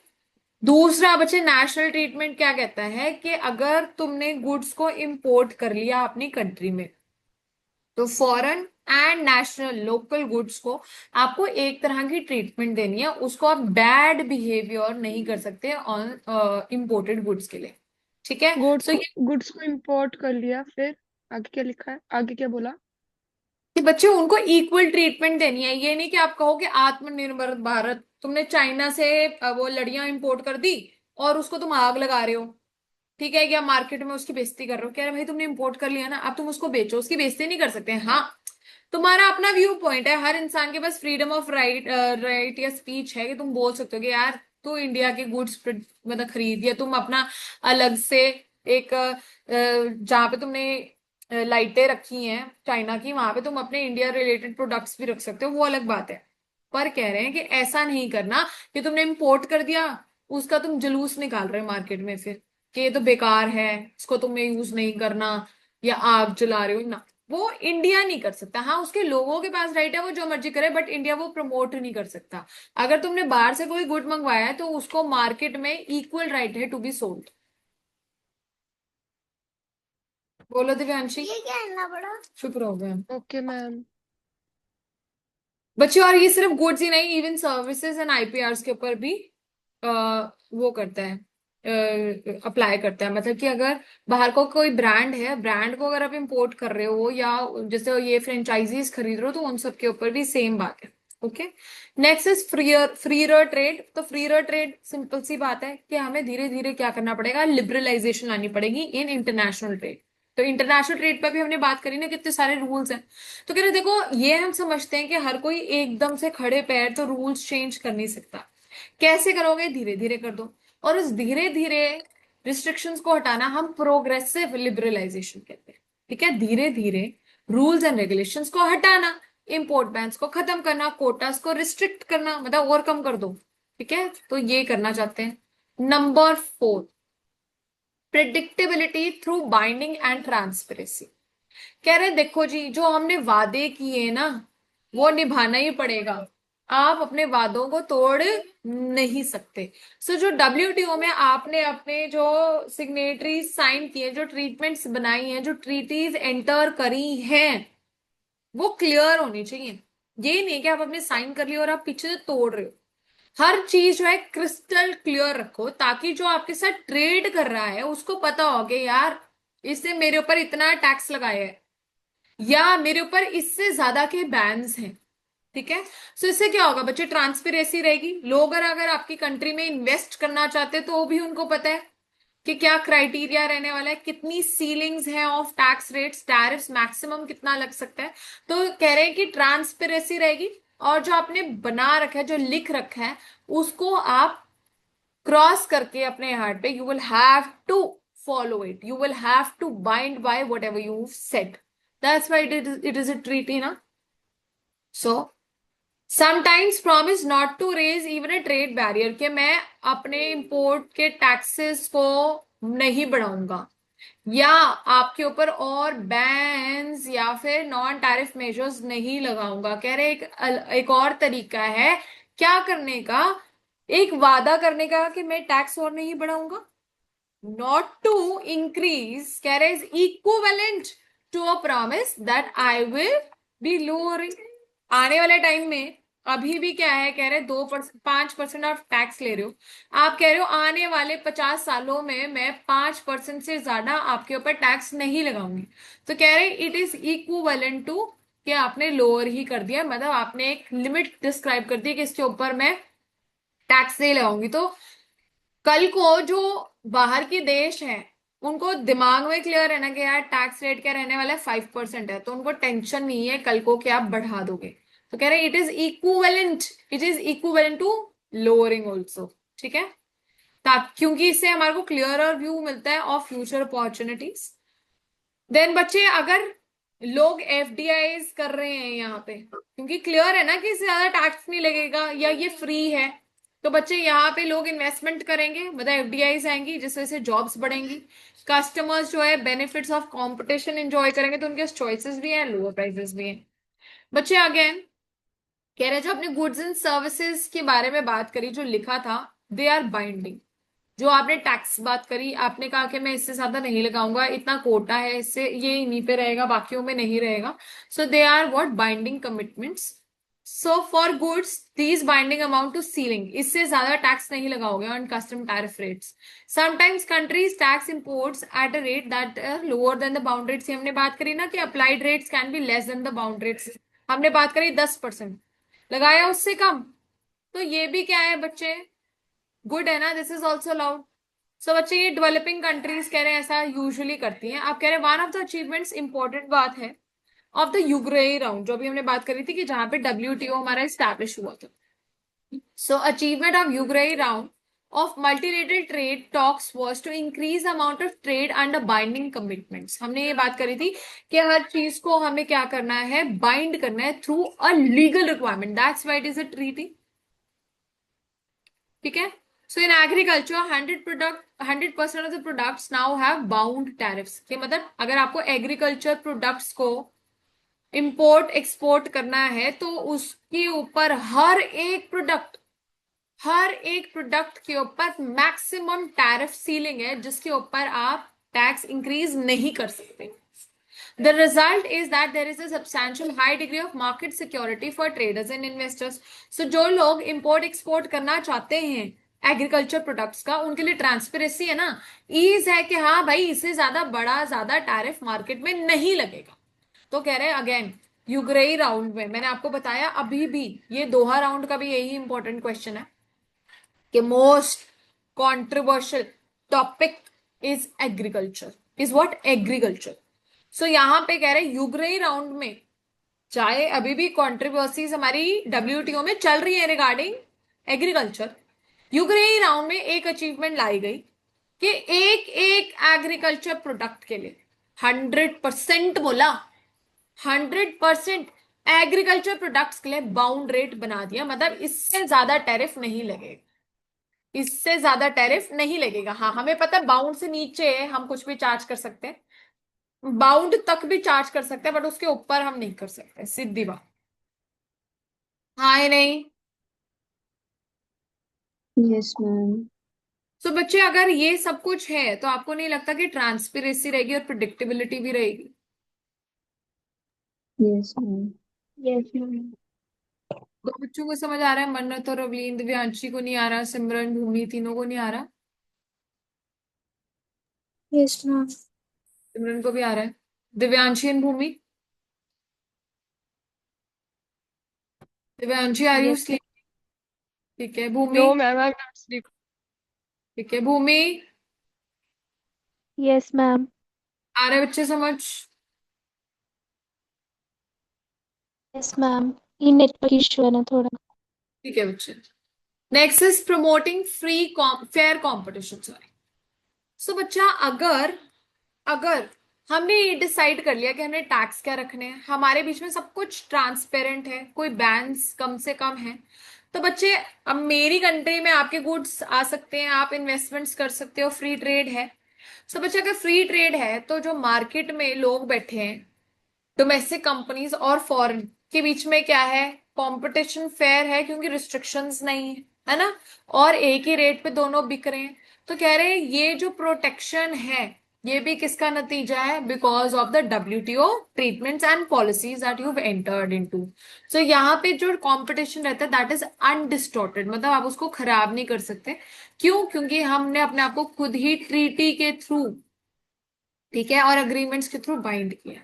दूसरा बच्चे नेशनल ट्रीटमेंट क्या कहता है कि अगर तुमने गुड्स को इंपोर्ट कर लिया अपनी कंट्री में, तो foreign and national local goods को आपको एक तरह की ट्रीटमेंट देनी है, उसको आप बैड बिहेवियर नहीं कर सकते ऑन इंपोर्टेड गुड्स के लिए, ठीक है। तो ये गुड्स को इंपोर्ट कर लिया, फिर आगे क्या लिखा है, आगे क्या बोला? कि बच्चे उनको इक्वल ट्रीटमेंट देनी है, ये नहीं कि आप कहो कि आत्मनिर्भर भारत, तुमने चाइना से वो लड़ियां इंपोर्ट कर दी और उसको तुम आग लगा रहे हो, ठीक है, या मार्केट में उसकी बेइज्जती कर रहे हो, कह रहे भाई तुमने इंपोर्ट कर लिया ना, अब तुम उसको बेचो, उसकी बेइज्जती नहीं कर सकते। हाँ, तुम्हारा अपना व्यू पॉइंट है, हर इंसान के पास फ्रीडम ऑफ राइट या स्पीच है कि तुम बोल सकते हो कि यार तू इंडिया के गुड्स मतलब खरीद, या तुम अपना अलग से एक जहाँ पे तुमने लाइटें रखी हैं चाइना की, वहां पे तुम अपने इंडिया रिलेटेड प्रोडक्ट्स भी रख सकते हो, वो अलग बात है। पर कह रहे हैं कि ऐसा नहीं करना कि तुमने इंपोर्ट कर दिया, उसका तुम जुलूस निकाल रहे हो मार्केट में फिर कि ये तो बेकार है, इसको तुम्हें यूज नहीं करना, या आग जला रहे हो ना, वो इंडिया नहीं कर सकता। हाँ, उसके लोगों के पास राइट है, वो जो मर्जी करे, बट इंडिया वो प्रमोट नहीं कर सकता। अगर तुमने बाहर से कोई गुड मंगवाया है तो उसको मार्केट में इक्वल राइट है टू बी सोल्ड। बोलो दिव्यांशी। ये क्या इतना बड़ा शुक्र हो गया। Okay ma'am. बच्चे, और ये सिर्फ गुड्स ही नहीं, इवन सर्विसेज एंड आईपीआर के ऊपर भी वो करता है, अप्लाई करता है। मतलब कि अगर बाहर को कोई ब्रांड है, ब्रांड को अगर आप इंपोर्ट कर रहे हो या जैसे ये फ्रेंचाइजीज खरीद रहे हो, तो उन सब के ऊपर भी सेम बात है। Okay. Next is freer trade. तो फ्रीयर ट्रेड सिंपल सी बात है कि हमें धीरे धीरे क्या करना पड़ेगा, लिबरलाइजेशन लानी पड़ेगी इन इंटरनेशनल ट्रेड। तो इंटरनेशनल ट्रेड पर भी हमने बात करी ना, कितने सारे रूल्स हैं। तो कह रहे देखो, ये हम समझते हैं कि हर कोई एकदम से खड़े पैर तो रूल्स चेंज कर नहीं सकता। कैसे करोगे, धीरे धीरे कर दो। और उस धीरे धीरे रिस्ट्रिक्शंस को हटाना हम प्रोग्रेसिव लिबरलाइजेशन कहते हैं। ठीक है, धीरे धीरे रूल्स एंड रेगुलेशंस को हटाना, इंपोर्ट बैन्स को खत्म करना, कोटास को रिस्ट्रिक्ट करना, मतलब और कम कर दो। ठीक है, तो ये करना चाहते हैं। Number 4, predictability through binding and transparency. कह रहे देखो जी, जो हमने वादे किए ना, वो निभाना ही पड़ेगा। आप अपने वादों को तोड़ नहीं सकते। सो जो डब्ल्यूटीओ में आपने अपने जो सिग्नेटरी साइन किए, जो ट्रीटमेंट्स बनाई हैं, जो ट्रीटीज एंटर करी हैं, वो क्लियर होनी चाहिए। ये नहीं कि आप अपने साइन कर लिए और आप पीछे से तोड़ रहे हो। हर चीज जो है क्रिस्टल क्लियर रखो, ताकि जो आपके साथ ट्रेड कर रहा है उसको पता हो कि यार इसने मेरे ऊपर इतना टैक्स लगाया है, या मेरे ऊपर इससे ज्यादा के बैन्स हैं। ठीक है, सो इससे क्या होगा बच्चे, ट्रांसपेरेंसी रहेगी। लोग अगर आपकी कंट्री में इन्वेस्ट करना चाहते हैं तो वो भी उनको पता है कि क्या क्राइटेरिया रहने वाला है, कितनी सीलिंग्स हैं of tax rates, tariffs maximum कितना लग सकता है। तो कह रहे हैं कि ट्रांसपेरेंसी रहेगी, और जो आपने बना रखा है, जो लिख रखा है, उसको आप क्रॉस करके अपने हार्ट पे, you will have to follow it, you will have to bind by whatever you've said. That's why it is a treaty ना. So sometimes promise not to raise even a trade barrier, कि मैं अपने import के taxes को नहीं बढ़ाऊंगा, या आपके ऊपर और बैन्स या फिर नॉन टैरिफ मेजर्स नहीं लगाऊंगा। कह रहे एक और तरीका है क्या करने का, एक वादा करने का कि मैं टैक्स और नहीं बढ़ाऊंगा। नॉट टू इंक्रीज, कह रहे is equivalent to a promise that I will be lowering. आने वाले टाइम में अभी भी क्या है, कह रहे 5% आप टैक्स ले रहे हो, आप कह रहे हो आने वाले 50 सालों में मैं 5% से ज्यादा आपके ऊपर टैक्स नहीं लगाऊंगी। तो कह रहे इट इज इक्विवेलेंट टू कि आपने लोअर ही कर दिया, मतलब आपने एक लिमिट डिस्क्राइब कर दी कि इसके ऊपर मैं टैक्स नहीं लगाऊंगी। तो कल को जो बाहर के देश हैं, उनको दिमाग में क्लियर है ना कि यार टैक्स रेट क्या रहने वाला है, 5% है, तो उनको टेंशन नहीं है कल को कि आप बढ़ा दोगे। तो कह रहे it is equivalent to lowering also. ठीक है, क्योंकि इससे हमारे को क्लियर व्यू मिलता है ऑफ फ्यूचर अपॉर्चुनिटीज। देन बच्चे, अगर लोग एफडीआईज कर रहे हैं यहाँ पे, क्योंकि क्लियर है ना कि इससे ज्यादा टैक्स नहीं लगेगा या ये फ्री है, तो बच्चे यहाँ पे लोग इन्वेस्टमेंट करेंगे, मतलब एफडीआईज आएंगी, जिस वजह से जॉब्स बढ़ेंगी। कस्टमर्स जो है बेनिफिट्स ऑफ कंपटीशन एंजॉय करेंगे, तो उनके चॉइसेस भी हैं, लोअर प्राइसेस भी हैं। बच्चे अगेन कह रहे हैं, जो अपने गुड्स एंड सर्विसेज के बारे में बात करी, जो लिखा था, दे आर बाइंडिंग। जो आपने टैक्स बात करी, आपने कहा कि मैं इससे ज्यादा नहीं लगाऊंगा, इतना कोटा है, इससे ये इन्हीं पे रहेगा, बाकियों में नहीं रहेगा। So they are what, binding commitments. So for goods these binding amount to ceiling, इससे ज्यादा टैक्स नहीं लगाओगे on custom tariff rates. Sometimes countries tax imports at a rate that lower than the bound rates. हमने बात करी ना कि applied rates can be less than the bound rates. हमने बात करी 10%, लगाया उससे कम, तो ये भी क्या है बच्चे, गुड है ना, दिस इज ऑल्सो अलाउड। सो बच्चे, ये डेवलपिंग कंट्रीज कह रहे हैं ऐसा यूजुअली करती हैं। आप कह रहे हैं one of the achievements, important बात है, ऑफ द यूग्रेई राउंड, जो भी हमने बात करी थी कि जहां पे डब्ल्यूटीओ हमारा स्टैब्लिश हुआ था। सो अचीवमेंट ऑफ यूग्रेई round of multilateral trade talks was to increase the amount of trade under binding commitments. हमने ये बात करी थी कि हर चीज को हमें क्या करना है, बाइंड करना है through a legal requirement, that's why it is a treaty. ठीक है, so in agriculture 100% of the products now have bound tariffs. के मतलब अगर आपको एग्रीकल्चर प्रोडक्ट्स को इंपोर्ट एक्सपोर्ट करना है तो उसके ऊपर हर एक प्रोडक्ट के ऊपर मैक्सिमम टैरिफ सीलिंग है, जिसके ऊपर आप टैक्स इंक्रीज नहीं कर सकते. The result is that there is a substantial high degree of market security for traders and investors. So जो लोग import export करना चाहते हैं एग्रीकल्चर प्रोडक्ट्स का, उनके लिए ट्रांसपेरेंसी है ना, ईज है कि हाँ भाई इससे ज्यादा टैरिफ मार्केट में नहीं लगेगा. तो कह रहे हैं अगेन यूग्रेई राउंड में मैंने आपको बताया, अभी भी ये दोहा राउंड का भी यही इंपॉर्टेंट क्वेश्चन है कि most controversial topic is agriculture, is what agriculture. So यहां पे कह रहे यूग्रेई राउंड में, चाहे अभी भी कंट्रोवर्सीज हमारी डब्ल्यूटीओ में चल रही है रिगार्डिंग एग्रीकल्चर, यूग्रेई राउंड में एक अचीवमेंट लाई गई कि एक एक एग्रीकल्चर प्रोडक्ट के लिए 100%, बोला 100% एग्रीकल्चर प्रोडक्ट्स के लिए बाउंड रेट बना दिया. मतलब इससे ज्यादा टैरिफ नहीं लगेगा, इससे ज्यादा टैरिफ नहीं लगेगा. हाँ हमें पता है बाउंड से नीचे हम कुछ भी चार्ज कर सकते हैं, बाउंड तक भी चार्ज कर सकते हैं, बट उसके ऊपर हम नहीं कर सकते, सीधी बात. हाँ या नहीं? Yes ma'am. सो बच्चे अगर ये सब कुछ है तो आपको नहीं लगता कि ट्रांसपेरेंसी रहेगी और प्रिडिक्टेबिलिटी भी रहेगी? Yes ma'am. Yes ma'am. दो बच्चों को समझ आ रहा है? मन्नत और अवलीन, दिव्यांशी को नहीं आ रहा, सिमरन भूमि तीनों को नहीं आ रहा? Yes ma'am. सिमरन को भी आ रहा है. Divyanshi and Bhumi, Divyanshi are you yes. Sleep? ठीक है. Bhumi? No ma'am, I am not sleep. ठीक है. भूमि यस मैम. आ रहा है बच्चे समझ? Yes ma'am. ये नेटवर्क इशू है ना थोड़ा. ठीक है बच्चे. Next is promoting free fair competition. Sorry. So बच्चा अगर अगर हमने ये डिसाइड कर लिया कि हमने टैक्स क्या रखने हैं, हमारे बीच में सब कुछ ट्रांसपेरेंट है, कोई बैंस कम से कम है, तो बच्चे अब मेरी कंट्री में आपके गुड्स आ सकते हैं, आप इन्वेस्टमेंट्स कर सकते हो, फ्री ट्रेड है. सो बच्चे अगर फ्री ट्रेड है तो जो मार्केट में लोग बैठे हैं, डोमेस्टिक कंपनीज और फॉरेन के बीच में क्या है, कंपटीशन फेयर है, क्योंकि रिस्ट्रिक्शंस नहीं है ना, और एक ही रेट पे दोनों बिक रहे हैं. तो कह रहे हैं ये जो प्रोटेक्शन है ये भी किसका नतीजा है, because of the WTO treatments and policies that you entered into. So यहाँ पे जो कंपटीशन रहता है दैट इज अनडिस्टॉर्टेड, मतलब आप उसको खराब नहीं कर सकते. क्यों? क्योंकि हमने अपने आप को खुद ही ट्रीटी के थ्रू, ठीक है, और अग्रीमेंट्स के थ्रू बाइंड किया.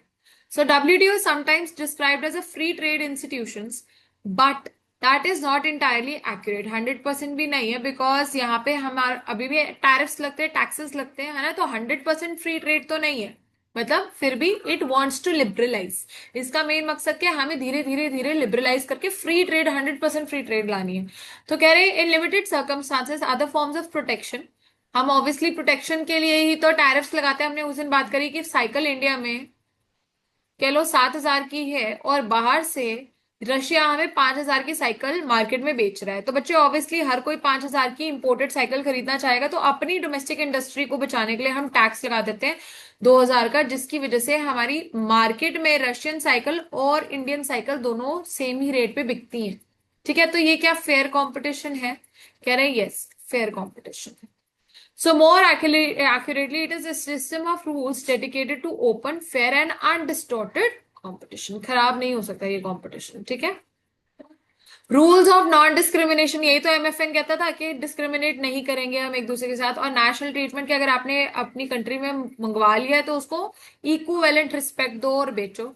So WTO is sometimes described as a free trade institutions, but that is not entirely accurate. 100% भी नहीं है, because यहाँ पे हमारे अभी भी टैरिफ्स लगते हैं, टैक्सेस लगते हैं, है ना. तो 100% फ्री ट्रेड तो नहीं है, मतलब फिर भी इट वांट्स टू लिबरलाइज. इसका मेन मकसद क्या है, हमें धीरे धीरे धीरे लिबरलाइज करके फ्री ट्रेड 100% फ्री ट्रेड लानी है. तो कह रहे हैं in limited circumstances other forms of protection, हम ऑब्वियसली प्रोटेक्शन के लिए ही तो टैरिफ्स लगाते हैं. हमने उस दिन बात करी कि साइकिल इंडिया में कह लो 7,000 की है और बाहर से रशिया हमें 5,000 की साइकिल मार्केट में बेच रहा है. तो बच्चे ऑब्वियसली हर कोई 5,000 की इंपोर्टेड साइकिल खरीदना चाहेगा, तो अपनी डोमेस्टिक इंडस्ट्री को बचाने के लिए हम टैक्स लगा देते हैं 2,000 का, जिसकी वजह से हमारी मार्केट में रशियन साइकिल और इंडियन साइकिल दोनों सेम ही रेट पे बिकती हैं. ठीक है. तो ये क्या फेयर कॉम्पिटिशन है? कह रहे हैं यस, फेयर कॉम्पिटिशन है. So more accurately, it is a system of rules dedicated to open, fair and undistorted competition. खराब नहीं हो सकता ये competition. ठीक है. रूल्स ऑफ नॉन डिस्क्रिमिनेशन, यही तो एमएफएन कहता था कि डिस्क्रिमिनेट नहीं करेंगे हम एक दूसरे के साथ. और नेशनल ट्रीटमेंट, कि अगर आपने अपनी कंट्री में मंगवा लिया है तो उसको इक्विवेलेंट रिस्पेक्ट दो और बेचो.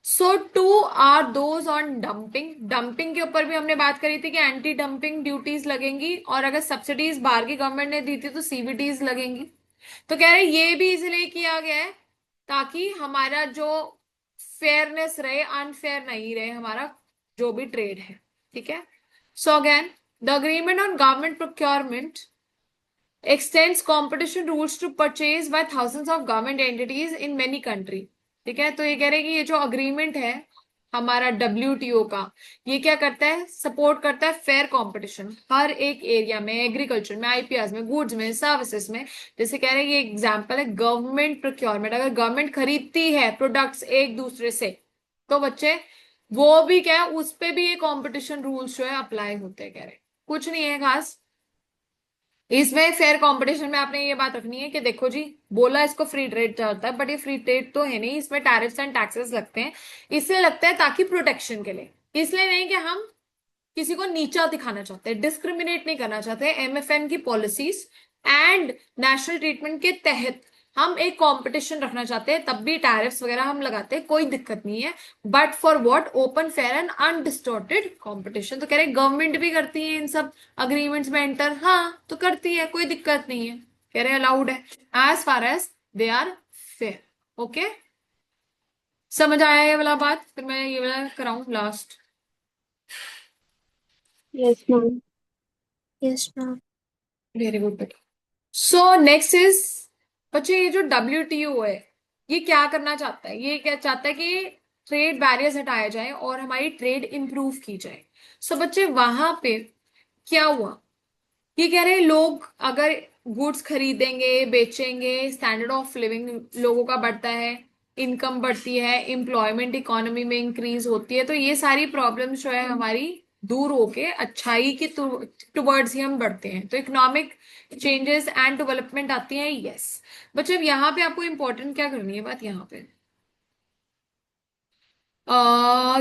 So two are those on dumping. Dumping के ऊपर भी हमने बात करी थी कि एंटी डंपिंग ड्यूटीज लगेंगी, और अगर सब्सिडीज बाहर की गवर्नमेंट ने दी थी तो सीबीडीज लगेंगी. तो कह रहे ये भी इसलिए किया गया है ताकि हमारा जो फेयरनेस रहे, अनफेयर नहीं रहे हमारा जो भी ट्रेड है. ठीक है. So again the agreement on government procurement extends competition rules to purchase by thousands of government entities in many country. ठीक है. तो ये कह रहे हैं कि ये जो अग्रीमेंट है हमारा डब्ल्यूटीओ का, ये क्या करता है, सपोर्ट करता है फेयर कंपटीशन हर एक एरिया में, एग्रीकल्चर में, आईपीआर में, गुड्स में, सर्विसेज में. जैसे कह रहे हैं ये एग्जांपल है गवर्नमेंट प्रोक्योरमेंट. अगर गवर्नमेंट खरीदती है प्रोडक्ट्स एक दूसरे से, तो बच्चे वो भी क्या है, उस पे भी ये कंपटीशन रूल्स जो है अप्लाई होते हैं, कह रहे कुछ नहीं है खास इसमें। फेयर कंपटीशन में आपने ये बात रखनी है कि देखो जी, बोला इसको फ्री ट्रेड चलता है, बट ये फ्री ट्रेड तो है नहीं, इसमें टैरिफ्स एंड टैक्सेस लगते हैं। इसलिए लगता है ताकि प्रोटेक्शन के लिए, इसलिए नहीं कि हम किसी को नीचा दिखाना चाहते हैं, डिस्क्रिमिनेट नहीं करना चाहते। एमएफएन की पॉलिसीज एंड नेशनल ट्रीटमेंट के तहत हम एक कंपटीशन रखना चाहते हैं, तब भी टैरिफ्स वगैरह हम लगाते हैं, कोई दिक्कत नहीं है। But for what? Open, fair and undistorted competition. तो कह रहे गवर्नमेंट भी करती है इन सब अग्रीमेंट्स में एंटर, हाँ तो करती है, कोई दिक्कत नहीं है, कह रहे अलाउड है as far as they are fair. Okay, समझ आया ये वाला बात? फिर मैं ये वाला कराऊं last. Yes ma'am. Yes ma'am. Very good. So next is, बच्चे ये जो WTO है, ये क्या करना चाहता है? ये क्या चाहता है कि ट्रेड बैरियर्स हटाए जाए और हमारी ट्रेड इंप्रूव की जाए। सो बच्चे वहां पे क्या हुआ, ये कह रहे हैं लोग अगर गुड्स खरीदेंगे बेचेंगे, स्टैंडर्ड ऑफ लिविंग लोगों का बढ़ता है, इनकम बढ़ती है, एम्प्लॉयमेंट इकोनॉमी में इंक्रीज होती है, तो ये सारी प्रॉब्लम्स जो है हमारी दूर होके अच्छाई की टुवर्ड्स ही हम बढ़ते हैं, तो इकोनॉमिक चेंजेस एंड डेवलपमेंट आती है। यस बच्चे, अब यहाँ पे आपको इंपॉर्टेंट क्या करनी है बात, यहाँ पे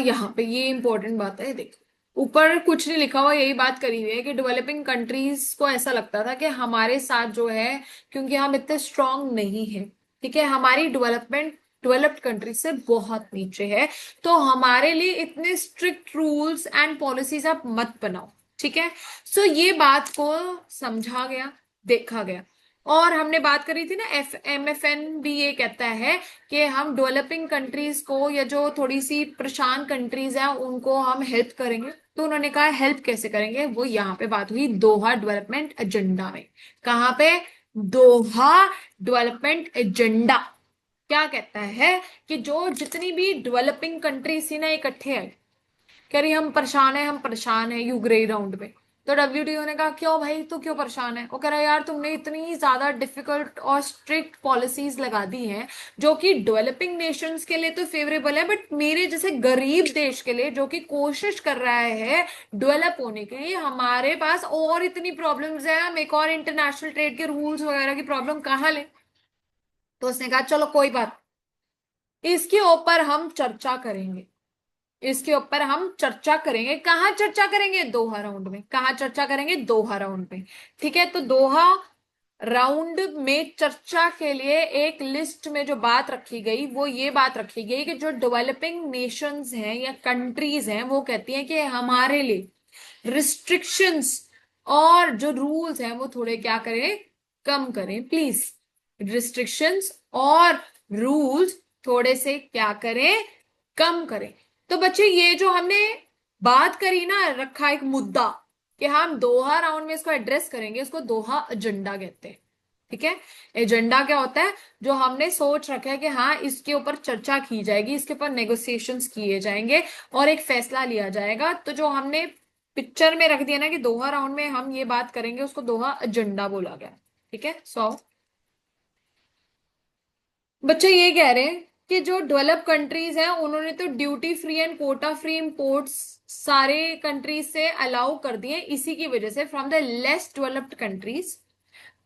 यहाँ पे ये इंपॉर्टेंट बात है, देखो ऊपर कुछ नहीं लिखा हुआ, यही बात करी हुई है कि डेवलपिंग कंट्रीज को ऐसा लगता था कि हमारे साथ जो है, क्योंकि हम इतने स्ट्रांग नहीं है, ठीक है, हमारी डेवलपमेंट डेवलप्ड कंट्रीज से बहुत नीचे है, तो हमारे लिए इतने स्ट्रिक्ट रूल्स एंड पॉलिसीज आप मत बनाओ, ठीक है। सो ये बात को समझा गया, देखा गया। और हमने बात करी थी ना, MFN भी ये कहता है कि हम डेवलपिंग कंट्रीज को, या जो थोड़ी सी परेशान कंट्रीज हैं उनको हम हेल्प करेंगे। तो उन्होंने कहा हेल्प कैसे करेंगे, वो यहाँ पे बात हुई दोहा डेवलपमेंट एजेंडा में। कहाँ पे? दोहा डेवलपमेंट एजेंडा क्या कहता है कि जो जितनी भी डेवलपिंग कंट्रीज थी ना इकट्ठे है, कह रही हम परेशान है, हम परेशान है यूग्रे राउंड में। तो WTO ने कहा क्यों भाई, तू क्यों परेशान है? वो कह रहा है यार तुमने इतनी ज्यादा डिफिकल्ट और स्ट्रिक्ट पॉलिसीज लगा दी हैं जो कि डेवलपिंग नेशंस के लिए तो फेवरेबल है, बट मेरे जैसे गरीब देश के लिए जो कि कोशिश कर रहा है डेवलप होने के लिए, हमारे पास और इतनी प्रॉब्लम्स है, हम एक और इंटरनेशनल ट्रेड के रूल्स वगैरह की प्रॉब्लम कहाँ ले। तो उसने कहा चलो कोई बात, इसके ऊपर हम चर्चा करेंगे, इसके ऊपर हम चर्चा करेंगे। कहाँ चर्चा करेंगे? दोहा राउंड में। कहाँ चर्चा करेंगे? दोहा राउंड में, ठीक है। तो दोहा राउंड में चर्चा के लिए एक लिस्ट में जो बात रखी गई, वो ये बात रखी गई कि जो डेवलपिंग नेशंस हैं या कंट्रीज हैं, वो कहती हैं कि हमारे लिए रिस्ट्रिक्शंस और जो रूल्स हैं वो थोड़े क्या करें, कम करें प्लीज। रिस्ट्रिक्शंस और रूल्स थोड़े से क्या करें, कम करें। तो बच्चे ये जो हमने बात करी ना, रखा एक मुद्दा कि हम दोहा राउंड में इसको एड्रेस करेंगे, इसको दोहा एजेंडा कहते हैं, ठीक है। एजेंडा क्या होता है? जो हमने सोच रखा है कि हाँ इसके ऊपर चर्चा की जाएगी, इसके ऊपर नेगोशिएशंस किए जाएंगे और एक फैसला लिया जाएगा। तो जो हमने पिक्चर में रख दिया ना कि दोहा राउंड में हम ये बात करेंगे, उसको दोहा एजेंडा बोला गया, ठीक है। बच्चे ये कह रहे हैं कि जो डेवलप कंट्रीज हैं उन्होंने तो duty free and quota free imports सारे कंट्रीज से अलाउ कर दिए, इसी की वजह से from the less developed countries.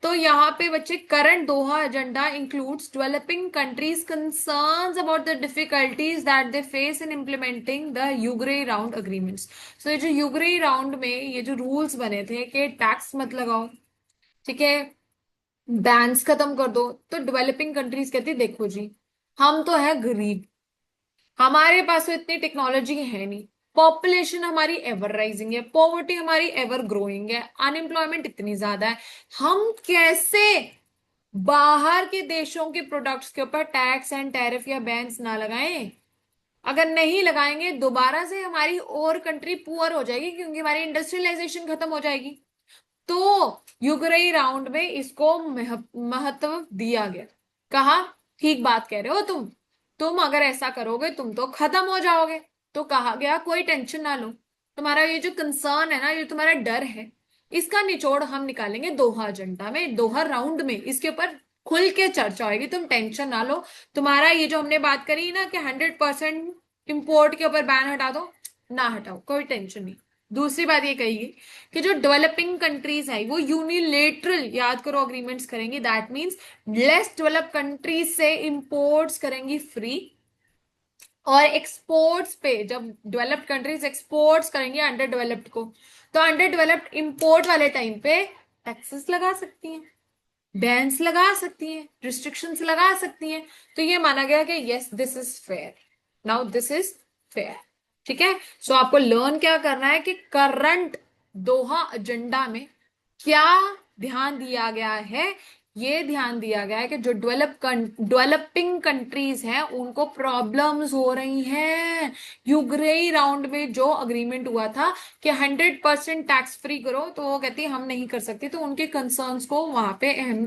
तो यहाँ पे बच्चे current Doha agenda includes developing countries concerns about the difficulties that they face in implementing the यूग्रे राउंड अग्रीमेंट्स। सो ये जो यूग्रे राउंड में ये जो रूल्स बने थे कि टैक्स मत लगाओ, ठीक है, बैन्स खत्म कर दो, तो डेवलपिंग कंट्रीज कहती देखो जी, हम तो है गरीब, हमारे पास तो इतनी टेक्नोलॉजी है नहीं, पॉपुलेशन हमारी एवर राइजिंग है, पॉवर्टी हमारी एवर ग्रोइंग है, अनएम्प्लॉयमेंट इतनी ज्यादा है, हम कैसे बाहर के देशों के प्रोडक्ट्स के ऊपर टैक्स एंड टैरिफ या बैन्स ना लगाएं? अगर नहीं लगाएंगे दोबारा से हमारी और कंट्री पुअर हो जाएगी, क्योंकि हमारी इंडस्ट्रियलाइजेशन खत्म हो जाएगी। तो यूग्रेई राउंड में इसको महत्व दिया गया। कहा ठीक बात कह रहे हो तुम अगर ऐसा करोगे तुम तो खत्म हो जाओगे। तो कहा गया कोई टेंशन ना लो, तुम्हारा ये जो कंसर्न है ना, ये तुम्हारा डर है, इसका निचोड़ हम निकालेंगे दोहा एजेंडा में, दोहा राउंड में इसके ऊपर खुल के चर्चा होगी, तुम टेंशन ना लो। तुम्हारा ये जो हमने बात करी ना कि 100% इंपोर्ट के ऊपर बैन हटा दो, ना हटाओ, कोई टेंशन नहीं। दूसरी बात ये कही कि जो डेवलपिंग कंट्रीज है वो यूनिलेटरल, याद करो, अग्रीमेंट्स करेंगी। That means less develop countries से इंपोर्ट्स करेंगी फ्री, और एक्सपोर्ट्स पे जब डेवलप्ड कंट्रीज एक्सपोर्ट्स करेंगे अंडर डेवलप्ड को, तो अंडर डेवलप्ड इंपोर्ट वाले टाइम पे टैक्सेस लगा सकती हैं, बैन्स लगा सकती हैं, रिस्ट्रिक्शंस लगा सकती हैं। तो ये माना गया कि yes this is fair, now this is fair. ठीक है, सो आपको लर्न क्या करना है कि करंट दोहा एजेंडा में क्या ध्यान दिया गया है। ये ध्यान दिया गया है कि जो डेवलपिंग कंट्रीज हैं उनको प्रॉब्लम्स हो रही हैं। यूग्रेई राउंड में जो अग्रीमेंट हुआ था कि 100% टैक्स फ्री करो, तो वो कहती है हम नहीं कर सकते, तो उनके कंसर्न्स को वहां पे अहम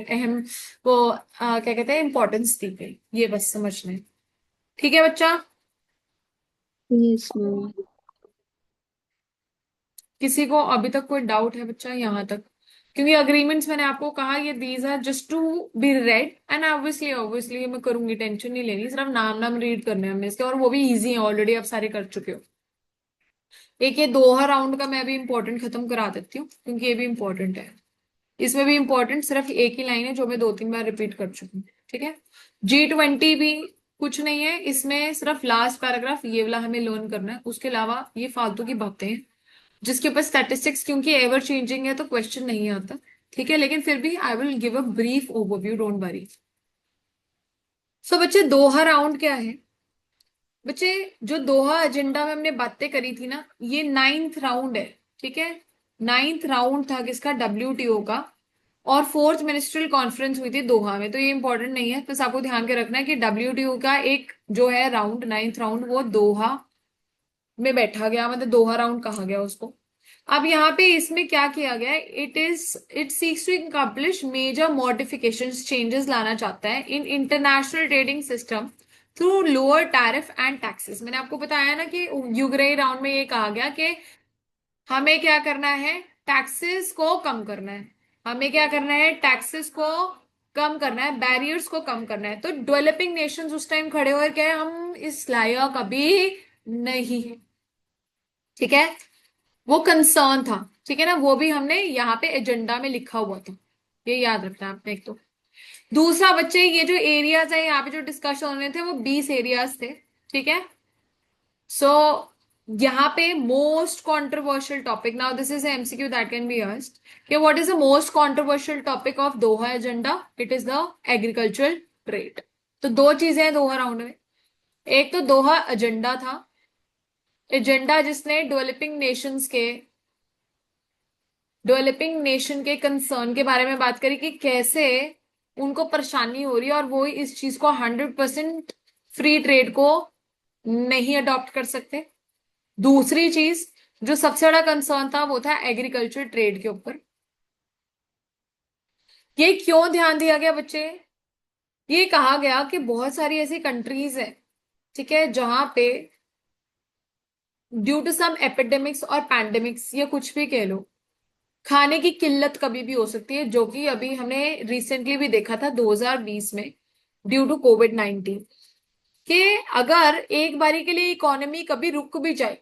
अहम वो क्या कहते हैं इंपॉर्टेंस दी गई। ये बस समझना है। ठीक है बच्चा, यस मैम। किसी को अभी तक कोई डाउट है बच्चा यहां तक? क्योंकि अग्रीमेंट्स मैंने आपको कहा ये these are just to be read, and obviously obviously मैं करूंगी, टेंशन नहीं लेनी, सिर्फ नाम नाम रीड करने हैं हमने इसके, और वो भी इजी है, ऑलरेडी आप सारे कर चुके हो। एक ये दोहा राउंड का मैं अभी इंपॉर्टेंट खत्म करा देती हूँ क्योंकि ये भी इंपॉर्टेंट है। इसमें भी इंपॉर्टेंट सिर्फ एक ही लाइन है जो मैं 2-3 बार रिपीट कर चुकी हूँ। ठीक है, G20 भी कुछ नहीं है, इसमें सिर्फ लास्ट पैराग्राफ ये वाला हमें लर्न करना है, उसके अलावा ये फालतू की बातें हैं जिसके ऊपर स्टैटिस्टिक्स क्योंकि एवर चेंजिंग है तो क्वेश्चन नहीं आता। ठीक है, लेकिन फिर भी I will give a brief overview, don't worry. So बच्चे दोहा राउंड क्या है? बच्चे जो दोहा एजेंडा में हमने बातें करी थी ना, ये 9th राउंड है। ठीक है, 9th राउंड था किसका? WTO का। और 4th मिनिस्ट्रियल कॉन्फ्रेंस हुई थी दोहा में, तो ये इंपॉर्टेंट नहीं है, बस आपको ध्यान के रखना है कि WTO का एक जो है राउंड, 9th राउंड, वो दोहा में बैठा गया, मतलब दोहा राउंड कहा गया उसको। अब यहाँ पे इसमें क्या किया गया है? It seeks to accomplish major modifications, changes लाना चाहता है in international trading system through lower tariff and taxes. मैंने आपको बताया ना कि यूग्रेई राउंड में ये कहा गया कि हमें क्या करना है? टैक्सेस को कम करना है। हमें क्या करना है? टैक्सेस को कम करना है, बैरियर्स को कम करना है। तो डेवलपिंग नेशंस उस टाइम खड़े हुए क्या है, हम इस लायक अभी नहीं है। ठीक है, वो कंसर्न था। ठीक है ना, वो भी हमने यहाँ पे एजेंडा में लिखा हुआ था, ये याद रखना है आपने। एक तो दूसरा बच्चे, ये जो एरियाज है यहाँ पे जो डिस्कशन होने थे वो 20 एरियाज थे। ठीक है, सो यहाँ पे most controversial topic, now this is MCQ that can be asked कि what is the most controversial topic of Doha agenda? It is the agricultural trade. तो दो चीजें हैं दोहा राउंड में, एक तो दोहा एजेंडा था, एजेंडा जिसने डेवलपिंग नेशन के कंसर्न के बारे में बात करी कि कैसे उनको परेशानी हो रही है और वो इस चीज को 100% फ्री ट्रेड को नहीं अडॉप्ट कर सकते। दूसरी चीज जो सबसे बड़ा कंसर्न था वो था एग्रीकल्चर ट्रेड के ऊपर। ये क्यों ध्यान दिया गया बच्चे? ये कहा गया कि बहुत सारी ऐसी कंट्रीज है, ठीक है, जहां पे ड्यू टू सम एपिडेमिक्स और पैंडेमिक्स या कुछ भी कह लो, खाने की किल्लत कभी भी हो सकती है, जो कि अभी हमने रिसेंटली भी देखा था 2020 में ड्यू टू COVID-19, कि अगर एक बारी के लिए इकोनॉमी कभी रुक भी जाए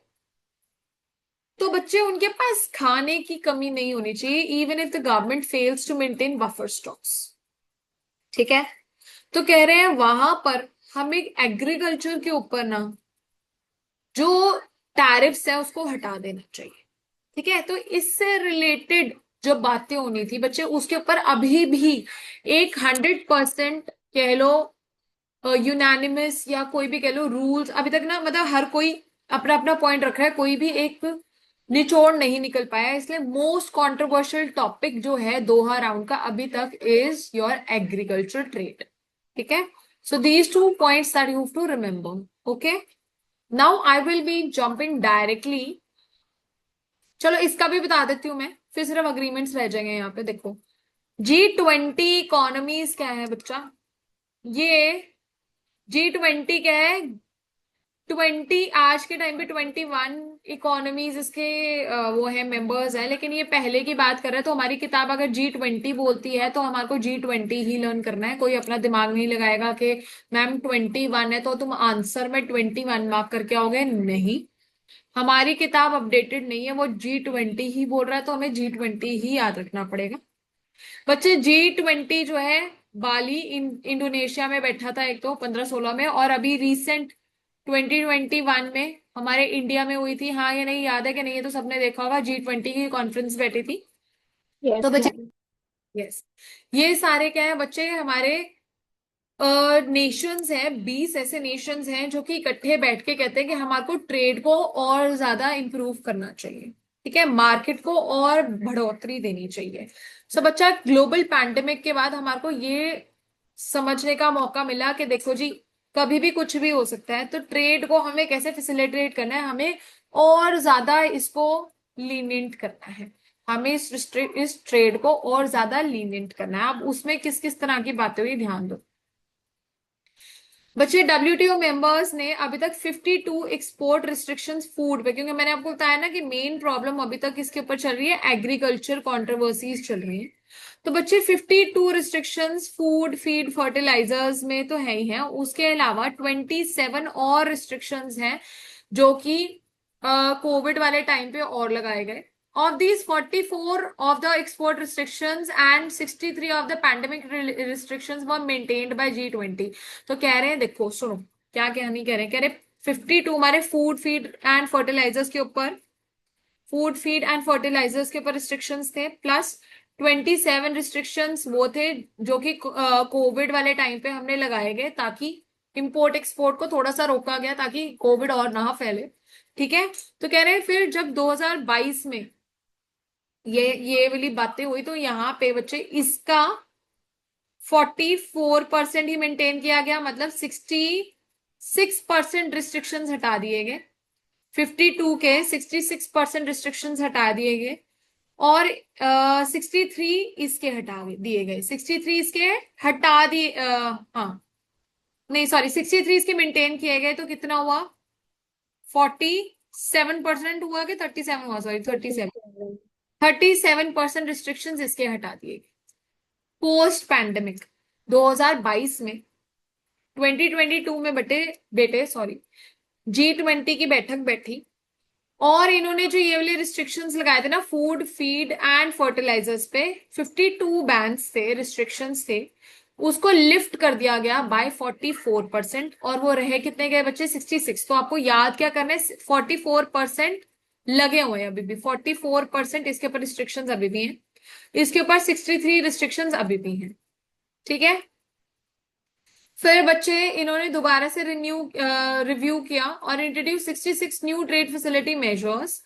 तो बच्चे उनके पास खाने की कमी नहीं होनी चाहिए, even if the government fails to maintain buffer stocks. ठीक है, तो कह रहे हैं वहां पर हमें एग्रीकल्चर के ऊपर ना जो टैरिफ्स है उसको हटा देना चाहिए। ठीक है, तो इससे रिलेटेड जो बातें होनी थी बच्चे, उसके ऊपर अभी भी एक 100% कह लो यूनानिमस या कोई भी कह लो रूल्स अभी तक ना, मतलब हर कोई अपना अपना पॉइंट रख रहा है, कोई भी एक निचोड़ नहीं निकल पाया। इसलिए मोस्ट कंट्रोवर्शियल टॉपिक जो है दोहा राउंड का अभी तक इज योर एग्रीकल्चर ट्रेड। ठीक है, so these 2 points that you have to remember. Okay, now I will be jumping directly. चलो इसका भी बता देती हूँ मैं, फिर सिर्फ अग्रीमेंट्स रह जाएंगे यहाँ पे। देखो G20 इकोनॉमीज क्या है बच्चा? ये G20 क्या है? 20 आज के टाइम पे 21 इकोनॉमीज इसके वो है मेंबर्स है, लेकिन ये पहले की बात कर रहा है। तो हमारी किताब अगर G20 बोलती है तो हमारे को G20 ही लर्न करना है। कोई अपना दिमाग नहीं लगाएगा कि मैम 21 है तो तुम आंसर में 21 मार्क करके आओगे, नहीं। हमारी किताब अपडेटेड नहीं है, वो G20 ही बोल रहा है, तो हमें G20 ही याद रखना पड़ेगा। बच्चे G20 जो है बाली इंडोनेशिया में बैठा था एक तो 15-16 में, और अभी रिसेंट 2021 में हमारे इंडिया में हुई थी। हाँ या नहीं, याद है कि नहीं, ये तो सबने देखा होगा, G20 की कॉन्फ्रेंस बैठी थी। तो यस बच्चे, मैम। यस, ये सारे क्या है बच्चे, हमारे नेशंस हैं, 20 ऐसे नेशंस हैं जो कि इकट्ठे बैठ के कहते हैं कि हमारे को ट्रेड को और ज्यादा इंप्रूव करना चाहिए, ठीक है, मार्केट को और बढ़ोतरी देनी चाहिए। सो बच्चा, ग्लोबल पैंडेमिक के बाद हमारे को ये समझने का मौका मिला कि देखो जी, कभी भी कुछ भी हो सकता है, तो ट्रेड को हमें कैसे फैसिलिटेट करना है, हमें और ज्यादा इसको लीनियंट करना है, हमें इस ट्रेड को और ज्यादा लीनियंट करना है। अब उसमें किस किस तरह की बातें हुई, ध्यान दो बच्चे। WTO मेंबर्स ने अभी तक 52 एक्सपोर्ट रिस्ट्रिक्शंस फूड पे, क्योंकि मैंने आपको बताया ना कि मेन प्रॉब्लम अभी तक इसके ऊपर चल रही है, एग्रीकल्चर कंट्रोवर्सीज चल रही हैं। तो बच्चे 52 रिस्ट्रिक्शंस फूड फीड फर्टिलाइजर्स में तो है ही है, उसके अलावा 27 और रिस्ट्रिक्शंस हैं जो कि कोविड वाले टाइम पे और लगाए गए। Of these, 44 of the export restrictions and 63 of the pandemic restrictions were maintained by G20। तो कह रहे हैं, देखो सुनो क्या कहनी कह रहे हैं, कह रहे 52 हमारे फूड फीड एंड फर्टिलाइजर्स के ऊपर रिस्ट्रिक्शंस थे, प्लस 27 रिस्ट्रिक्शंस वो थे जो कि कोविड वाले टाइम पे हमने लगाए गए, ताकि इंपोर्ट एक्सपोर्ट को थोड़ा सा रोका गया ताकि कोविड और ना फैले, ठीक है। तो कह रहे हैं फिर जब 2022 में ये वाली बातें हुई, तो यहाँ पे बच्चे इसका 44% ही मेंटेन किया गया, मतलब 66% रिस्ट्रिक्शंस हटा दिए गए, 52 के 66% रिस्ट्रिक्शंस हटा दिए गए, और 63 इसके दिए गए, 63 इसके हटा दिए, हाँ नहीं सॉरी, 63 इसके मेंटेन किए गए, तो कितना हुआ, 47% हुआ कि 37 हुआ, सॉरी 37, 37% रिस्ट्रिक्शंस इसके हटा दिए गए। पोस्ट पैंडेमिक 2022 में, 2022 में बेटे सॉरी, G20 की बैठक बैठी, और इन्होंने जो ये वाले रिस्ट्रिक्शंस लगाए थे ना फूड फीड एंड फर्टिलाइजर्स पे, 52 बैन्स थे, रिस्ट्रिक्शंस थे, उसको लिफ्ट कर दिया गया बाय 44%, और वो रहे कितने गए बच्चे, 66। तो आपको याद क्या करना है, 44% लगे हुए हैं अभी भी, 44% इसके ऊपर रिस्ट्रिक्शंस अभी भी हैं, इसके ऊपर 63 रिस्ट्रिक्शंस अभी भी हैं, ठीक है। फिर बच्चे इन्होंने दोबारा से रिव्यू किया और introduce 66 new trade facility measures.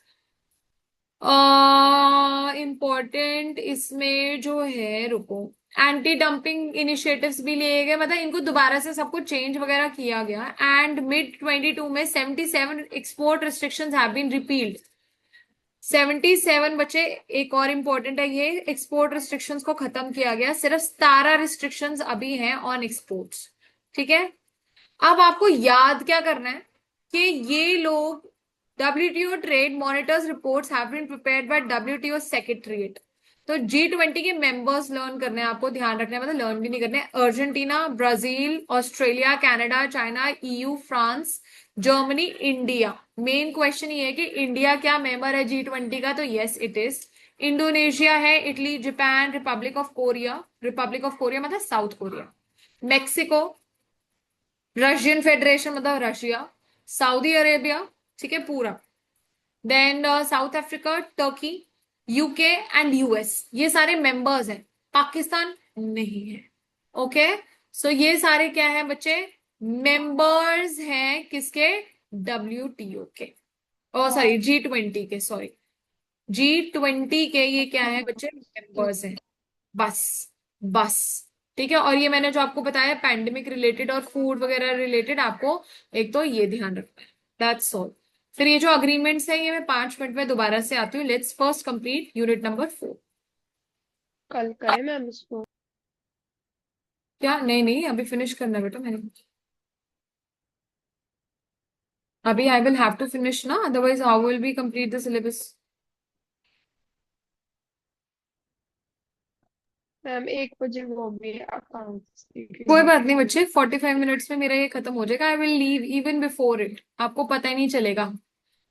Important इसमें जो है, रुको, एंटी डंपिंग इनिशिएटिव्स भी लिए गए, मतलब इनको दोबारा से सबको चेंज वगैरह किया गया। एंड मिड 22 में 77 export restrictions have been repealed. 77 बच्चे, एक और इंपॉर्टेंट है ये, एक्सपोर्ट रिस्ट्रिक्शंस को खत्म किया गया, सिर्फ 17 रिस्ट्रिक्शंस अभी हैं ऑन एक्सपोर्ट्स, ठीक है। अब आपको याद क्या करना है कि ये लोग WTO trade monitors reports have been prepared by WTO secretariat. तो G20 के मेंबर्स लर्न करने हैं, आपको ध्यान रखना है, मतलब लर्न भी नहीं करने, Argentina, Brazil, Australia, Canada, China, EU, France, Germany, India. Main question ये है कि इंडिया क्या मेंबर है G20 का, तो यस इट इज। इंडोनेशिया है, Italy, Japan, Republic of Korea मतलब South Korea, Mexico, Russian Federation मतलब रशिया, सऊदी अरेबिया, ठीक है पूरा, then South Africa, Turkey, UK and US, ये सारे मेंबर्स हैं, पाकिस्तान नहीं है, ओके। सो ये सारे क्या है बच्चे, मेंबर्स हैं किसके, WTO के, ओ सॉरी G20 के, सॉरी G20 के, ये क्या है बच्चे, मेंबर्स हैं, बस बस, ठीक है। और ये मैंने जो आपको बताया पैंडेमिक रिलेटेड और फूड वगैरह रिलेटेड, आपको एक तो ये ध्यान रखना है, दैट्स ऑल। फिर ये जो अग्रीमेंट्स है ये मैं 5 मिनट में दोबारा से आती हूँ। Let's first complete unit number 4। कल करें मैम इसको? क्या, नहीं नहीं, अभी फिनिश करना है बेटा मैंने। अभी I will have to finish ना, otherwise how will be complete the syllabus. Ma'am 1 बजे वो भी अकाउंट्स की कोई क्लिनिक बात नहीं है। बच्चे, 45 मिनट्स में मेरा ये खत्म हो जाएगा। आई will leave even before it, आपको पता ही नहीं चलेगा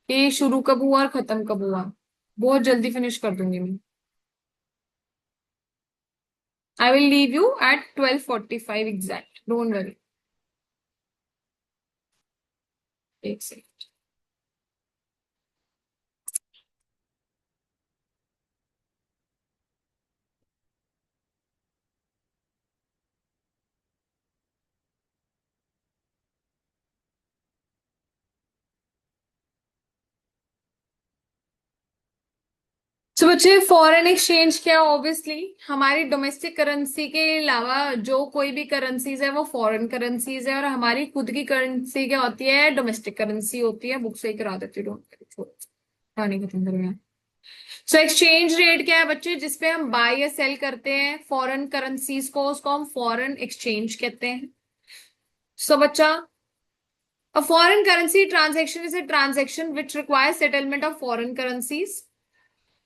कि ये शुरू कब हुआ और खत्म कब हुआ। बहुत जल्दी फिनिश कर दूंगी मैं। I will leave you at 12:45 exact, don't worry. एक सेकंड। तो बच्चे फॉरेन एक्सचेंज क्या, ऑब्वियसली हमारी डोमेस्टिक करेंसी के अलावा जो कोई भी करेंसीज है वो फॉरेन करेंसीज है, और हमारी खुद की करेंसी क्या होती है, डोमेस्टिक करेंसी होती है। बुक से ही करा देती हूँ, कहानी खत्म कर गया। सो एक्सचेंज रेट क्या है बच्चे, जिसपे हम बाय या सेल करते हैं फॉरेन करेंसीज को, उसको हम फॉरेन एक्सचेंज कहते हैं। सो बच्चा, a foreign currency transaction is a transaction which requires settlement of foreign currencies.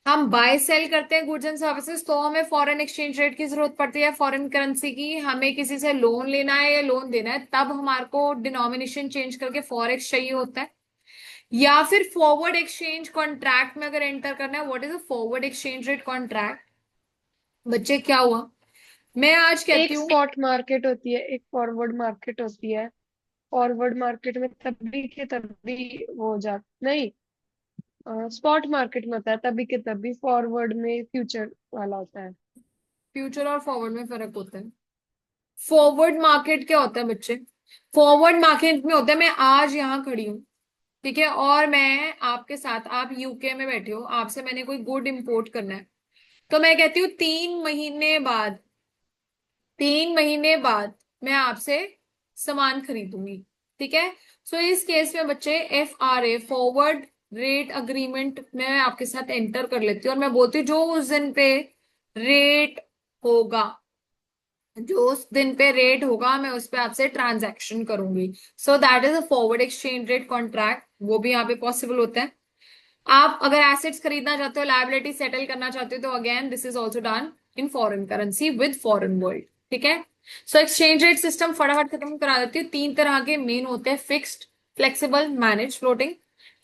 हम बाय सेल करते हैं गुड्स एंड सर्विसेज, तो हमें फॉरेन एक्सचेंज रेट की जरूरत पड़ती है फॉरेन करेंसी की। हमें किसी से लोन लेना है या लोन देना है, तब हमारे को डिनोमिनेशन चेंज करके फॉरेक्स चाहिए होता है। या फिर फॉरवर्ड एक्सचेंज कॉन्ट्रैक्ट में अगर एंटर करना है, what is a forward exchange rate contract. बच्चे क्या हुआ, मैं आज कहती एक हूँ। स्पॉट मार्केट होती है, एक फॉरवर्ड मार्केट होती है। फॉरवर्ड मार्केट में तभी के तभी वो हो जाता नहीं, स्पॉट मार्केट में होता है तभी के तभी, फॉरवर्ड में फ्यूचर वाला होता है। फ्यूचर और फॉरवर्ड में फर्क होता है। फॉरवर्ड मार्केट क्या होता है बच्चे, फॉरवर्ड मार्केट में होता है, मैं आज यहाँ खड़ी हूँ, ठीक है, और मैं आपके साथ, आप यूके में बैठे हो, आपसे मैंने कोई गुड इंपोर्ट करना है, तो मैं कहती हूँ 3 महीने बाद, 3 महीने बाद मैं आपसे सामान खरीदूंगी, ठीक है। सो इस केस में बच्चे FRA, फॉरवर्ड रेट अग्रीमेंट, मैं आपके साथ एंटर कर लेती हूँ और मैं बोलती हूँ जो उस दिन पे रेट होगा, जो उस दिन पे रेट होगा मैं उस पे आपसे ट्रांजैक्शन करूंगी। So that is a forward exchange rate contract, वो भी यहाँ पे पॉसिबल होता है। आप अगर एसेट्स खरीदना चाहते हो, लायबिलिटी सेटल करना चाहते हो, तो again this is also done in foreign currency with foreign world, ठीक है। सो एक्सचेंज रेट सिस्टम फटाफट खत्म करा देती हूँ। 3 तरह के मेन होते हैं, fixed, flexible, manage, floating.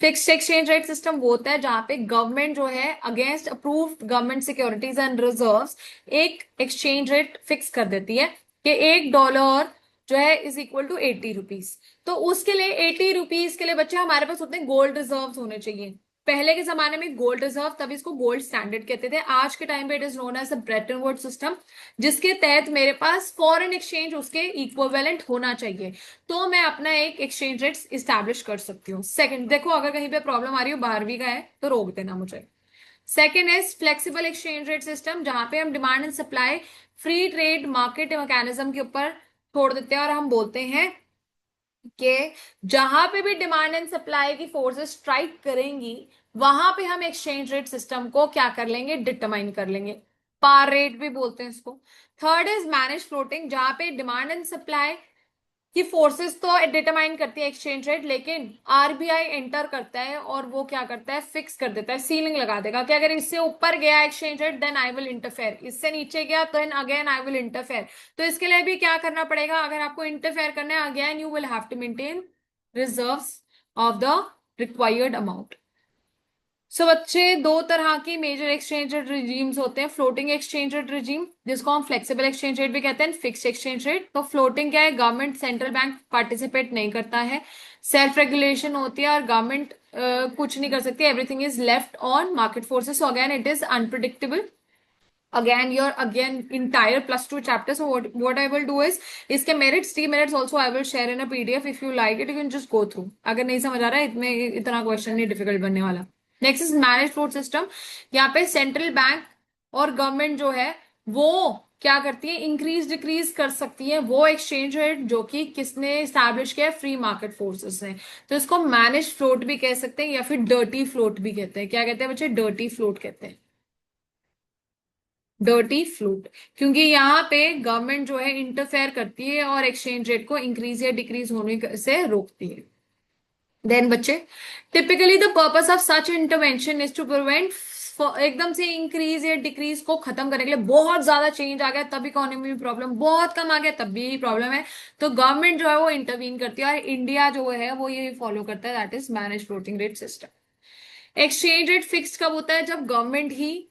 Fixed exchange rate system वो होता है जहां पे गवर्नमेंट जो है against approved government securities and reserves एक एक्सचेंज रेट फिक्स कर देती है कि $1 जो है इज इक्वल टू 80 रुपीज। तो उसके लिए 80 रुपीज के लिए बच्चे हमारे पास उतने गोल्ड रिजर्व होने चाहिए। पहले के जमाने में गोल्ड रिजर्व, तब इसको गोल्ड स्टैंडर्ड कहते थे। आज के टाइम पे it is known as the Bretton Woods system, जिसके तहत मेरे पास फॉरेन एक्सचेंज उसके इक्विवेलेंट होना चाहिए, तो मैं अपना एक एक्सचेंज रेट इस्टेब्लिश कर सकती हूँ। सेकंड, देखो अगर कहीं पे प्रॉब्लम आ रही हो 12वीं का है तो रोक देना मुझे। Second is flexible exchange rate system, जहां पे हम demand and supply free trade market mechanism के ऊपर छोड़ देते हैं और हम बोलते हैं कि जहां पे भी डिमांड एंड सप्लाई की फोर्सेस स्ट्राइक करेंगी, वहां पे हम एक्सचेंज रेट सिस्टम को क्या कर लेंगे, डिटरमाइन कर लेंगे। पार रेट भी बोलते हैं इसको। थर्ड इज मैनेज फ्लोटिंग, जहां पे डिमांड एंड सप्लाई कि फोर्सेस तो डिटरमाइन करती है एक्सचेंज रेट, लेकिन RBI एंटर करता है और वो क्या करता है, फिक्स कर देता है, सीलिंग लगा देगा कि अगर इससे ऊपर गया exchange rate then I will interfere, इससे नीचे गया तो अगेन आई विल इंटरफेयर। तो इसके लिए भी क्या करना पड़ेगा, अगर आपको इंटरफेयर करना है again you will have to maintain reserves of the required amount. So बच्चे, 2 तरह की मेजर एक्सचेंज रेट रिजीम्स होते हैं। फ्लोटिंग एक्सचेंज रेट रिजीम, जिसको हम फ्लेक्सिबल एक्सचेंज रेट भी कहते हैं, फिक्स्ड एक्सचेंज रेट। तो फ्लोटिंग क्या है, गवर्नमेंट सेंट्रल बैंक पार्टिसिपेट नहीं करता है, सेल्फ रेगुलेशन होती है और गवर्नमेंट कुछ नहीं कर सकती, everything is left on market forces. So again it is unpredictable. again your again entire +2 chapter, so what I will do is इसके merits, demerits also I will share in a PDF, if you like it you can just go through। अगर नहीं समझ आ रहा है, इतने इतना question नहीं difficult बनने वाला। Next is manage float system, यहाँ पे सेंट्रल बैंक और गवर्नमेंट जो है वो क्या करती है, इंक्रीज डिक्रीज कर सकती है वो एक्सचेंज रेट जो कि किसने स्टैब्लिश किया, फ्री मार्केट फोर्सेस ने। तो इसको मैनेज फ्लोट भी कह सकते हैं या फिर डर्टी फ्लोट भी कहते हैं। क्या कहते हैं बच्चे, डर्टी फ्लोट कहते हैं, डर्टी फ्लूट, क्योंकि यहाँ पे गवर्नमेंट जो है इंटरफेयर करती है और एक्सचेंज रेट को इंक्रीज या डिक्रीज होने से रोकती है। देन बच्चे, typically the purpose of such intervention is to prevent, एकदम से इंक्रीज या डिक्रीज को खत्म करने के लिए, बहुत ज्यादा चेंज आ गया तब इकोनॉमी में प्रॉब्लम, बहुत कम आ गया तब भी यही प्रॉब्लम है, तो गवर्नमेंट जो है वो इंटरवीन करती है, और इंडिया जो है वो ये फॉलो करता है, that is manage floating rate system. Exchange rate fix कब होता है? जब गवर्नमेंट ही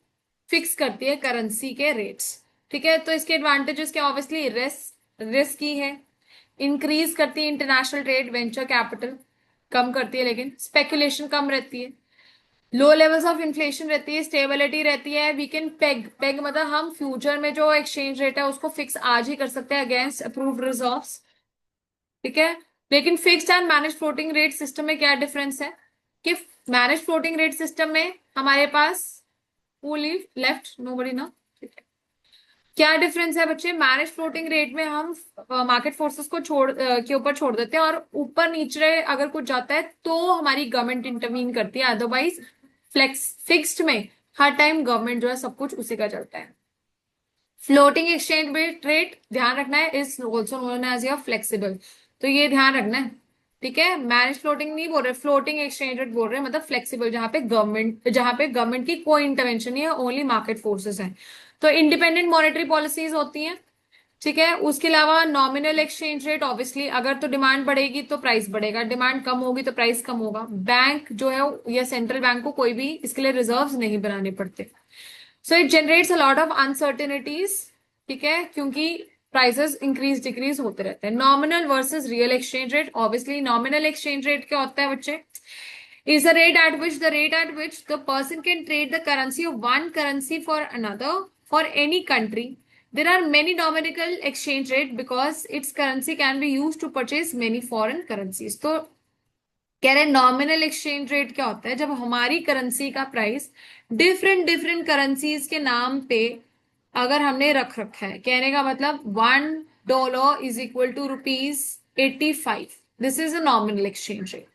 फिक्स करती है करेंसी के रेट्स। ठीक है, तो इसके एडवांटेजेस क्या? ऑब्वियसली रिस्क ही है, इंक्रीज करती है इंटरनेशनल ट्रेड, वेंचर कैपिटल कम करती है, लेकिन स्पेकुलेशन कम रहती है, लो लेवल्स ऑफ इन्फ्लेशन रहती है, स्टेबिलिटी रहती है, वी कैन पेग, पेग मतलब हम फ्यूचर में जो एक्सचेंज रेट है उसको फिक्स आज ही कर सकते हैं अगेंस्ट अप्रूव्ड रिजर्व्स। ठीक है, लेकिन fixed and manage floating rate system में क्या डिफरेंस है कि मैनेज फ्लोटिंग रेट सिस्टम में हमारे पास फुली लेफ्ट नोबडी ना, ठीक है, क्या डिफरेंस है बच्चे? मैनेज फ्लोटिंग रेट में हम मार्केट फोर्सेस को के ऊपर छोड़ देते हैं, और ऊपर नीचे अगर कुछ जाता है तो हमारी गवर्नमेंट इंटरवीन करती है, अदरवाइज फिक्स्ड में हर टाइम गवर्नमेंट जो है सब कुछ उसी का चलता है। फ्लोटिंग एक्सचेंज रेट ध्यान रखना है, is also known as your flexible, तो ये ध्यान रखना है। ठीक है, मैनेज फ्लोटिंग नहीं बोल रहे, फ्लोटिंग एक्सचेंज रेट बोल रहे हैं, मतलब फ्लेक्सिबल, जहां पे गवर्नमेंट की कोई इंटरवेंशन नहीं है, ओनली मार्केट फोर्सेस हैं। तो इंडिपेंडेंट मॉनेटरी पॉलिसीज होती हैं। ठीक है, उसके अलावा नॉमिनल एक्सचेंज रेट, ऑब्वियसली अगर तो डिमांड बढ़ेगी तो प्राइस बढ़ेगा, डिमांड कम होगी तो प्राइस कम होगा। बैंक जो है या सेंट्रल बैंक को कोई भी इसके लिए रिजर्व्स नहीं बनाने पड़ते। So it generates a lot of uncertainties. ठीक है, क्योंकि प्राइसेस इंक्रीज डिक्रीज होते रहते हैं। Nominal versus real exchange rate, obviously nominal exchange rate क्या होता है बच्चे? is the rate at which the person can trade the currency of one currency for another for any country. There are many nominal exchange rate because its currency can be used to purchase many foreign currencies. तो कह रहे nominal exchange rate क्या होता है? जब हमारी currency का price different different currencies के नाम पे अगर हमने रख रखा है, कहने का मतलब $1 is equal to ₹85, this is a nominal exchange rate.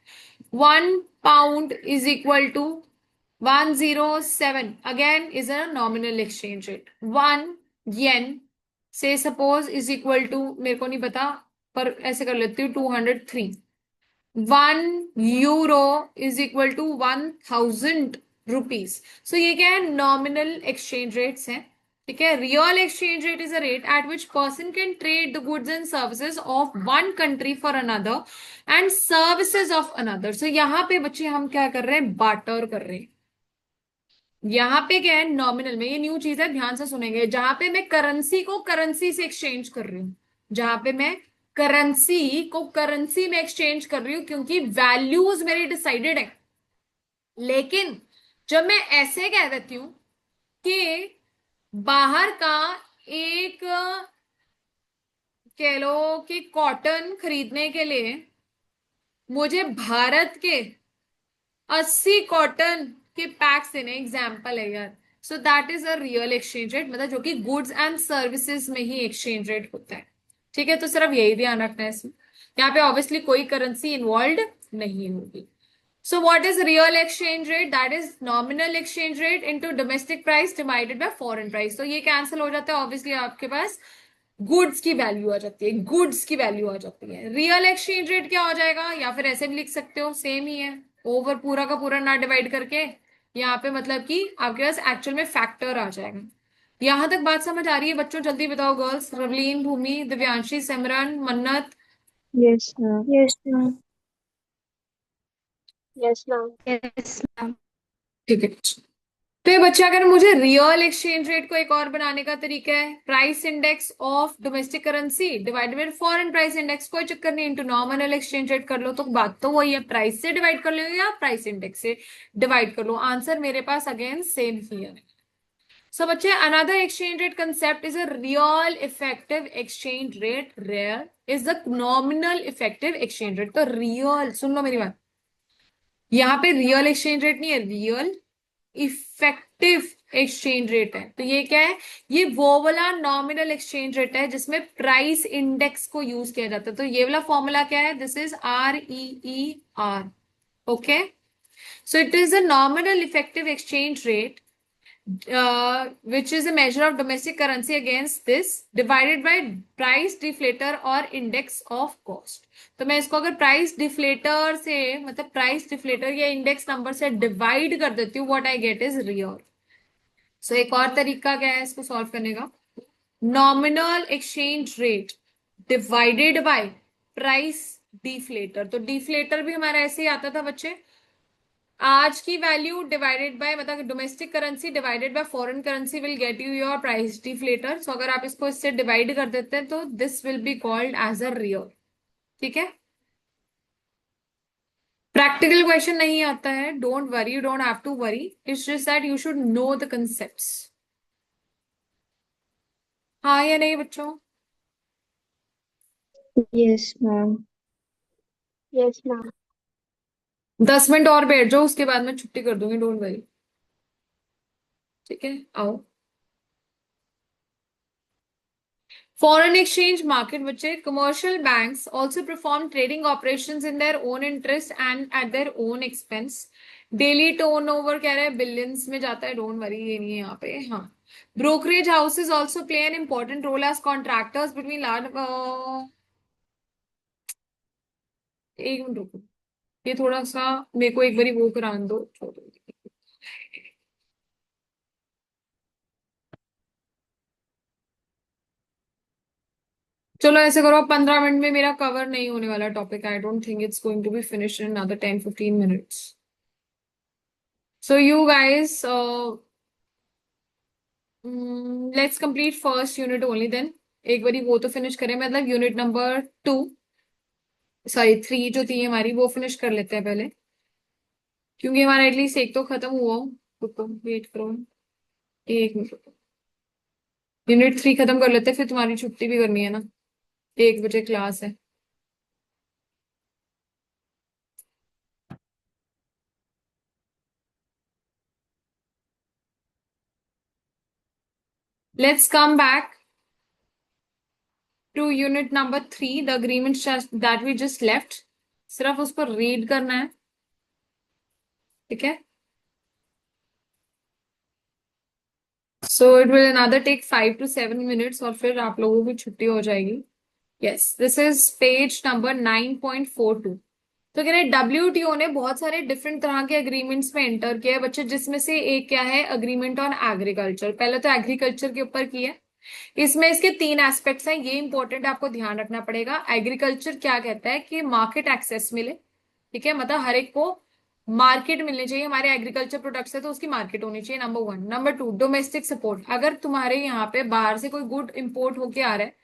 £1 is equal to 107, again is a nominal exchange rate. 1 yen say suppose is equal to, मेरे को नहीं पता पर ऐसे कर लेती हूँ, 203। €1 is equal to 1000 rupees. So ये क्या है? नॉमिनल एक्सचेंज रेट्स हैं। ठीक है, real exchange rate is a rate at which person can trade the goods and services of one country for another and services of another. So यहाँ पे बच्चे हम क्या कर रहे हैं? बार्टर कर रहे हैं। यहाँ पे क्या है? नॉमिनल में, ये न्यू चीज है, ध्यान से सुनेंगे, जहां पे मैं करेंसी को करेंसी से एक्सचेंज कर रही हूँ, जहां पे मैं करेंसी को करेंसी में एक्सचेंज कर रही हूँ क्योंकि वैल्यूज मेरी डिसाइडेड है। लेकिन जब मैं ऐसे कह देती हूं कि बाहर का एक, कह लो कि कॉटन खरीदने के लिए मुझे भारत के 80 कॉटन के पैक्स देने, एग्जाम्पल है यार, so that is a real exchange rate, मतलब जो कि गुड्स एंड सर्विसेज में ही एक्सचेंज रेट होता है। ठीक है, तो सिर्फ यही ध्यान रखना है इसमें, यहाँ पे ऑब्वियसली कोई करेंसी इन्वॉल्व नहीं होगी। So what is real exchange rate? That is nominal exchange rate into domestic price divided by foreign price. तो ये कैंसिल हो जाता है, ऑब्वियसली आपके पास गुड्स की वैल्यू आ जाती है, गुड्स की वैल्यू आ जाती है। रियल एक्सचेंज रेट क्या हो जाएगा? या फिर ऐसे भी लिख सकते हो, सेम ही है, ओवर पूरा का पूरा ना डिवाइड करके, यहाँ पे मतलब कि आपके पास एक्चुअल में फैक्टर आ जाएगा। यहां तक बात समझ आ रही है बच्चों? जल्दी बताओ गर्ल्स, रवलीन, भूमि, दिव्यांशी, सिमरन, मन्नत। Yes ma'am. Yes, ma'am. Yes ma'am. Yes ma'am. ठीक है, तो ये बच्चे अगर मुझे रियल एक्सचेंज रेट को एक और बनाने का तरीका है, price index of domestic currency divided by foreign price index, कोई चक्कर नहीं, इंटू नॉमिनल एक्सचेंज रेट कर लो, तो बात तो वही है, प्राइस से डिवाइड कर लो या प्राइस इंडेक्स से डिवाइड कर लो, आंसर मेरे पास अगेन सेम ही है। सो बच्चे, another exchange rate concept is a real effective exchange rate, rear is the nominal effective exchange rate. तो रियल, सुन लो मेरी बात, यहाँ पे रियल एक्सचेंज रेट नहीं है, रियल इफेक्टिव एक्सचेंज रेट है। तो ये क्या है? ये वो वाला नॉमिनल एक्सचेंज रेट है जिसमें प्राइस इंडेक्स को यूज किया जाता है। तो ये वाला फॉर्मूला क्या है? This is REER। Okay, so it is a nominal effective exchange rate which is a measure of domestic currency against this divided by price deflator और index of cost. तो मैं इसको अगर प्राइस डिफ्लेटर से मतलब price deflator या index number से divide कर देती हूँ, what I get is real. So एक और तरीका क्या है इसको सॉल्व करने का, nominal exchange rate divided by price deflator. तो डिफ्लेटर भी हमारा ऐसे ही आता था बच्चे, आज की वैल्यू डिवाइडेड बाय मतलब domestic currency divided by foreign currency will get you your price deflator. So अगर आप इसको इससे डिवाइड कर देते हैं तो this will be called as a real. ठीक है, प्रैक्टिकल क्वेश्चन नहीं आता है, don't worry, you don't have to worry, it's just that you should know the concepts. हाँ या नहीं बच्चों? Yes ma'am. Yes, ma'am. 10 minute और बैठ जाओ, उसके बाद मैं छुट्टी कर दूंगी, डोंट वरी. ठीक है, आओ. Foreign exchange market, बच्चे, commercial banks also perform trading operations in their own interest and at their own expense. Daily turnover कह रहे हैं बिलियंस में जाता है, डोंट वरी, ये नहीं है यहाँ पे. हाँ, brokerage houses also play an important role as contractors between large. एक मिनट रुको, ये थोड़ा सा मेरे को एक बारी वो कराने दो, छोड़ो. चलो ऐसे करो, 15 मिनट में मेरा कवर नहीं होने वाला topic. I don't think it's going to be finished in another 10-15 minutes. So you guys, let's complete first unit only then. एक बारी वो तो फिनिश करें, मतलब यूनिट नंबर 2, सॉरी 3 जो थी हमारी, वो फिनिश कर लेते हैं पहले, क्योंकि हमारा एटलीस्ट एक तो खत्म हुआ. रुको, वेट करो एक मिनट. यूनिट 3 खत्म कर लेते हैं, फिर तुम्हारी छुट्टी भी करनी है ना, 1 बजे क्लास है. Let's come back to unit number 3, the agreement that we just left. सिर्फ उसको रीड करना है. ठीक है, so it will another take 5 to 7 minutes और फिर आप लोगों की छुट्टी हो जाएगी. Yes, this is page number 9.42. तो कह रहे WTO ने बहुत सारे डिफरेंट तरह के अग्रीमेंट्स में एंटर किया है बच्चे, जिसमें से एक क्या है, अग्रीमेंट ऑन एग्रीकल्चर. पहले तो एग्रीकल्चर के ऊपर की है. इसमें इसके 3 एस्पेक्ट्स हैं, ये इंपॉर्टेंट आपको ध्यान रखना पड़ेगा. एग्रीकल्चर क्या कहता है कि मार्केट एक्सेस मिले. ठीक है, मतलब हर एक को मार्केट मिलनी चाहिए. हमारे एग्रीकल्चर प्रोडक्ट्स है तो उसकी मार्केट होनी चाहिए, नंबर 1. Number 2, domestic support. अगर तुम्हारे यहाँ पे बाहर से कोई गुड इंपोर्ट होके आ रहा है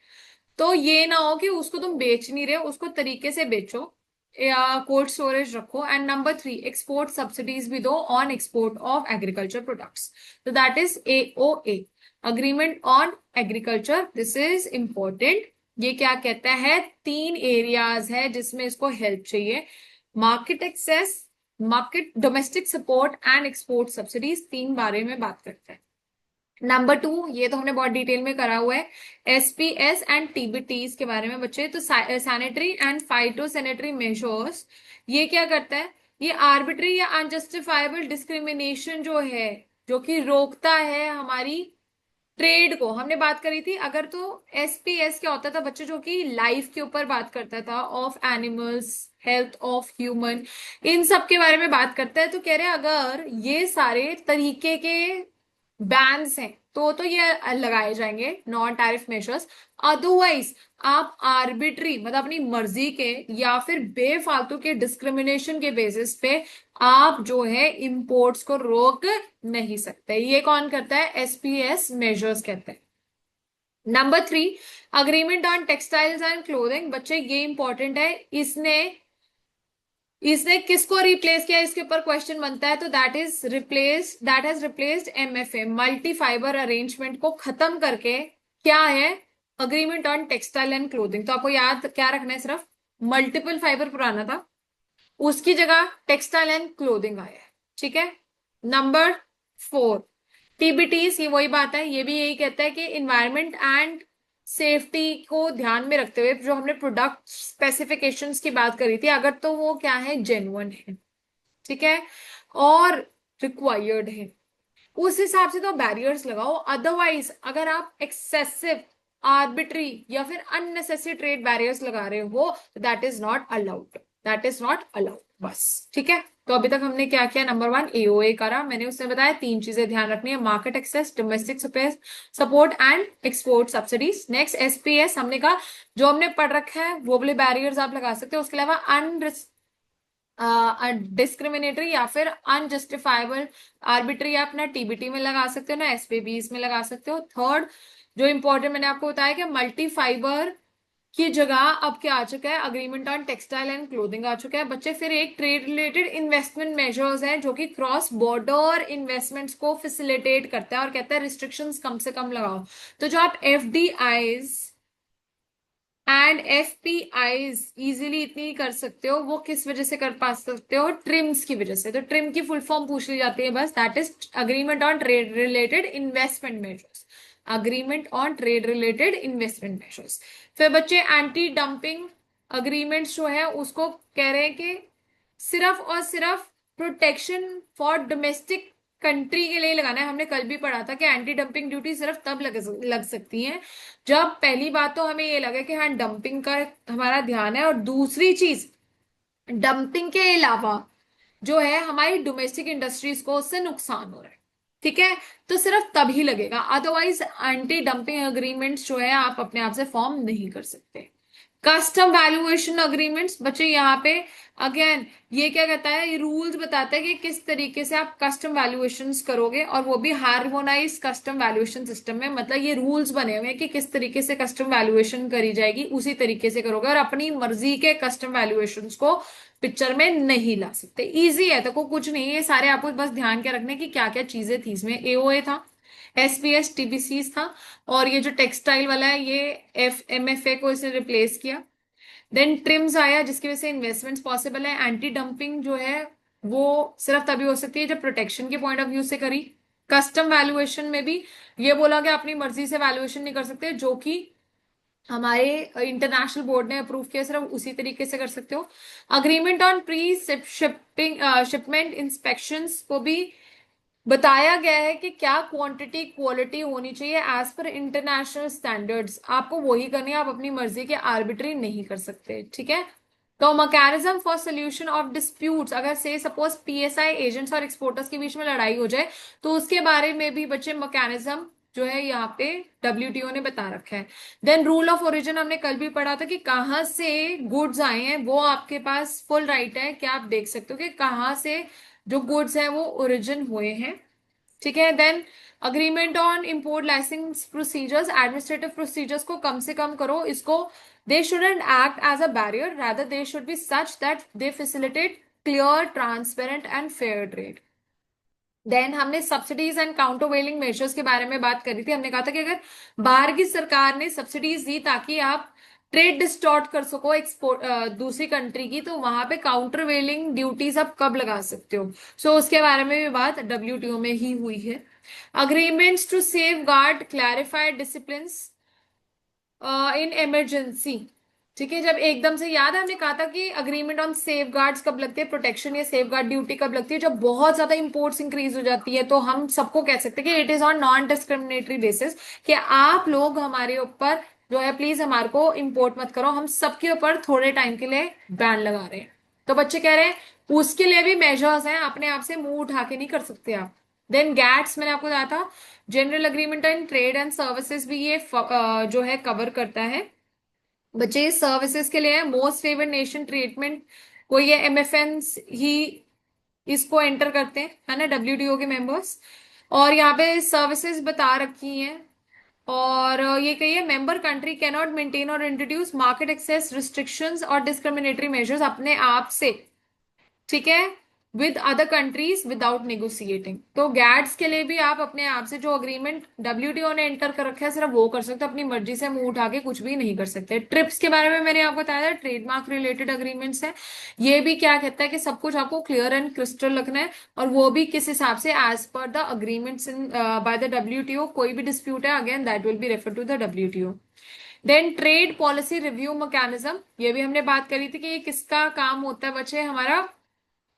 तो ये ना हो कि उसको तुम बेच नहीं रहे हो, उसको तरीके से बेचो या कोल्ड स्टोरेज रखो. एंड नंबर 3, एक्सपोर्ट सब्सिडीज भी दो on export of agriculture products. तो that is AOA, agreement on agriculture. This is important. ये क्या कहता है, 3 एरियाज है जिसमें इसको हेल्प चाहिए. Market access, market, domestic support and export subsidies, 3 बारे में बात करते हैं. नंबर 2, ये तो हमने बहुत डिटेल में करा हुआ है, SPS एंड TBTs के बारे में बच्चे. तो sanitary and phyto sanitary measures, ये क्या करता है, ये आर्बिट्री या अनजस्टिफाइबल डिस्क्रिमिनेशन जो है, जो कि रोकता है हमारी ट्रेड को. हमने बात करी थी अगर, तो SPS क्या होता था बच्चे, जो कि लाइफ के ऊपर बात करता था, of animals, health of human, इन सब के बारे में बात करता है. तो कह रहे हैं अगर ये सारे तरीके के बैन्स हैं तो ये लगाए जाएंगे नॉन टैरिफ मेजर्स. अदरवाइज आप आर्बिट्री मतलब अपनी मर्जी के या फिर बेफालतू के डिस्क्रिमिनेशन के बेसिस पे आप जो है इंपोर्ट्स को रोक नहीं सकते. ये कौन करता है, SPS मेजर्स कहते हैं. Number 3, agreement on textiles and clothing. बच्चे ये इंपॉर्टेंट है, इसने किसको रिप्लेस किया, इसके ऊपर क्वेश्चन बनता है. तो that has replaced MFA, multi fibre arrangement को खत्म करके क्या है, agreement on textile and clothing. तो आपको याद क्या रखना है, सिर्फ मल्टीपल फाइबर पुराना था, उसकी जगह टेक्सटाइल एंड क्लोथिंग आया है. ठीक है. नंबर 4, TBTs, ये वही बात है, ये भी यही कहता है कि इन्वायरमेंट एंड सेफ्टी को ध्यान में रखते हुए जो हमने प्रोडक्ट स्पेसिफिकेशंस की बात करी थी, अगर तो वो क्या है, जेन्युइन है, ठीक है, और रिक्वायर्ड है. उस हिसाब से तो बैरियर्स लगाओ। अदरवाइज अगर आप एक्सेसिव, आर्बिट्री या फिर अननेसेसरी ट्रेड बैरियर्स लगा रहे हो, that is not allowed, that is not allowed. बस ठीक है। तो अभी तक हमने क्या किया, नंबर 1 एओए करा, मैंने उसने बताया 3 चीजें ध्यान रखनी है, market access, domestic support and export subsidies. Next SPS हमने कहा, जो हमने पढ़ रखा है वो वाले बैरियर्स आप लगा सकते हो। उसके अलावा डिस्क्रिमिनेटरी या फिर अनजस्टिफाइबल आर्बिट्री आप ना टीबीटी में लगा सकते हो ना एसपीबीस में लगा सकते हो। थर्ड जो इंपॉर्टेंट मैंने आपको बताया कि मल्टी फाइबर की जगह अब क्या आ चुका है, agreement on textile and clothing आ चुका है बच्चे। फिर एक ट्रेड रिलेटेड इन्वेस्टमेंट मेजर्स हैं जो कि क्रॉस बॉर्डर इन्वेस्टमेंट्स को फैसिलिटेट करता है और कहता है रिस्ट्रिक्शंस कम से कम लगाओ। तो जो आप एफडीआईज एंड एफपीआईज इजीली इतनी कर सकते हो, वो किस वजह से कर पा सकते हो, ट्रिम्स की वजह से। तो ट्रिम की फुल फॉर्म पूछ ली जाती है बस, that is agreement on trade related investment measures, agreement on trade related investment measures. फिर बच्चे एंटी डंपिंग अग्रीमेंट्स जो है उसको कह रहे हैं कि सिर्फ और सिर्फ प्रोटेक्शन फॉर डोमेस्टिक कंट्री के लिए लगाना है। हमने कल भी पढ़ा था कि एंटी डंपिंग ड्यूटी सिर्फ तब लग सकती है जब पहली बात तो हमें ये लगे कि हाँ डंपिंग का हमारा ध्यान है, और दूसरी चीज डंपिंग के अलावा जो है हमारी डोमेस्टिक इंडस्ट्रीज को उससे नुकसान हो रहा है। ठीक है, तो सिर्फ तभी लगेगा, अदरवाइज एंटी डंपिंग अग्रीमेंट्स जो है आप अपने आप से फॉर्म नहीं कर सकते। कस्टम वैल्यूएशन अग्रीमेंट्स बच्चे यहाँ पे अगेन ये क्या कहता है, ये रूल्स बताता है कि किस तरीके से आप कस्टम वैल्यूएशन करोगे, और वो भी हार्मोनाइज कस्टम वैल्यूएशन सिस्टम में। मतलब ये रूल्स बने हुए हैं कि किस तरीके से कस्टम वैल्यूएशन करी जाएगी, उसी तरीके से करोगे, और अपनी मर्जी के कस्टम वैल्यूएशन को पिक्चर में नहीं ला सकते। इजी है, तो कुछ नहीं है, ये सारे आपको बस ध्यान के रखने की क्या क्या चीजें थी इसमें। एओए था, एसपीएस टीबीसीज था, और ये जो टेक्सटाइल वाला है ये एमएफए को इसने रिप्लेस किया। देन ट्रिम्स आया जिसकी वजह से इन्वेस्टमेंट्स पॉसिबल है। एंटी डंपिंग जो है वो सिर्फ तभी हो सकती है जब प्रोटेक्शन के पॉइंट ऑफ व्यू से करी। कस्टम वैल्यूएशन में भी ये बोला कि अपनी मर्जी से वैल्यूएशन नहीं कर सकते, जो कि हमारे इंटरनेशनल बोर्ड ने अप्रूव किया, सिर्फ उसी तरीके से कर सकते हो। Agreement on pre shipment inspections को भी बताया गया है कि क्या क्वांटिटी क्वालिटी होनी चाहिए एज पर इंटरनेशनल स्टैंडर्ड्स, आपको वही करनी है, आप अपनी मर्जी के आर्बिट्री नहीं कर सकते। ठीक है, तो mechanism for solution of disputes, अगर से सपोज पीएसआई एजेंट्स और एक्सपोर्टर्स के बीच में लड़ाई हो जाए तो उसके बारे में भी बच्चे मैकेनिज्म जो है यहाँ पे डब्ल्यूटीओ ने बता रखा है। देन रूल ऑफ ओरिजिन हमने कल भी पढ़ा था कि कहाँ से गुड्स आए हैं, वो आपके पास फुल राइट है कि आप देख सकते हो कि कहाँ से जो गुड्स हैं वो ओरिजिन हुए हैं। ठीक है, then agreement on import licence procedures, administrative procedures को कम से कम करो, इसको they shouldn't act as a barrier, rather they should be such that they facilitate clear, transparent and fair trade. Then हमने subsidies and countervailing measures के बारे में बात करी थी। हमने कहा था कि अगर बाहर की सरकार ने सब्सिडीज दी ताकि आप ट्रेड डिस्टॉर्ट कर सको एक्सपोर्ट दूसरी कंट्री की, तो वहां पे काउंटर वेलिंग ड्यूटीज आप कब लगा सकते हो, सो उसके बारे में भी बात डब्ल्यूटीओ में ही हुई है। Agreements to safeguard clarified discipline in emergency. ठीक है, जब एकदम से याद है हमने कहा था कि अग्रीमेंट ऑन सेफ गार्ड्स कब लगती है, प्रोटेक्शन या सेफ गार्ड ड्यूटी कब लगती है, जब बहुत ज्यादा इंपोर्ट्स इंक्रीज हो जाती है, तो हम सबको कह सकते हैं कि it is on non discriminatory basis, कि आप लोग हमारे ऊपर जो है प्लीज हमारे को इंपोर्ट मत करो, हम सबके ऊपर थोड़े टाइम के लिए बैन लगा रहे हैं। तो बच्चे कह रहे हैं उसके लिए भी मेजर्स हैं, अपने आप से मुंह उठा के नहीं कर सकते आप। देन गैट्स मैंने आपको बताया था, general agreement in trade and services भी ये जो है कवर करता है। बच्चे सर्विसेज के लिए है, मोस्ट फेवर्ड नेशन ट्रीटमेंट को ये एमएफएन ही इसको एंटर करते हैं, है ना, डब्ल्यूटीओ के मेंबर्स। और यहाँ पे सर्विसेज बता रखी हैं, और ये कहिए member country can not maintain और इंट्रोड्यूस मार्केट एक्सेस रिस्ट्रिक्शंस और डिस्क्रिमिनेटरी मेजर्स अपने आप से, ठीक है, with other countries without negotiating. तो गैट्स के लिए भी आप अपने आप से जो अग्रीमेंट डब्ल्यूटीओ ने एंटर कर रखा है सिर्फ वो कर सकते हो, अपनी मर्जी से मुंह उठा के कुछ भी नहीं कर सकते। ट्रिप्स के बारे में मैंने आपको बताया था, ट्रेडमार्क रिलेटेड अग्रीमेंट्स है, ये भी क्या कहता है कि सब कुछ आपको क्लियर एंड क्रिस्टल रखना है, और वो भी किस हिसाब से, as per the agreements in by the WTO. कोई भी डिस्प्यूट है again that will be refer to the WTO. Then trade policy review mechanism, ये भी हमने बात करी थी कि ये किसका काम होता है बच्चे, हमारा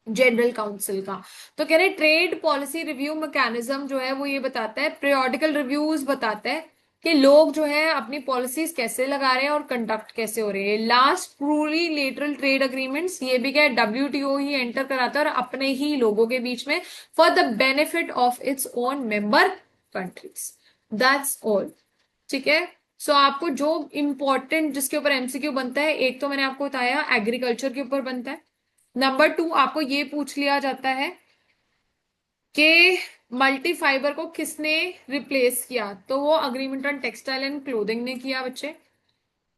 जनरल काउंसिल का। तो कह रहे ट्रेड पॉलिसी रिव्यू मैकेनिज्म जो है वो ये बताता है, पीरियोडिकल रिव्यूज बताता है कि लोग जो है अपनी पॉलिसीज कैसे लगा रहे हैं और कंडक्ट कैसे हो रहे हैं। लास्ट प्लूरिलेटरल ट्रेड अग्रीमेंट्स, ये भी क्या है, डब्ल्यूटीओ ही एंटर कराता है और अपने ही लोगों के बीच में, for the benefit of its own member countries. That's all. ठीक है। सो आपको जो इंपॉर्टेंट जिसके ऊपर एमसीक्यू बनता है, एक तो मैंने आपको बताया एग्रीकल्चर के ऊपर बनता है। नंबर 2 आपको ये पूछ लिया जाता है कि मल्टी फाइबर को किसने रिप्लेस किया, तो वो agreement on textile and clothing ने किया बच्चे।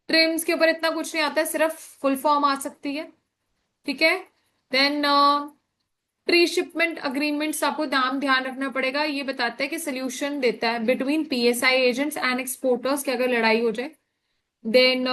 ट्रिम्स के ऊपर इतना कुछ नहीं आता है, सिर्फ फुल फॉर्म आ सकती है। ठीक है। देन प्री शिपमेंट अग्रीमेंट्स आपको नाम ध्यान रखना पड़ेगा, ये बताता है कि सोल्यूशन देता है between PSI agents and exporters की अगर लड़ाई हो जाए। Then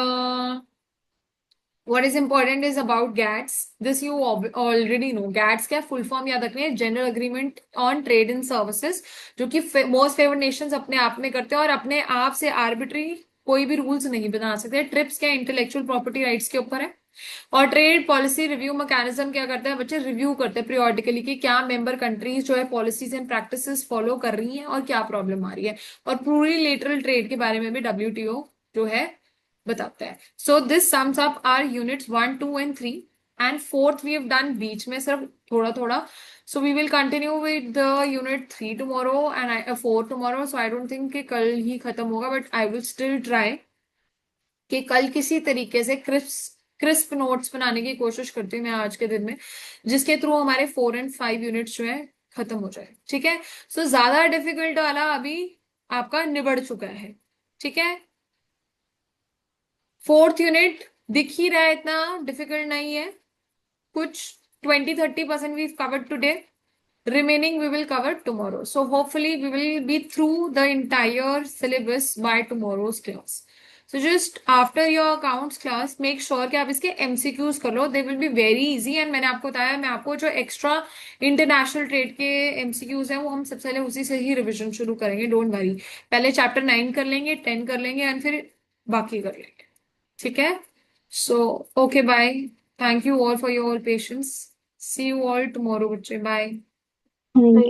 what is important is about GATS. This you already know. GATS क्या फुल फॉर्म याद रखनी है, general agreement on trade in services, जो कि मोस्ट फेवर्ड नेशंस अपने आप में करते हैं और अपने आप से आर्बिट्री कोई भी रूल्स नहीं बना सकते। ट्रिप्स क्या इंटेलेक्चुअल प्रॉपर्टी राइट्स के ऊपर है। और ट्रेड पॉलिसी रिव्यू मैकेनिज्म क्या करता है बच्चे, रिव्यू करते हैं पीरियोडिकली कि क्या मेंबर कंट्रीज जो है पॉलिसीज एंड प्रैक्टिसेस फॉलो कर रही हैं और क्या प्रॉब्लम आ रही है। और प्लूरिलेटरल ट्रेड के बारे में भी डब्ल्यूटीओ जो है बताता है। So this sums up our units 1, 2 and 3 and fourth we have done बीच में सिर्फ थोड़ा थोड़ा। So we will continue with the unit 3 tomorrow and 4 tomorrow. So I don't think कि कल ही खत्म होगा, but I will still try कि कल किसी तरीके से क्रिस्प नोट्स बनाने की कोशिश करती हूँ मैं आज के दिन में, जिसके थ्रू हमारे 4 एंड 5 यूनिट्स जो है खत्म हो जाए। ठीक है। सो ज्यादा डिफिकल्ट वाला अभी आपका निबड़ चुका है। ठीक है। फोर्थ यूनिट दिख ही रहा है इतना डिफिकल्ट नहीं है, कुछ 20-30% we covered today, remaining we will cover tomorrow. So hopefully we will be through the entire syllabus by tomorrow's class. So just after your accounts class make sure कि आप इसके MCQs कर लो, they will be very easy। and मैंने आपको बताया, मैं आपको जो एक्स्ट्रा इंटरनेशनल ट्रेड के MCQs हैं वो हम सबसे पहले उसी से ही रिविजन शुरू करेंगे, डोंट वरी। पहले चैप्टर 9 कर लेंगे, 10 कर लेंगे एंड फिर बाकी कर लेंगे। ठीक है। So okay bye, thank you all for your patience, see you all tomorrow बच्चे, बाय। थैंक